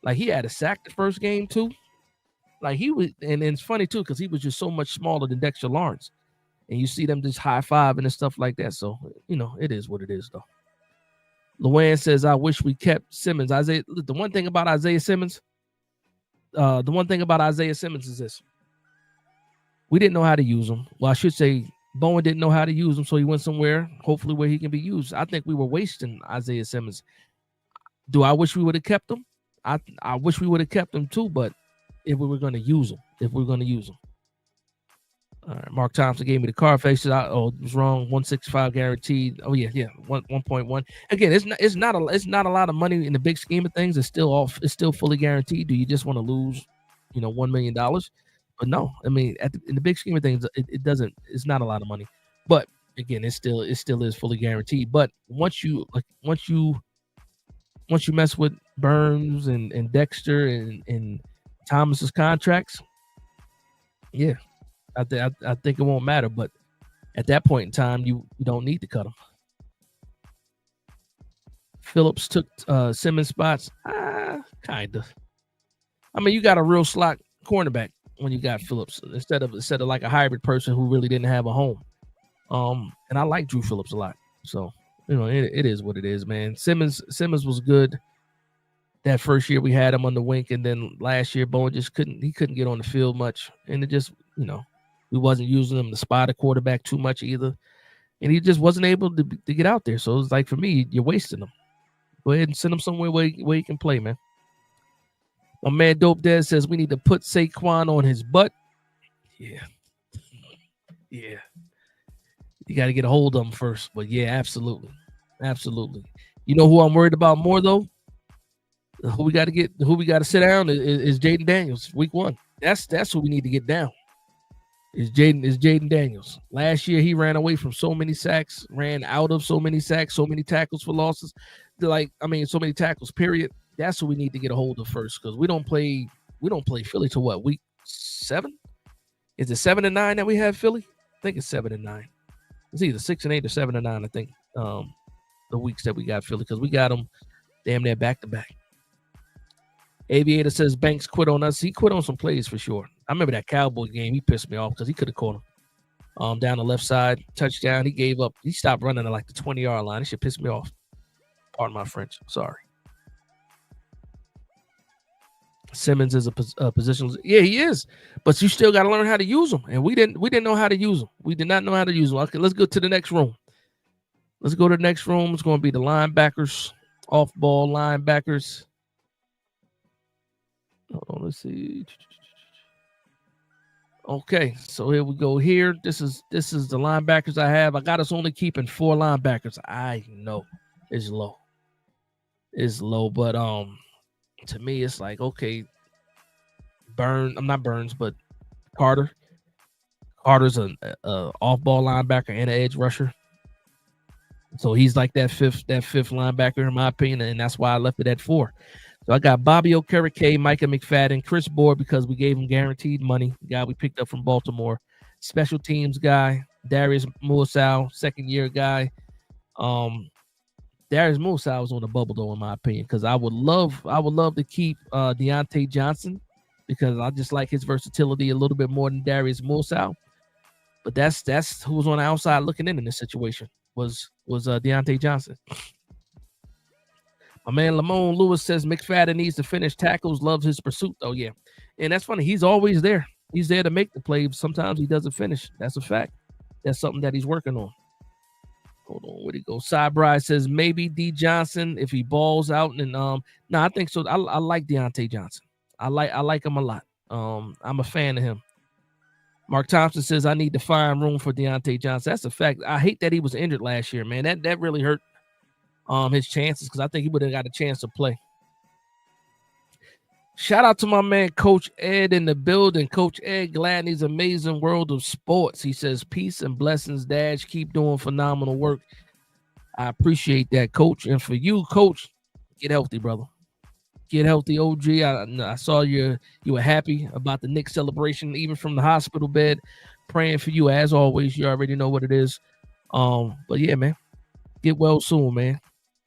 Like, he had a sack the first game too. Like, he was, and it's funny too, because he was just so much smaller than Dexter Lawrence. And you see them just high-fiving and stuff like that. So, it is what it is, though. Luann says, I wish we kept Simmons. The one thing about Isaiah Simmons is this. We didn't know how to use him. Well, I should say Bowen didn't know how to use him, so he went somewhere, hopefully, where he can be used. I think we were wasting Isaiah Simmons. Do I wish we would have kept him? I wish we would have kept him too, but if we were going to use him. All right, Mark Thompson gave me the card faces. It was wrong. 165 guaranteed. Oh yeah, 1.1. Again, it's not a lot of money in the big scheme of things. It's still fully guaranteed. Do you just want to lose, $1 million? But no, I mean, in the big scheme of things, it doesn't. It's not a lot of money, but again, it still is fully guaranteed. But once you mess with Burns and Dexter and Thomas's contracts, yeah, I think it won't matter. But at that point in time, you don't need to cut them. Phillips took Simmons spots, kind of. I mean, you got a real slot cornerback when you got Phillips instead of like a hybrid person who really didn't have a home. And I like Drew Phillips a lot. So, it is what it is, man. Simmons was good that first year we had him on the wing, and then last year Bowen just couldn't get on the field much, and it just, we wasn't using him to spot a quarterback too much either, and he just wasn't able to get out there. So it was like, for me, you're wasting him. Go ahead and send him somewhere where he can play, man. My man Dope Dad says we need to put Saquon on his butt. Yeah. You got to get a hold of him first. But yeah, absolutely. You know who I'm worried about more though? Who we got to sit down is Jayden Daniels, week 1. That's who we need to get down. Is Jayden Daniels. Last year he ran away from so many sacks, ran out of so many sacks, so many tackles for losses. So many tackles, period. That's who we need to get a hold of first, because we don't play Philly to what, week 7? Is it 7 and 9 that we have Philly? I think it's 7 and 9. It's either 6 and 8 or 7 and 9. I think the weeks that we got Philly, because we got them damn near back to back. Aviator says Banks quit on us. He quit on some plays for sure. I remember that Cowboy game. He pissed me off because he could have caught him down the left side, touchdown. He gave up. He stopped running at like the 20-yard line. It should piss me off. Pardon my French. Sorry. Simmons is a positional. Yeah, he is. But you still got to learn how to use them. And we didn't know how to use them. We did not know how to use them. Okay, let's go to the next room. It's going to be the linebackers, off-ball linebackers. Hold on, let's see. Okay, so here we go. Here, this is the linebackers I have. I got us only keeping 4 linebackers. I know it's low. But to me, it's like, okay, I'm not Burns, but Carter. Carter's an off-ball linebacker and an edge rusher. So he's like that fifth linebacker in my opinion, and that's why I left it at 4. So I got Bobby Okereke, Micah McFadden, Chris Board, because we gave him guaranteed money. The guy we picked up from Baltimore. Special teams guy, Darius Muasau, second-year guy. Darius Muasau was on the bubble though, in my opinion, because I would love to keep Deontay Johnson, because I just like his versatility a little bit more than Darius Muasau. But that's who was on the outside looking in this situation was Deontay Johnson. My man Lamone Lewis says McFadden needs to finish tackles, loves his pursuit though. Yeah, and that's funny. He's always there. He's there to make the play. Sometimes he doesn't finish. That's a fact. That's something that he's working on. Hold on, where'd he go? Cybride says maybe D Johnson if he balls out. And no, I think so. I like Deontay Johnson. I like him a lot. I'm a fan of him. Mark Thompson says I need to find room for Deontay Johnson. That's a fact. I hate that he was injured last year, man. That really hurt his chances, because I think he would have got a chance to play. Shout out to my man Coach Ed in the building. Coach Ed Gladney's Amazing World of Sports. He says peace and blessings, Dash. Keep doing phenomenal work. I appreciate that, Coach. And for you, Coach, get healthy, brother. Get healthy, OG. I saw you were happy about the Knicks celebration, even from the hospital bed. Praying for you as always. You already know what it is. But yeah, man, get well soon, man.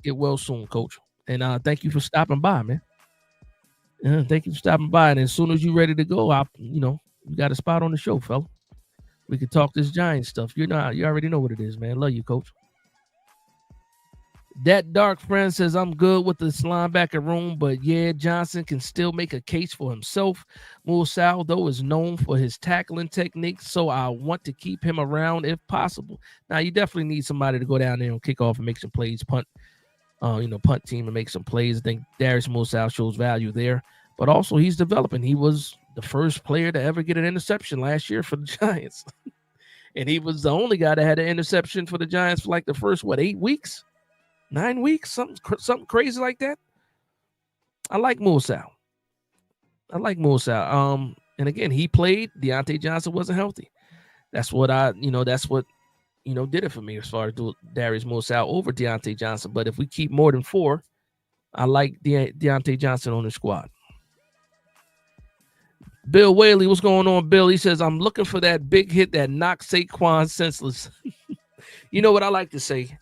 Get well soon, Coach. And thank you for stopping by, man. Thank you for stopping by. And as soon as you're ready to go, you got a spot on the show, fella. We can talk this Giants stuff. You already know what it is, man. Love you, Coach. That dark friend says I'm good with this linebacker room, but yeah, Johnson can still make a case for himself. Muasau, though, is known for his tackling techniques, so I want to keep him around if possible. Now, you definitely need somebody to go down there and kick off and make some plays, punt team and make some plays. I think Darius Muasau shows value there, but also he's developing. He was the first player to ever get an interception last year for the Giants, and he was the only guy that had an interception for the Giants for like the first 8 weeks. 9 weeks, something crazy like that. I like Muasau. And again, he played. Deontay Johnson wasn't healthy. That's what did it for me as far as Darius Moore-Sal over Deontay Johnson. But if we keep more than 4, I like Deontay Johnson on the squad. Bill Whaley, what's going on, Bill? He says, I'm looking for that big hit that knocks Saquon senseless. You know what I like to say?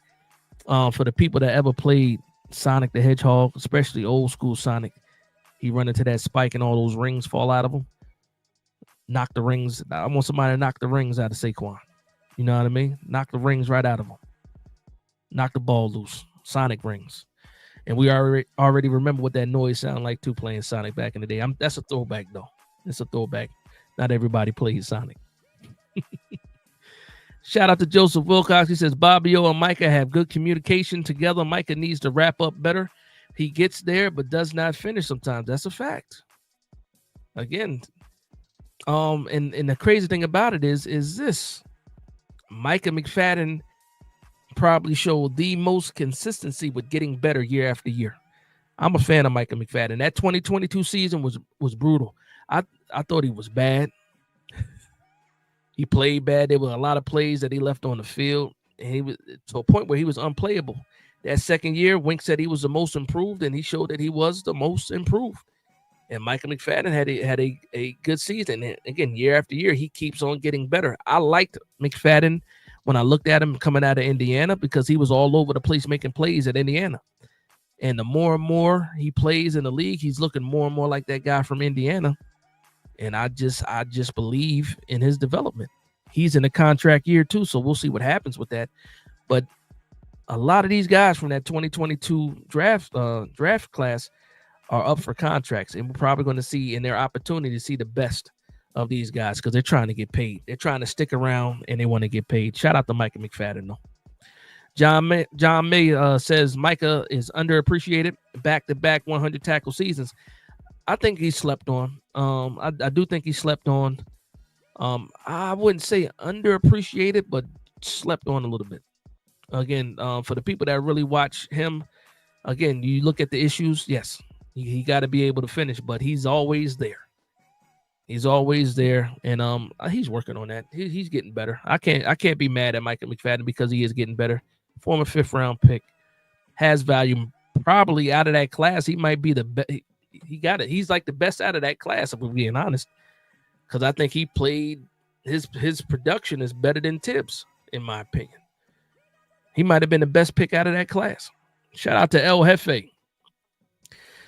For the people that ever played Sonic the Hedgehog, especially old school Sonic, he run into that spike and all those rings fall out of him. Knock the rings. I want somebody to knock the rings out of Saquon. You know what I mean? Knock the rings right out of him. Knock the ball loose. Sonic rings. And we already remember what that noise sounded like too, playing Sonic back in the day. That's a throwback, though. It's a throwback. Not everybody plays Sonic. Shout out to Joseph Wilcox. He says, Bobbio and Micah have good communication together. Micah needs to wrap up better. He gets there, but does not finish sometimes. That's a fact. Again, and the crazy thing about it is this. Micah McFadden probably showed the most consistency with getting better year after year. I'm a fan of Micah McFadden. That 2022 season was brutal. I thought he was bad. He played bad. There were a lot of plays that he left on the field, and he was to a point where he was unplayable. That second year, Wink said he was the most improved, and he showed that he was the most improved. And Micah McFadden had a good season. And again, year after year, he keeps on getting better. I liked McFadden when I looked at him coming out of Indiana because he was all over the place making plays at Indiana. And the more and more he plays in the league, he's looking more and more like that guy from Indiana. And I just believe in his development. He's in a contract year too, so we'll see what happens with that. But a lot of these guys from that 2022 draft class are up for contracts, and we're probably going to see in their opportunity to see the best of these guys because they're trying to get paid. They're trying to stick around, and they want to get paid. Shout out to Micah McFadden, though. John May says Micah is underappreciated, back-to-back 100 tackle seasons. I think he slept on. I do think he slept on. I wouldn't say underappreciated, but slept on a little bit. Again, for the people that really watch him, again, you look at the issues. Yes, he got to be able to finish, but he's always there. He's always there, and he's working on that. He's getting better. I can't be mad at Micah McFadden because he is getting better. Former 5th round pick, has value. Probably out of that class, he might be the best. He got it. He's like the best out of that class, if we're being honest. Because I think he played his production is better than Tibbs, in my opinion. He might have been the best pick out of that class. Shout out to El Jefe.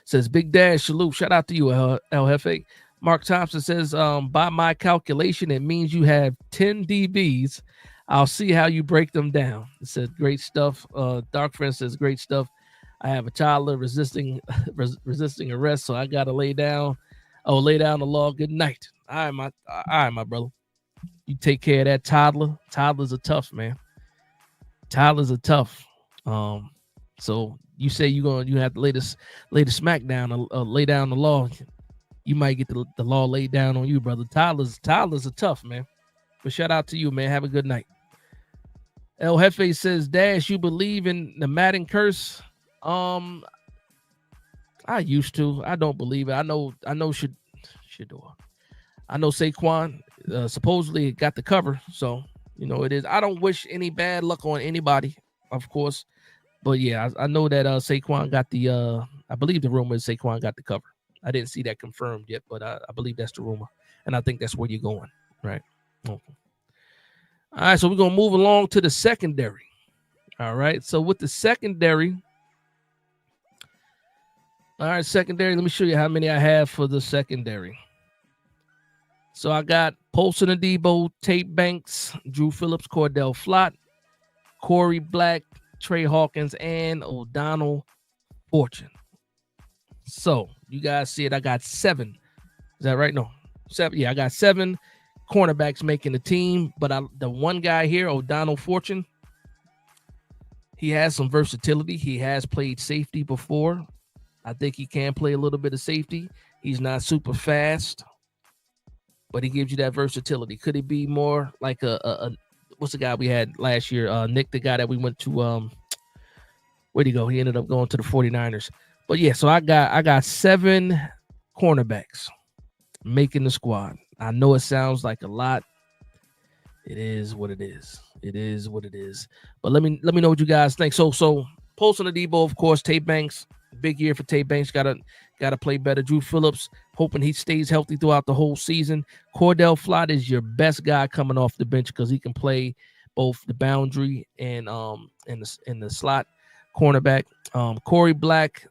Says Big Dash salute. Shout out to you, El Jefe. Mark Thompson says, by my calculation, it means you have 10 DBs. I'll see how you break them down. It says great stuff. Dark Friend says great stuff. I have a toddler resisting arrest, so I gotta lay down. Oh, lay down the law. Good night. All right, my brother. You take care of that toddler. Toddlers are tough, man. Toddlers are tough. So you say you have to lay the smack down, lay down the law. You might get the law laid down on you, brother. Toddlers are tough, man. But shout out to you, man. Have a good night. El Jefe says, Dash, you believe in the Madden curse? I used to. I don't believe it. I know Shedeur. I know Saquon supposedly got the cover, so it is. I don't wish any bad luck on anybody, of course, but yeah, I know that Saquon got the. I believe the rumor is Saquon got the cover. I didn't see that confirmed yet, but I believe that's the rumor, and I think that's where you're going, right? Okay. All right, so we're gonna move along to the secondary. All right, so with the secondary. All right, secondary. Let me show you how many I have for the secondary. So I got Paulson Adebo, Tate Banks, Drew Phillips, Cordell Flott, Corey Black, Trey Hawkins, and O'Donnell Fortune. So you guys see it. I got 7. Is that right? No, 7. Yeah, I got 7 cornerbacks making the team. But the one guy here, O'Donnell Fortune, he has some versatility. He has played safety before. I think he can play a little bit of safety. He's not super fast, but he gives you that versatility. Could he be more like a what's the guy we had last year? Nick, the guy that we went to. Where'd he go? He ended up going to the 49ers. But yeah, so I got 7 cornerbacks. making the squad. I know it sounds like a lot. It is what it is. It is what it is. But let me know what you guys think. So Post on the Debo, of course. Tay Banks, big year for Tay Banks. Gotta play better. Drew Phillips, hoping he stays healthy throughout the whole season. Cordell Flott is your best guy coming off the bench because he can play both the boundary and in the slot cornerback. Corey Black,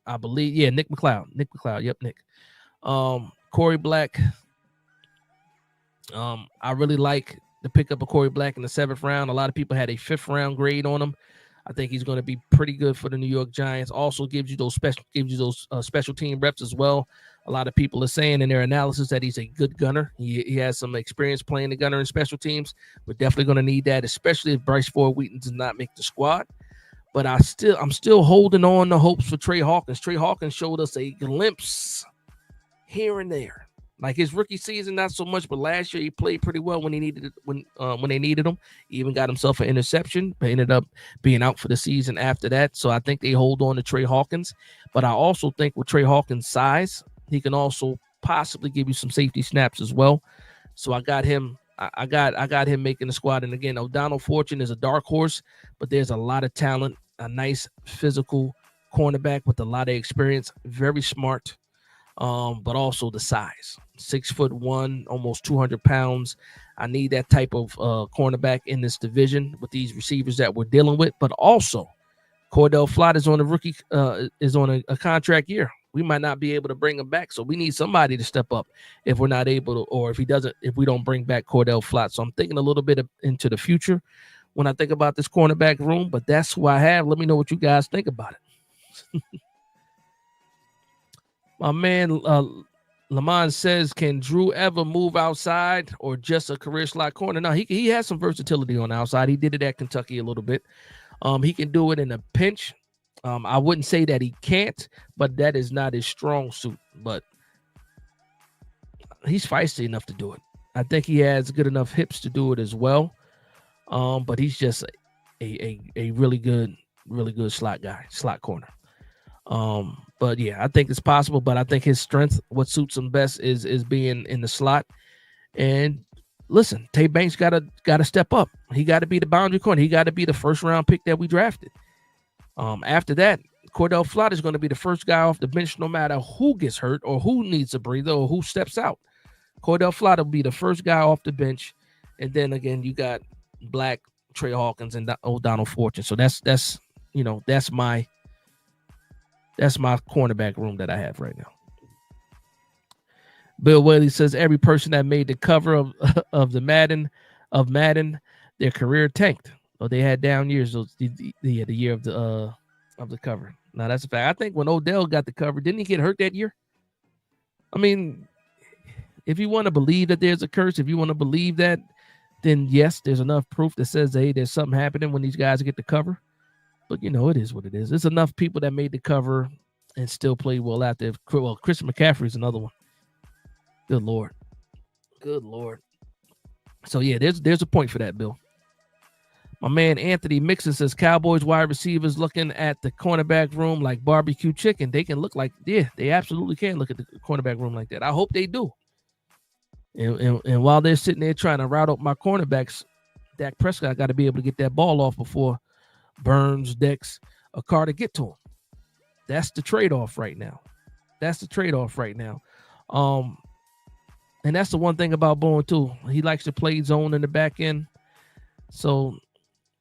I believe. Yeah, Nick McLeod. Yep, Nick. Corey Black. I really like the pickup of Corey Black in the 7th round. A lot of people had a 5th round grade on him. I think he's going to be pretty good for the New York Giants. Also gives you those special team reps as well. A lot of people are saying in their analysis that he's a good gunner. He has some experience playing the gunner in special teams. We're definitely going to need that, especially if Bryce Ford Wheaton does not make the squad. But I'm still holding on to hopes for Trey Hawkins. Trey Hawkins showed us a glimpse here and there. Like his rookie season, not so much, but last year he played pretty well when he needed it, when they needed him. He even got himself an interception, but ended up being out for the season after that. So I think they hold on to Trey Hawkins. But I also think with Trey Hawkins' size, he can also possibly give you some safety snaps as well. So I got him. I got him making the squad. And again, O'Donnell Fortune is a dark horse, but there's a lot of talent, a nice physical cornerback with a lot of experience, very smart. But also the size, 6'1", almost 200 pounds. I need that type of cornerback in this division with these receivers that we're dealing with. But also, Cordell Flott is on a contract year. We might not be able to bring him back, so we need somebody to step up if we're not able to, or if we don't bring back Cordell Flott. So I'm thinking a little bit into the future when I think about this cornerback room. But that's who I have. Let me know what you guys think about it. My man Lamont says, can Drew ever move outside or just a career slot corner? No, he has some versatility on the outside. He did it at Kentucky a little bit. He can do it in a pinch. I wouldn't say that he can't, but that is not his strong suit. But he's feisty enough to do it. I think he has good enough hips to do it as well. But he's just a really good slot guy, slot corner. But yeah, I think it's possible, but I think his strength, what suits him best is being in the slot. And listen, Tay Banks gotta step up. He got to be the boundary corner. He got to be the 1st round pick that we drafted. After that, Cordell Flott is going to be the first guy off the bench, no matter who gets hurt or who needs a breather or who steps out. Cordell Flott will be the first guy off the bench. And then again, you got Black, Trey Hawkins, and O'Donnell Fortune. So that's my cornerback room that I have right now. Bill Whaley says every person that made the cover of Madden, their career tanked. Or they had down years. The year of the cover. Now that's a fact. I think when Odell got the cover, didn't he get hurt that year? I mean, if you want to believe that there's a curse, if you want to believe that, then yes, there's enough proof that says, hey, there's something happening when these guys get the cover. But, it is what it is. There's enough people that made the cover and still played well out there. Well, Christian McCaffrey is another one. Good Lord. So, yeah, there's a point for that, Bill. My man Anthony Mixon says Cowboys wide receivers looking at the cornerback room like barbecue chicken. They can look like, yeah, they absolutely can look at the cornerback room like that. I hope they do. And while they're sitting there trying to route up my cornerbacks, Dak Prescott got to be able to get that ball off before Burns, Dex, or Carter get to him. That's the trade-off right now. And that's the one thing about Bowen too. He likes to play zone in the back end. So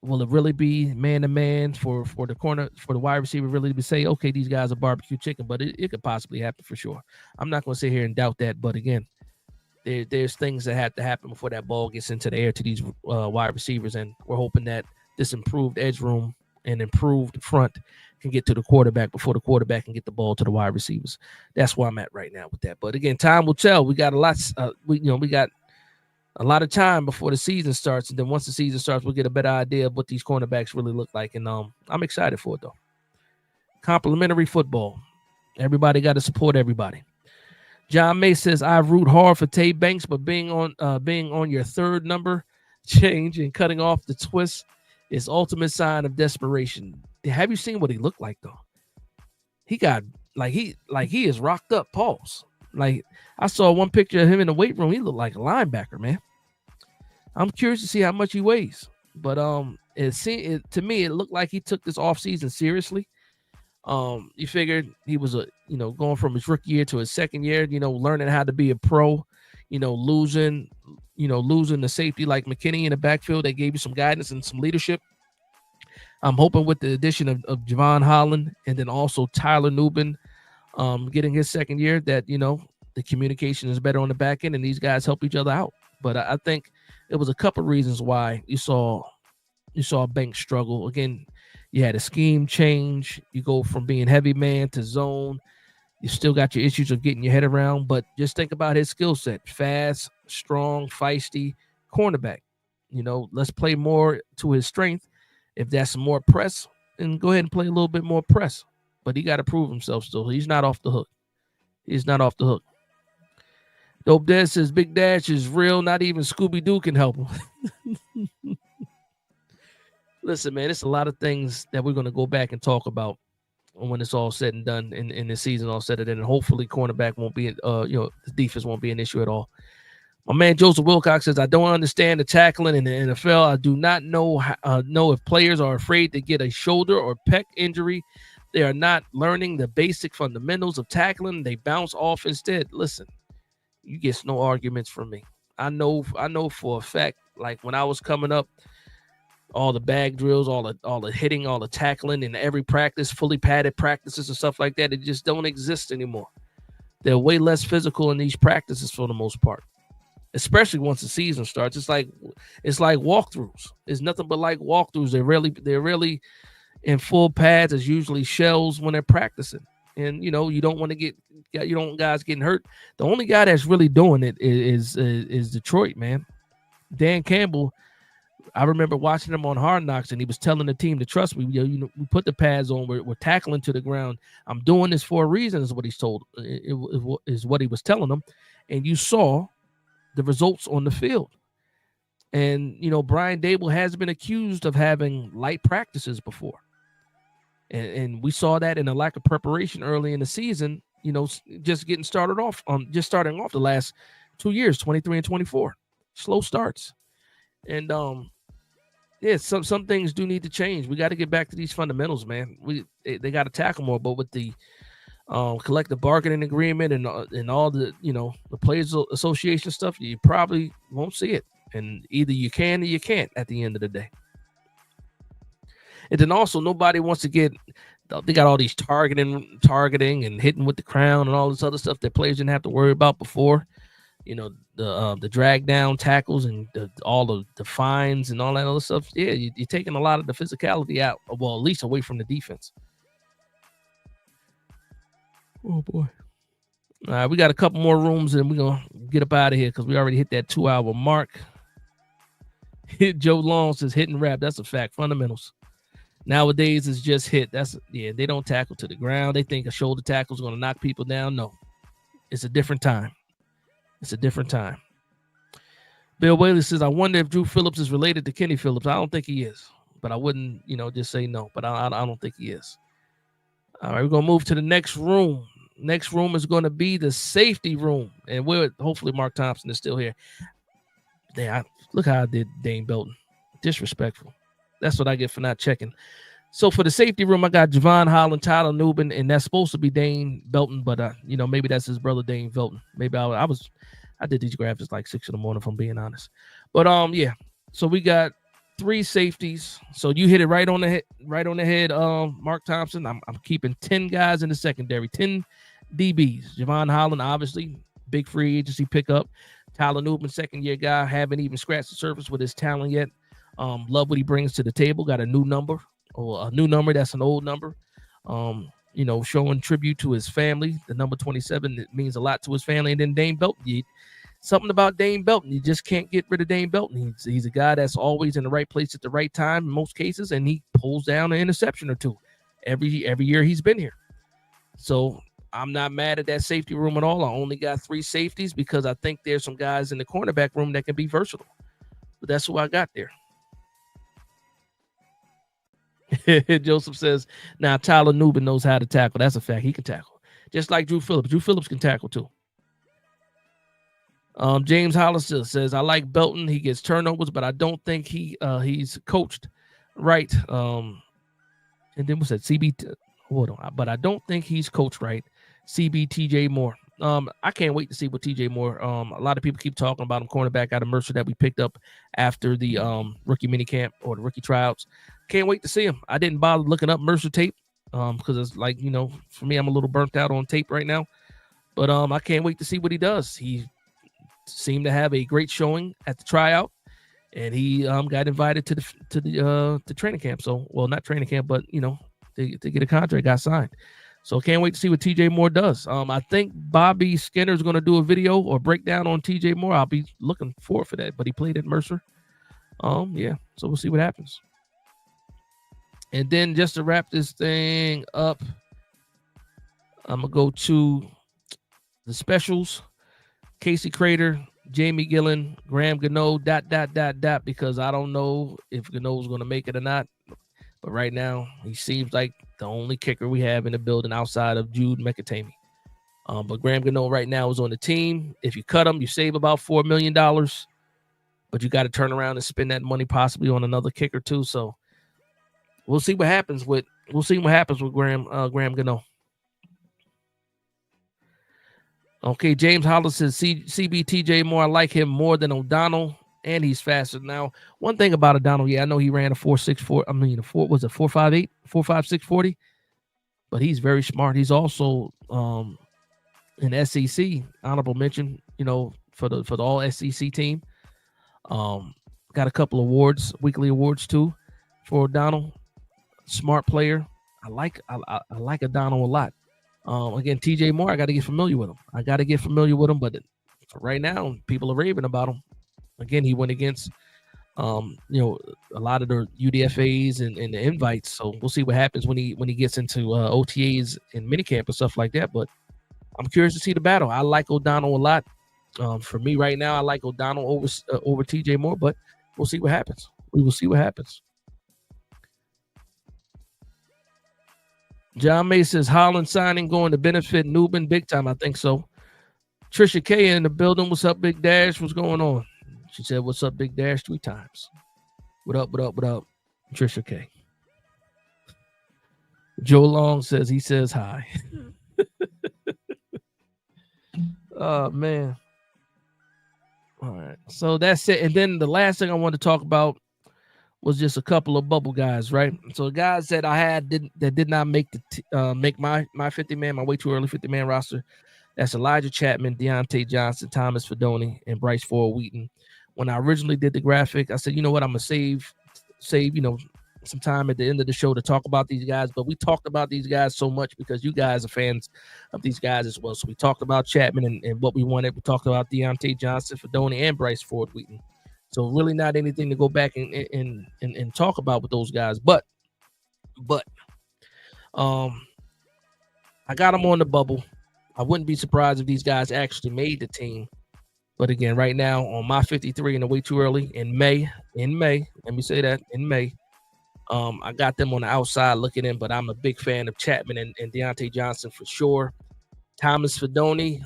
will it really be man-to-man for the corner, for the wide receiver really to say, okay, these guys are barbecue chicken? But it could possibly happen for sure. I'm not going to sit here and doubt that. But again, there's things that have to happen before that ball gets into the air to these wide receivers. And we're hoping that this improved edge room and improved front can get to the quarterback before the quarterback can get the ball to the wide receivers. That's where I'm at right now with that. But again, time will tell. We got a lot. We got a lot of time before the season starts, and then once the season starts, we'll get a better idea of what these cornerbacks really look like. And I'm excited for it though. Complimentary football. Everybody got to support everybody. John May says I root hard for Tay Banks, but being on your third number change and cutting off the twist is ultimate sign of desperation. Have you seen what he looked like though? He got he is rocked up. Pause. Like, I saw one picture of him in the weight room. He looked like a linebacker, man. I'm curious to see how much he weighs. But to me, it looked like he took this offseason seriously. You figured he was going from his rookie year to his second year, learning how to be a pro, losing the safety like McKinney in the backfield. They gave you some guidance and some leadership. I'm hoping with the addition of Javon Holland and then also Tyler Nubin getting his second year that, the communication is better on the back end and these guys help each other out. But I think it was a couple reasons why you saw Banks struggle. Again, you had a scheme change. You go from being heavy man to zone. You still got your issues of getting your head around, but just think about his skill set. Fast, strong, feisty cornerback. Let's play more to his strength. If that's some more press, then go ahead and play a little bit more press. But he got to prove himself still. He's not off the hook. He's not off the hook. Dope Dad says Big Dash is real. Not even Scooby-Doo can help him. Listen, man, it's a lot of things that we're going to go back and talk about when it's all said and done in the season all said and hopefully cornerback won't be, the defense won't be an issue at all. My man Joseph Wilcox says, I don't understand the tackling in the NFL. I do not know if players are afraid to get a shoulder or pec injury. They are not learning the basic fundamentals of tackling. They bounce off instead. Listen, you get no arguments from me. I know for a fact, like when I was coming up, all the bag drills, all the hitting, all the tackling in every practice, fully padded practices and stuff like that, it just don't exist anymore. They're way less physical in these practices for the most part, especially once the season starts. It's like walkthroughs. It's nothing but like walkthroughs. They're really in full pads. It's usually shells when they're practicing. And, you don't want guys getting hurt. The only guy that's really doing it is Detroit, man. Dan Campbell, I remember watching him on Hard Knocks, and he was telling the team to trust me. We put the pads on. We're tackling to the ground. I'm doing this for a reason, is what he's told. Is what he was telling them. And you saw the results on the field. And, Brian Dable has been accused of having light practices before. And we saw that in a lack of preparation early in the season, just starting off the last 2 years, 23 and 24. Slow starts. And, some things do need to change. We got to get back to these fundamentals, man. They got to tackle more, but with the collective bargaining agreement and all the, the Players Association stuff, you probably won't see it. And either you can or you can't at the end of the day. And then also nobody wants to they got all these targeting and hitting with the crown and all this other stuff that players didn't have to worry about before. The drag down tackles and all the fines and all that other stuff. Yeah, you're taking a lot of the physicality out, well, at least away from the defense. Oh, boy. All right, we got a couple more rooms and we're going to get up out of here because we already hit that 2-hour mark. Joe Long says hit and wrap. That's a fact. Fundamentals. Nowadays, it's just hit. They don't tackle to the ground. They think a shoulder tackle is going to knock people down. No, it's a different time. It's a different time. Bill Whaley says, I wonder if Drew Phillips is related to Kenny Phillips. I don't think he is, but I wouldn't, just say no, but I don't think he is. All right, we're going to move to the next room. Next room is going to be the safety room, and hopefully Mark Thompson is still here. Look how I did Dane Belton. Disrespectful. That's what I get for not checking. So for the safety room, I got Javon Holland, Tyler Nubin, and that's supposed to be Dane Belton, but maybe that's his brother Dane Belton. Maybe I did these graphics like 6 in the morning, if I'm being honest. But yeah. So we got 3 safeties. So you hit it right on the head, Mark Thompson. I'm keeping 10 guys in the secondary, 10 DBs. Javon Holland, obviously, big free agency pickup. Tyler Nubin, second-year guy, haven't even scratched the surface with his talent yet. Love what he brings to the table. Got a new number, or a new number that's an old number. Showing tribute to his family. The number 27, it means a lot to his family. And then Dane Belton. Something about Dane Belton. You just can't get rid of Dane Belton. He's a guy that's always in the right place at the right time in most cases, and he pulls down an interception or two every year he's been here. So I'm not mad at that safety room at all. I only got 3 safeties because I think there's some guys in the cornerback room that can be versatile. But that's who I got there. Joseph says, now Tyler Nubin knows how to tackle. That's a fact. He can tackle. Just like Drew Phillips. Drew Phillips can tackle too. James Hollister says, I like Belton. He gets turnovers, but I don't think he's coached right. And then we said CB. Hold on, but I don't think he's coached right. CB TJ Moore. I can't wait to see what TJ Moore. A lot of people keep talking about him, cornerback out of Mercer that we picked up after the rookie mini camp or the rookie tryouts. Can't wait to see him. I didn't bother looking up Mercer tape because it's like, for me, I'm a little burnt out on tape right now. But I can't wait to see what he does. He seemed to have a great showing at the tryout, and he got invited to the training camp. So, well, not training camp, but to get a contract, got signed. So can't wait to see what TJ Moore does. I think Bobby Skinner is going to do a video or breakdown on TJ Moore. I'll be looking forward for that. But he played at Mercer. Yeah. So we'll see what happens. And then just to wrap this thing up, I'm gonna go to the specials. Casey Crater, Jamie Gillen, Graham Gano, ... because I don't know if Gano's going to make it or not. But right now, he seems like the only kicker we have in the building outside of Jude Mekatemi. But Graham Gano right now is on the team. If you cut him, you save about $4 million. But you got to turn around and spend that money possibly on another kicker too. So we'll see what happens with Graham Gano. Okay, James Hollis says CBTJ Moore. I like him more than O'Donnell, and he's faster. Now, one thing about O'Donnell, I know he ran a 4.64. I mean, 4.58, 4.56 40, but he's very smart. He's also an SEC honorable mention, for the all SEC team. Got a couple awards, weekly awards too, for O'Donnell. Smart player. I like O'Donnell a lot. Again, TJ Moore, I got to get familiar with him. But for right now, people are raving about him. Again, he went against, a lot of the UDFAs and the invites. So we'll see what happens when he gets into OTAs and minicamp and stuff like that. But I'm curious to see the battle. I like O'Donnell a lot. For me right now, I like O'Donnell over TJ Moore, but we'll see what happens. We will see what happens. John May says Holland signing going to benefit Newbin big time. I think so. Trisha K in the building. What's up, Big Dash? What's going on? She said, "What's up, Big Dash?" 3 times. What up? Trisha K. Joe Long says he says hi. Oh man. All right. So that's it. And then the last thing I want to talk about was just a couple of bubble guys, right? So guys that I had that did not make make my 50-man, my way too early 50-man roster. That's Elijah Chapman, Deontay Johnson, Thomas Fidone, and Bryce Ford Wheaton. When I originally did the graphic, I said, you know what, I'm gonna save some time at the end of the show to talk about these guys. But we talked about these guys so much because you guys are fans of these guys as well. So we talked about Chapman and what we wanted. We talked about Deontay Johnson, Fidone, and Bryce Ford Wheaton. So really not anything to go back and talk about with those guys. But I got them on the bubble. I wouldn't be surprised if these guys actually made the team. But again, right now on my 53 and way too early in May, let me say that in May, I got them on the outside looking in, but I'm a big fan of Chapman and Deontay Johnson for sure. Thomas Fidone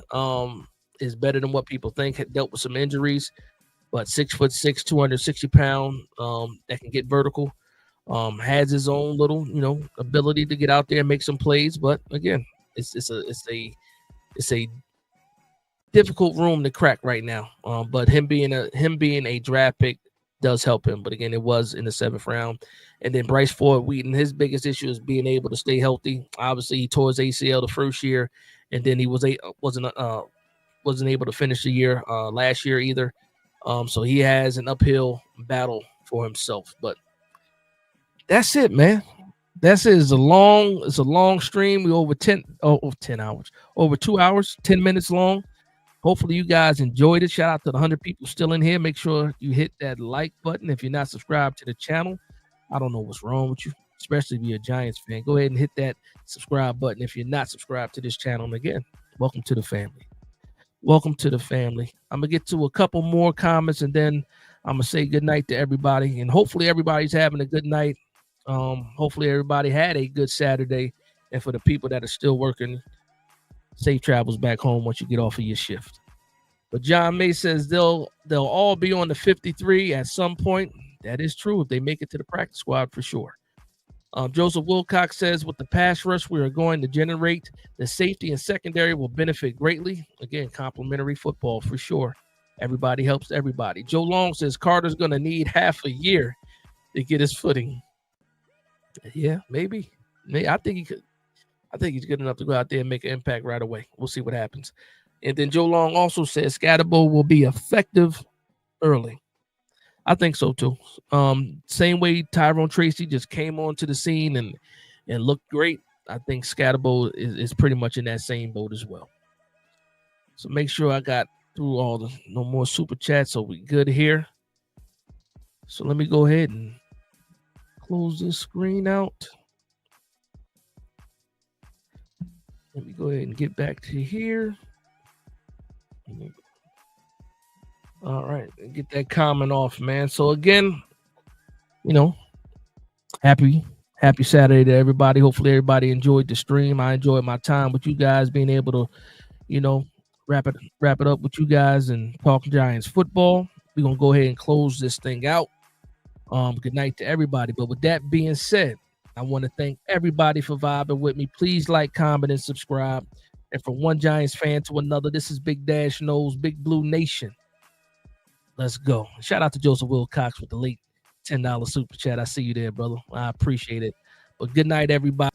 is better than what people think. Had dealt with some injuries, but 6'6", 260 pound, that can get vertical. Has his own little, ability to get out there and make some plays. But again, it's a difficult room to crack right now. But him being a draft pick does help him. But again, it was in the 7th round. And then Bryce Ford Wheaton, his biggest issue is being able to stay healthy. Obviously, he tore his ACL the first year, and then he wasn't able to finish the year last year either. So he has an uphill battle for himself. But that's it, man. That's it. It's a long stream. We over 10 hours, over 2 hours, 10 minutes long. Hopefully you guys enjoyed it. Shout out to the 100 people still in here. Make sure you hit that like button if you're not subscribed to the channel. I don't know what's wrong with you, especially if you're a Giants fan. Go ahead and hit that subscribe button if you're not subscribed to this channel. And again, welcome to the family. Welcome to the family. I'm going to get to a couple more comments, and then I'm going to say good night to everybody. And hopefully everybody's having a good night. Hopefully everybody had a good Saturday. And for the people that are still working, safe travels back home once you get off of your shift. But John May says they'll all be on the 53 at some point. That is true if they make it to the practice squad for sure. Joseph Wilcox says with the pass rush we are going to generate, the safety and secondary will benefit greatly. Again, complimentary football for sure. Everybody helps everybody. Joe Long says Carter's going to need half a year to get his footing. Yeah, maybe. I think he could. I think he's good enough to go out there and make an impact right away. We'll see what happens. And then Joe Long also says Scatterbo will be effective early. I think so too. Same way Tyrone Tracy just came onto the scene and looked great. I think Scatterbo is pretty much in that same boat as well. So make sure I got through all the no more super chats, so we good here. So let me go ahead and close this screen out. Let me go ahead and get back to here. All right, get that comment off, man. So again, happy Saturday to everybody. Hopefully everybody enjoyed the stream. I enjoyed my time with you guys, being able to, wrap it up with you guys and talk Giants football. We're gonna go ahead and close this thing out. Good night to everybody. But with that being said, I want to thank everybody for vibing with me. Please like, comment, and subscribe. And from one Giants fan to another, this is Big Dash Knows, Big Blue Nation. Let's go. Shout out to Joseph Wilcox with the late $10 super chat. I see you there, brother. I appreciate it. But good night, everybody.